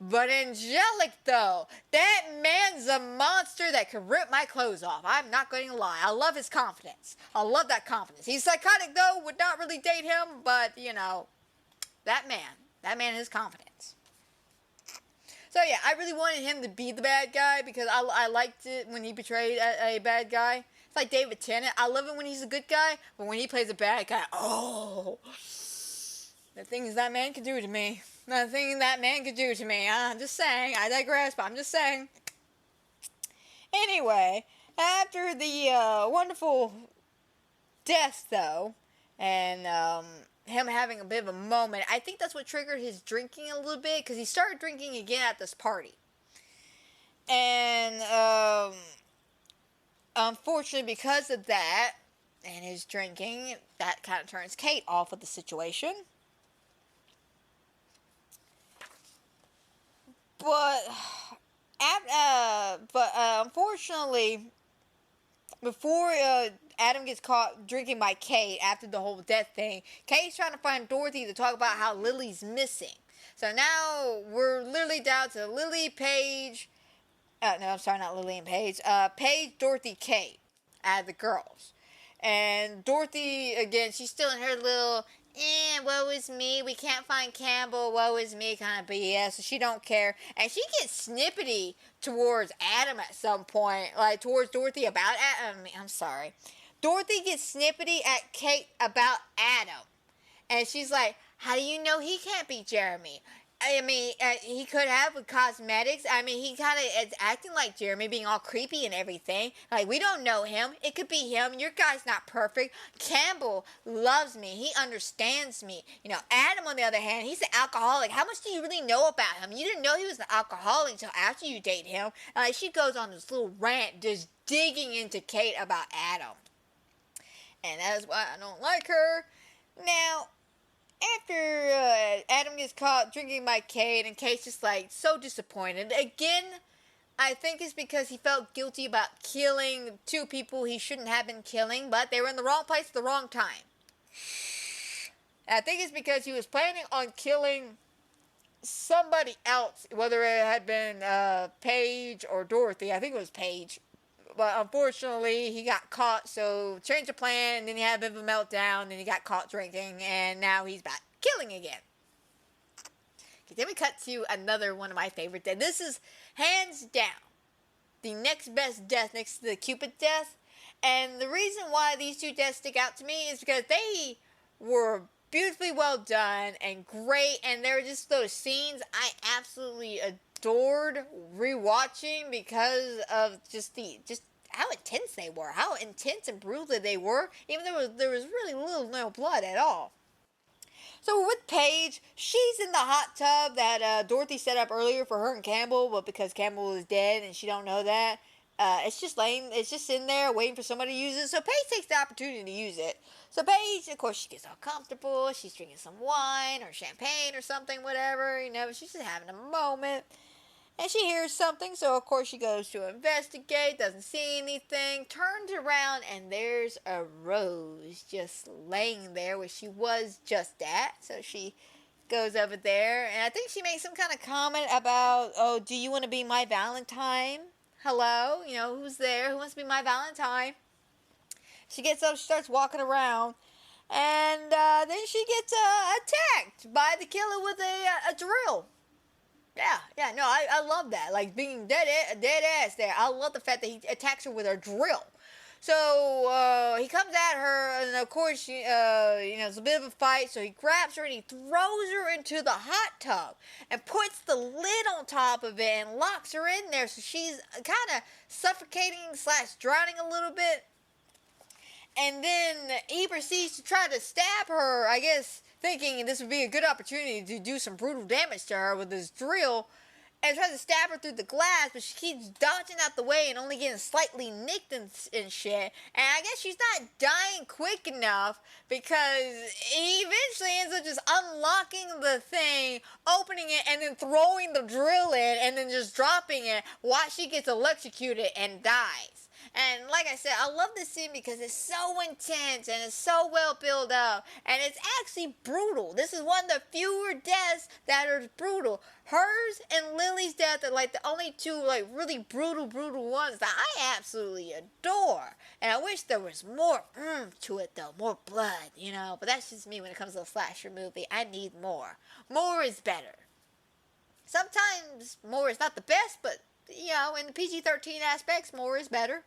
But angelic, though, that man's a monster that could rip my clothes off. I'm not going to lie. I love his confidence. I love that confidence. He's psychotic, though, would not really date him, but, you know, that man is confidence. So, yeah, I really wanted him to be the bad guy because I liked it when he betrayed a bad guy. It's like David Tennant. I love it when he's a good guy, but when he plays a bad guy, oh, the things that man could do to me. Nothing that man could do to me. I'm just saying. I digress, but I'm just saying. Anyway, after the wonderful death, though, and him having a bit of a moment, I think that's what triggered his drinking a little bit, because he started drinking again at this party. And unfortunately, because of that, and his drinking, that kind of turns Kate off of the situation. But unfortunately, before Adam gets caught drinking by Kate after the whole death thing, Kate's trying to find Dorothy to talk about how Lily's missing. So now we're literally down to Lily, Paige. No, I'm sorry, not Lily and Paige. Paige, Dorothy, Kate, out of the girls. And Dorothy, again, she's still in her little, woe is me, we can't find Campbell, woe is me kind of BS, so she don't care. And she gets snippety towards Adam at some point, like towards Dorothy about Adam. I'm sorry. Dorothy gets snippety at Kate about Adam. And she's like, how do you know he can't be Jeremy? I mean, he could have with cosmetics. I mean, he kind of is acting like Jeremy, being all creepy and everything. Like, we don't know him. It could be him. Your guy's not perfect. Campbell loves me. He understands me. You know, Adam, on the other hand, he's an alcoholic. How much do you really know about him? You didn't know he was an alcoholic until after you date him. She goes on this little rant, just digging into Kate about Adam. And that is why I don't like her. Now, after Adam gets caught drinking by Kate, and Kate's just like so disappointed. Again, I think it's because he felt guilty about killing two people he shouldn't have been killing, but they were in the wrong place at the wrong time. And I think it's because he was planning on killing somebody else, whether it had been Paige or Dorothy. I think it was Paige. But unfortunately, he got caught, so changed the plan, and then he had a bit of a meltdown, and he got caught drinking, and now he's back killing again. Okay, then we cut to another one of my favorite deaths. This is, hands down, the next best death next to the Cupid death. And the reason why these two deaths stick out to me is because they were beautifully well done and great, and they were just those scenes I absolutely adored rewatching because of just how intense they were, how intense and brutal they were, even though there was really no blood at all. So with Paige, she's in the hot tub that Dorothy set up earlier for her and Campbell, but because Campbell is dead and she don't know that, it's just in there waiting for somebody to use it. So Paige takes the opportunity to use it. So Paige, of course, she gets all comfortable. She's drinking some wine or champagne or something, whatever. She's just having a moment. And she hears something, so of course she goes to investigate, doesn't see anything, turns around, and there's a rose just laying there where she was just at. So she goes over there, and I think she makes some kind of comment about, oh, do you want to be my Valentine? Hello? Who's there? Who wants to be my Valentine? She gets up, starts walking around, and then she gets attacked by the killer with a drill. Yeah, no, I love that. Like, being dead ass there. I love the fact that he attacks her with a drill. So, he comes at her, and of course, it's a bit of a fight, so he grabs her and he throws her into the hot tub and puts the lid on top of it and locks her in there, so she's kind of suffocating / drowning a little bit. And then he proceeds to try to stab her, I guess, thinking this would be a good opportunity to do some brutal damage to her with this drill, and tries to stab her through the glass, but she keeps dodging out the way and only getting slightly nicked and shit. And I guess she's not dying quick enough, because he eventually ends up just unlocking the thing, opening it, and then throwing the drill in, and then just dropping it while she gets electrocuted and dies. And like I said, I love this scene because it's so intense and it's so well built up, and it's actually brutal. This is one of the fewer deaths that are brutal. Hers and Lily's death are like the only two like really brutal ones that I absolutely adore. And I wish there was more to it though, more blood, But that's just me when it comes to a slasher movie. I need more. More is better. Sometimes more is not the best, but in the PG-13 aspects, more is better.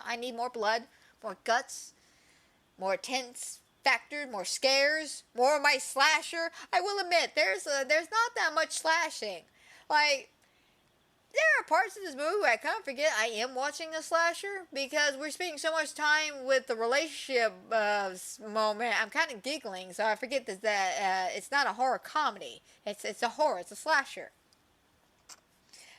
I need more blood, more guts, more tense factor, more scares, more of my slasher. I will admit, there's not that much slashing. Like, there are parts of this movie where I kind of forget I am watching a slasher, because we're spending so much time with the relationship moment. I'm kind of giggling, so I forget that it's not a horror comedy. It's a horror. It's a slasher.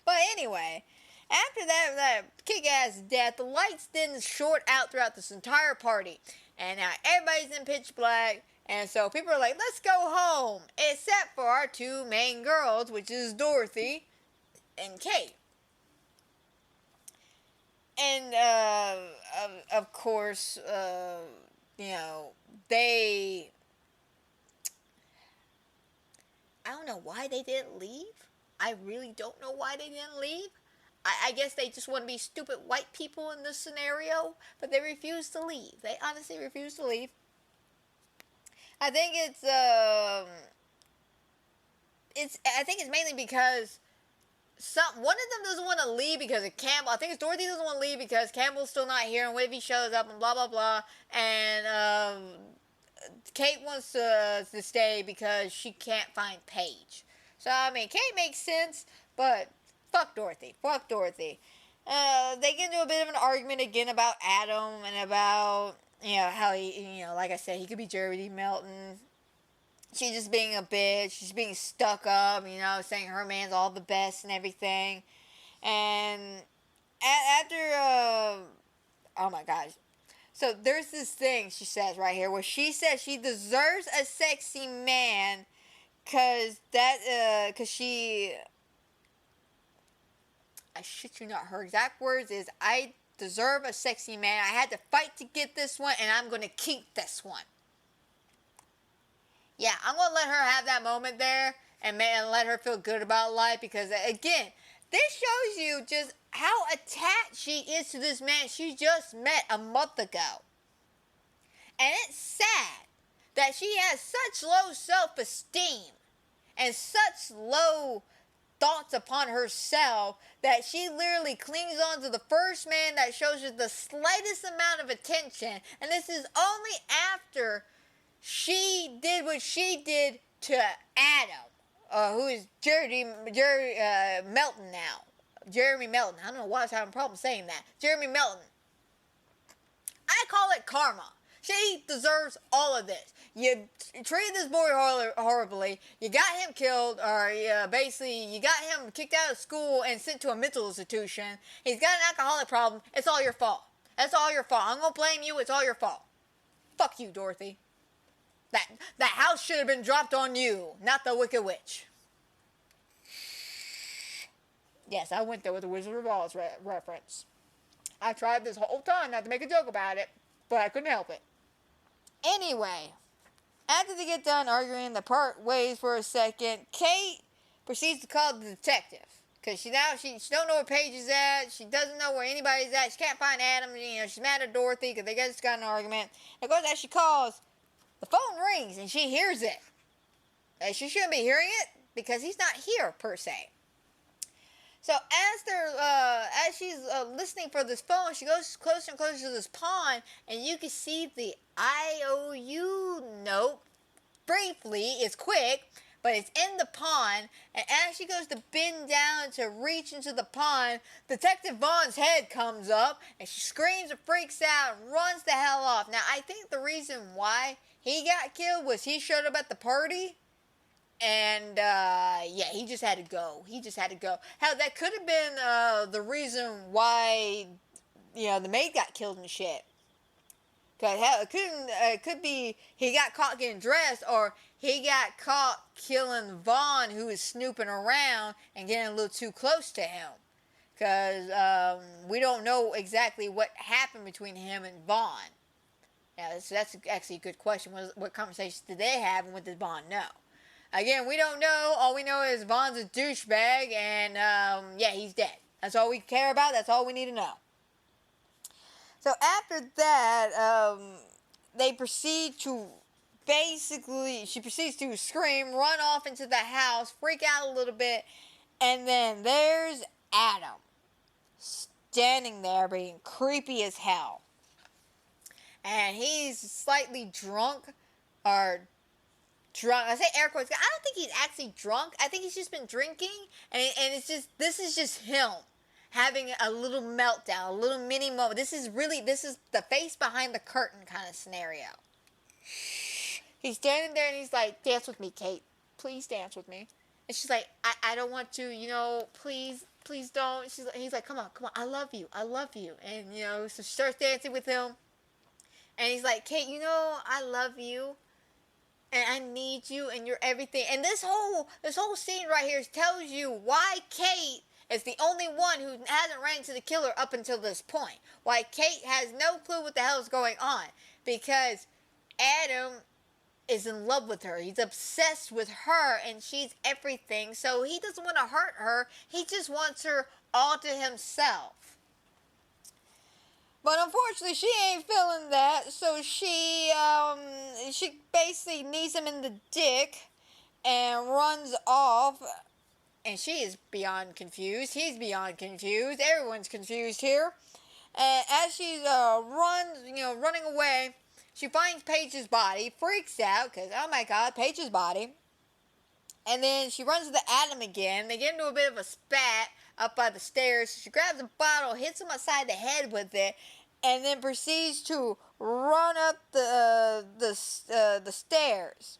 But anyway, after that kick-ass death, the lights then short out throughout this entire party. And now everybody's in pitch black. And so people are like, let's go home. Except for our two main girls, which is Dorothy and Kate. And, of course, they... I don't know why they didn't leave. I really don't know why they didn't leave. I guess they just want to be stupid white people in this scenario, but they refuse to leave. They honestly refuse to leave. I think it's mainly because one of them doesn't want to leave because of Campbell. I think it's Dorothy doesn't want to leave because Campbell's still not here and Wavy shows up and blah blah blah. And Kate wants to stay because she can't find Paige. So I mean, Kate makes sense, but fuck Dorothy. Fuck Dorothy. They get into a bit of an argument again about Adam and about, how he, like I said, he could be Jeremy Melton. She's just being a bitch. She's being stuck up, saying her man's all the best and everything. And after, oh my gosh. So there's this thing she says right here where she says she deserves a sexy man cause she, I shit you not, her exact words is, I deserve a sexy man. I had to fight to get this one, and I'm going to keep this one. Yeah, I'm going to let her have that moment there and let her feel good about life, because, again, this shows you just how attached she is to this man she just met a month ago. And it's sad that she has such low self-esteem and such low thoughts upon herself that she literally clings on to the first man that shows her the slightest amount of attention. And this is only after she did what she did to Adam, who is Jeremy Melton now. Jeremy Melton. I don't know why I was having a problem saying that. Jeremy Melton. I call it karma. She deserves all of this. You treated this boy horribly. You got him killed, or basically you got him kicked out of school and sent to a mental institution. He's got an alcoholic problem. It's all your fault. That's all your fault. I'm gonna blame you. It's all your fault. Fuck you, Dorothy. That house should have been dropped on you, not the Wicked Witch. Yes, I went there with the Wizard of Oz reference. I tried this whole time not to make a joke about it, but I couldn't help it. Anyway, after they get done arguing, they part ways for a second. Kate proceeds to call the detective. Because she don't know where Paige is at. She doesn't know where anybody's at. She can't find Adam. She's mad at Dorothy because they just got an argument. And of course, as she calls, the phone rings and she hears it. She shouldn't be hearing it because he's not here, per se. So as she's listening for this phone, she goes closer and closer to this pond, and you can see the IOU note. Briefly, it's quick, but it's in the pond. And as she goes to bend down to reach into the pond, Detective Vaughn's head comes up, and she screams and freaks out and runs the hell off. Now, I think the reason why he got killed was he showed up at the party. And, yeah, he just had to go. Hell, that could have been, the reason why, the maid got killed and shit. Because, hell, it could be he got caught getting dressed, or he got caught killing Vaughn, who was snooping around and getting a little too close to him. Because, we don't know exactly what happened between him and Vaughn. Yeah, so that's actually a good question. What conversations did they have, and what did Vaughn know? Again, we don't know. All we know is Vaughn's a douchebag, and, yeah, he's dead. That's all we care about. That's all we need to know. So after that, they proceed to she proceeds to scream, run off into the house, freak out a little bit, and then there's Adam standing there being creepy as hell. And he's slightly drunk, or drunk. I say air quotes. I don't think he's actually drunk. I think he's just been drinking, and this is just him having a little meltdown, a little mini moment. This is the face behind the curtain kind of scenario. He's standing there and he's like, "Dance with me, Kate. Please dance with me." And she's like, I don't want to, please don't. He's like, come on, I love you. And, so she starts dancing with him. And he's like, "Kate, I love you. And I need you, and you're everything." And this whole scene right here tells you why Kate is the only one who hasn't ran into the killer up until this point. Why Kate has no clue what the hell is going on. Because Adam is in love with her. He's obsessed with her, and she's everything. So he doesn't want to hurt her. He just wants her all to himself. But unfortunately, she ain't feeling that, so she basically knees him in the dick and runs off. And she is beyond confused. He's beyond confused. Everyone's confused here. And as she running away, she finds Paige's body, freaks out, because, oh my God, Paige's body. And then she runs to Adam again. They get into a bit of a spat up by the stairs. She grabs a bottle, hits him upside the head with it, and then proceeds to run up the stairs.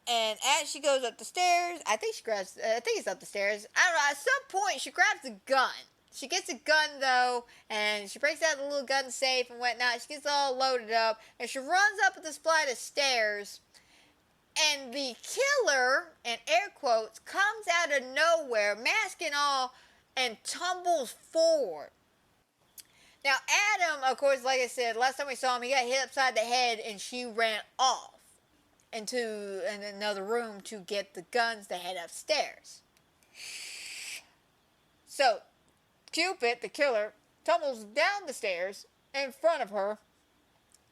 And as she goes up the stairs, I think it's up the stairs. I don't know. At some point, she grabs a gun. She gets a gun, though, and she breaks out the little gun safe and whatnot. She gets all loaded up, and she runs up this flight of stairs. And the killer, in air quotes, comes out of nowhere, mask and all, and tumbles forward. Now, Adam, of course, like I said, last time we saw him, he got hit upside the head, and she ran off into another room to get the guns to head upstairs. So, Cupid, the killer, tumbles down the stairs in front of her.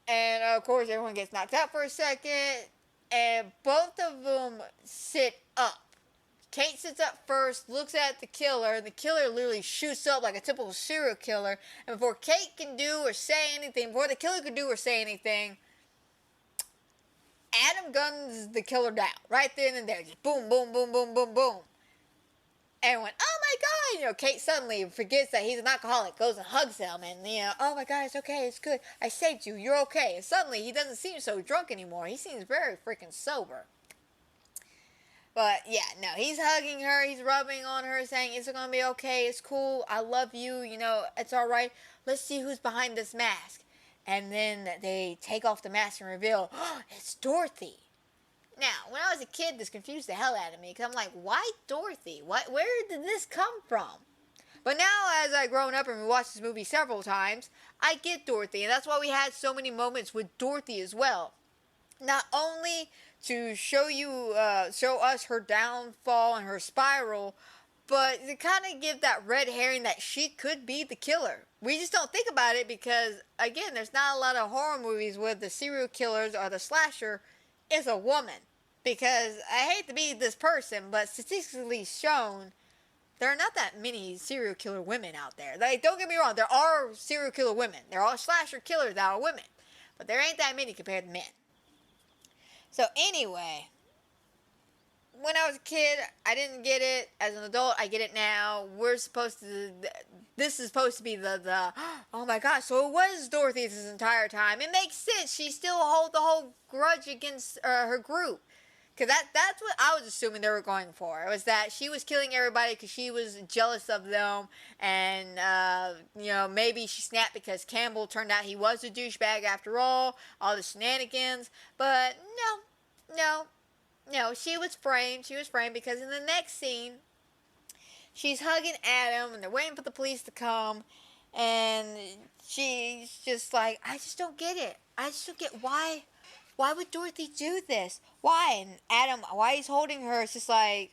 And, of course, everyone gets knocked out for a second. And both of them sit up. Kate sits up first, looks at the killer, and the killer literally shoots up like a typical serial killer. And before Kate can do or say anything, before the killer can do or say anything, Adam guns the killer down. Right then and there. Just boom, boom, boom, boom, boom, boom. And went, oh my God, Kate suddenly forgets that he's an alcoholic, goes and hugs him, and, oh my God, it's okay, it's good, I saved you, you're okay. And suddenly he doesn't seem so drunk anymore, he seems very freaking sober. But yeah, no, he's hugging her, he's rubbing on her, saying, it's gonna be okay, it's cool, I love you, it's alright, let's see who's behind this mask. And then they take off the mask and reveal, oh, it's Dorothy. Now, when I was a kid, this confused the hell out of me, because I'm like, why Dorothy? Where did this come from? But now, as I've grown up and we watched this movie several times, I get Dorothy, and that's why we had so many moments with Dorothy as well. Not only to show us her downfall and her spiral, but to kind of give that red herring that she could be the killer. We just don't think about it because, again, there's not a lot of horror movies where the serial killers or the slasher is a woman. Because I hate to be this person, but statistically shown, there are not that many serial killer women out there. Like, don't get me wrong, there are serial killer women. There are slasher killers that are women. But there ain't that many compared to men. So anyway, when I was a kid, I didn't get it. As an adult, I get it now. This is supposed to be the oh my gosh, so it was Dorothy this entire time. It makes sense. She still holds the whole grudge against her group. Because that's what I was assuming they were going for. It was that she was killing everybody because she was jealous of them. And, maybe she snapped because Campbell turned out he was a douchebag after all the shenanigans. But no, she was framed. She was framed because in the next scene, she's hugging Adam and they're waiting for the police to come. And she's just like, I just don't get it. I just don't get why. Why would Dorothy do this? Why? And Adam, why he's holding her, it's just like,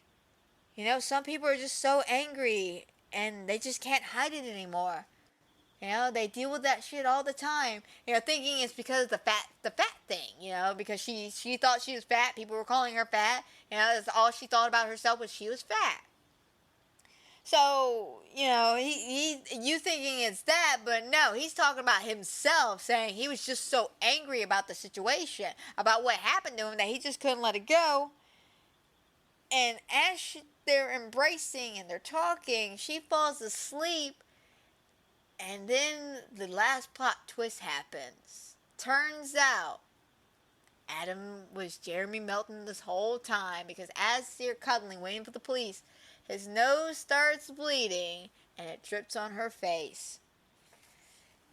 some people are just so angry and they just can't hide it anymore. They deal with that shit all the time. Thinking it's because of the fat thing, because she thought she was fat. People were calling her fat. That's all she thought about herself was she was fat. So, you thinking it's that, but no, he's talking about himself, saying he was just so angry about the situation, about what happened to him, that he just couldn't let it go. And as they're embracing and they're talking, she falls asleep, and then the last plot twist happens. Turns out, Adam was Jeremy Melton this whole time, because as they're cuddling, waiting for the police, his nose starts bleeding, and it drips on her face.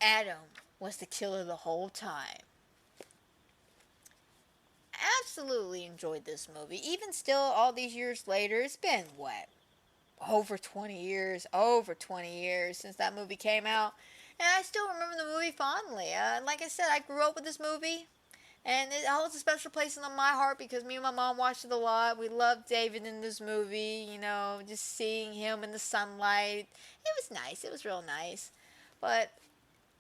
Adam was the killer the whole time. Absolutely enjoyed this movie. Even still, all these years later, it's been, over 20 years since that movie came out. And I still remember the movie fondly. Like I said, I grew up with this movie. And it holds a special place in my heart because me and my mom watched it a lot. We loved David in this movie, just seeing him in the sunlight. It was nice. It was real nice. But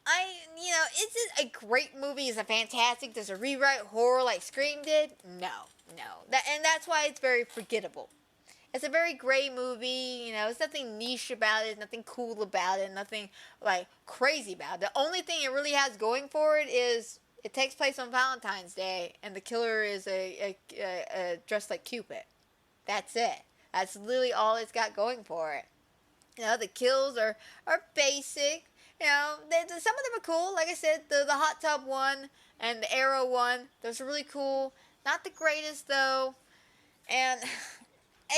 is it a great movie? Is it fantastic? Does it rewrite horror like Scream did? No. And that's why it's very forgettable. It's a very gray movie, there's nothing niche about it, nothing cool about it, nothing crazy about it. The only thing it really has going for it is it takes place on Valentine's Day, and the killer is a dressed like Cupid. That's it. That's literally all it's got going for it. The kills are basic. Some of them are cool. Like I said, the hot tub one and the arrow one, those are really cool. Not the greatest, though. And,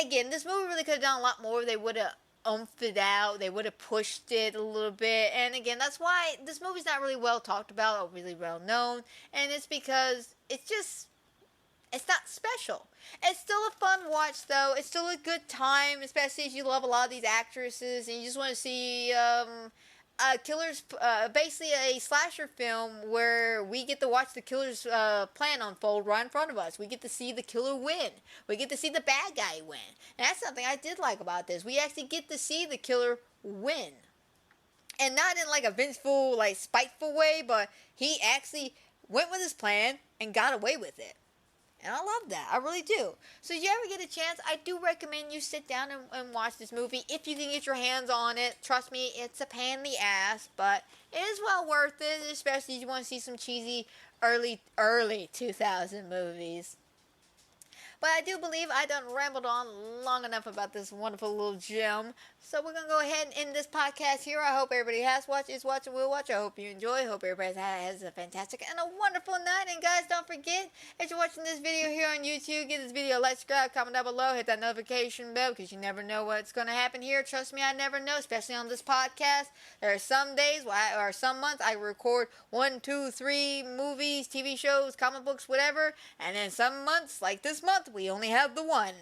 again, this movie really could have done a lot more. They would have umphed it out. They would have pushed it a little bit. And again, that's why this movie's not really well talked about or really well known. And it's because it's not special. It's still a fun watch, though. It's still a good time, especially if you love a lot of these actresses and you just want to see killers, basically a slasher film where we get to watch the killer's plan unfold right in front of us. We get to see the killer win. We get to see the bad guy win. And that's something I did like about this. We actually get to see the killer win. And not in a vengeful, spiteful way, but he actually went with his plan and got away with it. And I love that. I really do. So if you ever get a chance, I do recommend you sit down and watch this movie. If you can get your hands on it. Trust me, it's a pain in the ass. But it is well worth it. Especially if you want to see some cheesy early 2000 movies. But I do believe I done rambled on long enough about this wonderful little gem. So we're going to go ahead and end this podcast here. I hope everybody has watched, is watching, will watch. I hope you enjoy. I hope everybody has a fantastic and a wonderful night. And guys, don't forget, if you're watching this video here on YouTube, give this video a like, subscribe, comment down below, hit that notification bell, because you never know what's going to happen here. Trust me, I never know, especially on this podcast. There are some days or some months I record 1, 2, 3 movies, TV shows, comic books, whatever. And then some months, like this month, we only have the one.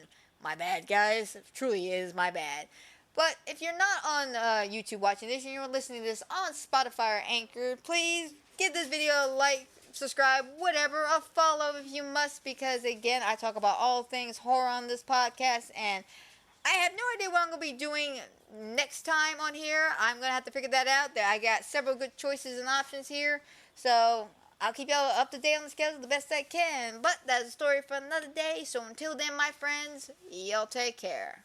My bad, guys. It truly is my bad. But if you're not on YouTube watching this and you're listening to this on Spotify or Anchor, please give this video a like, subscribe, whatever, a follow if you must, because again, I talk about all things horror on this podcast, and I have no idea what I'm going to be doing next time on here. I'm going to have to figure that out. I got several good choices and options here, so I'll keep y'all up to date on the schedule the best I can. But that's a story for another day, so until then, my friends, y'all take care.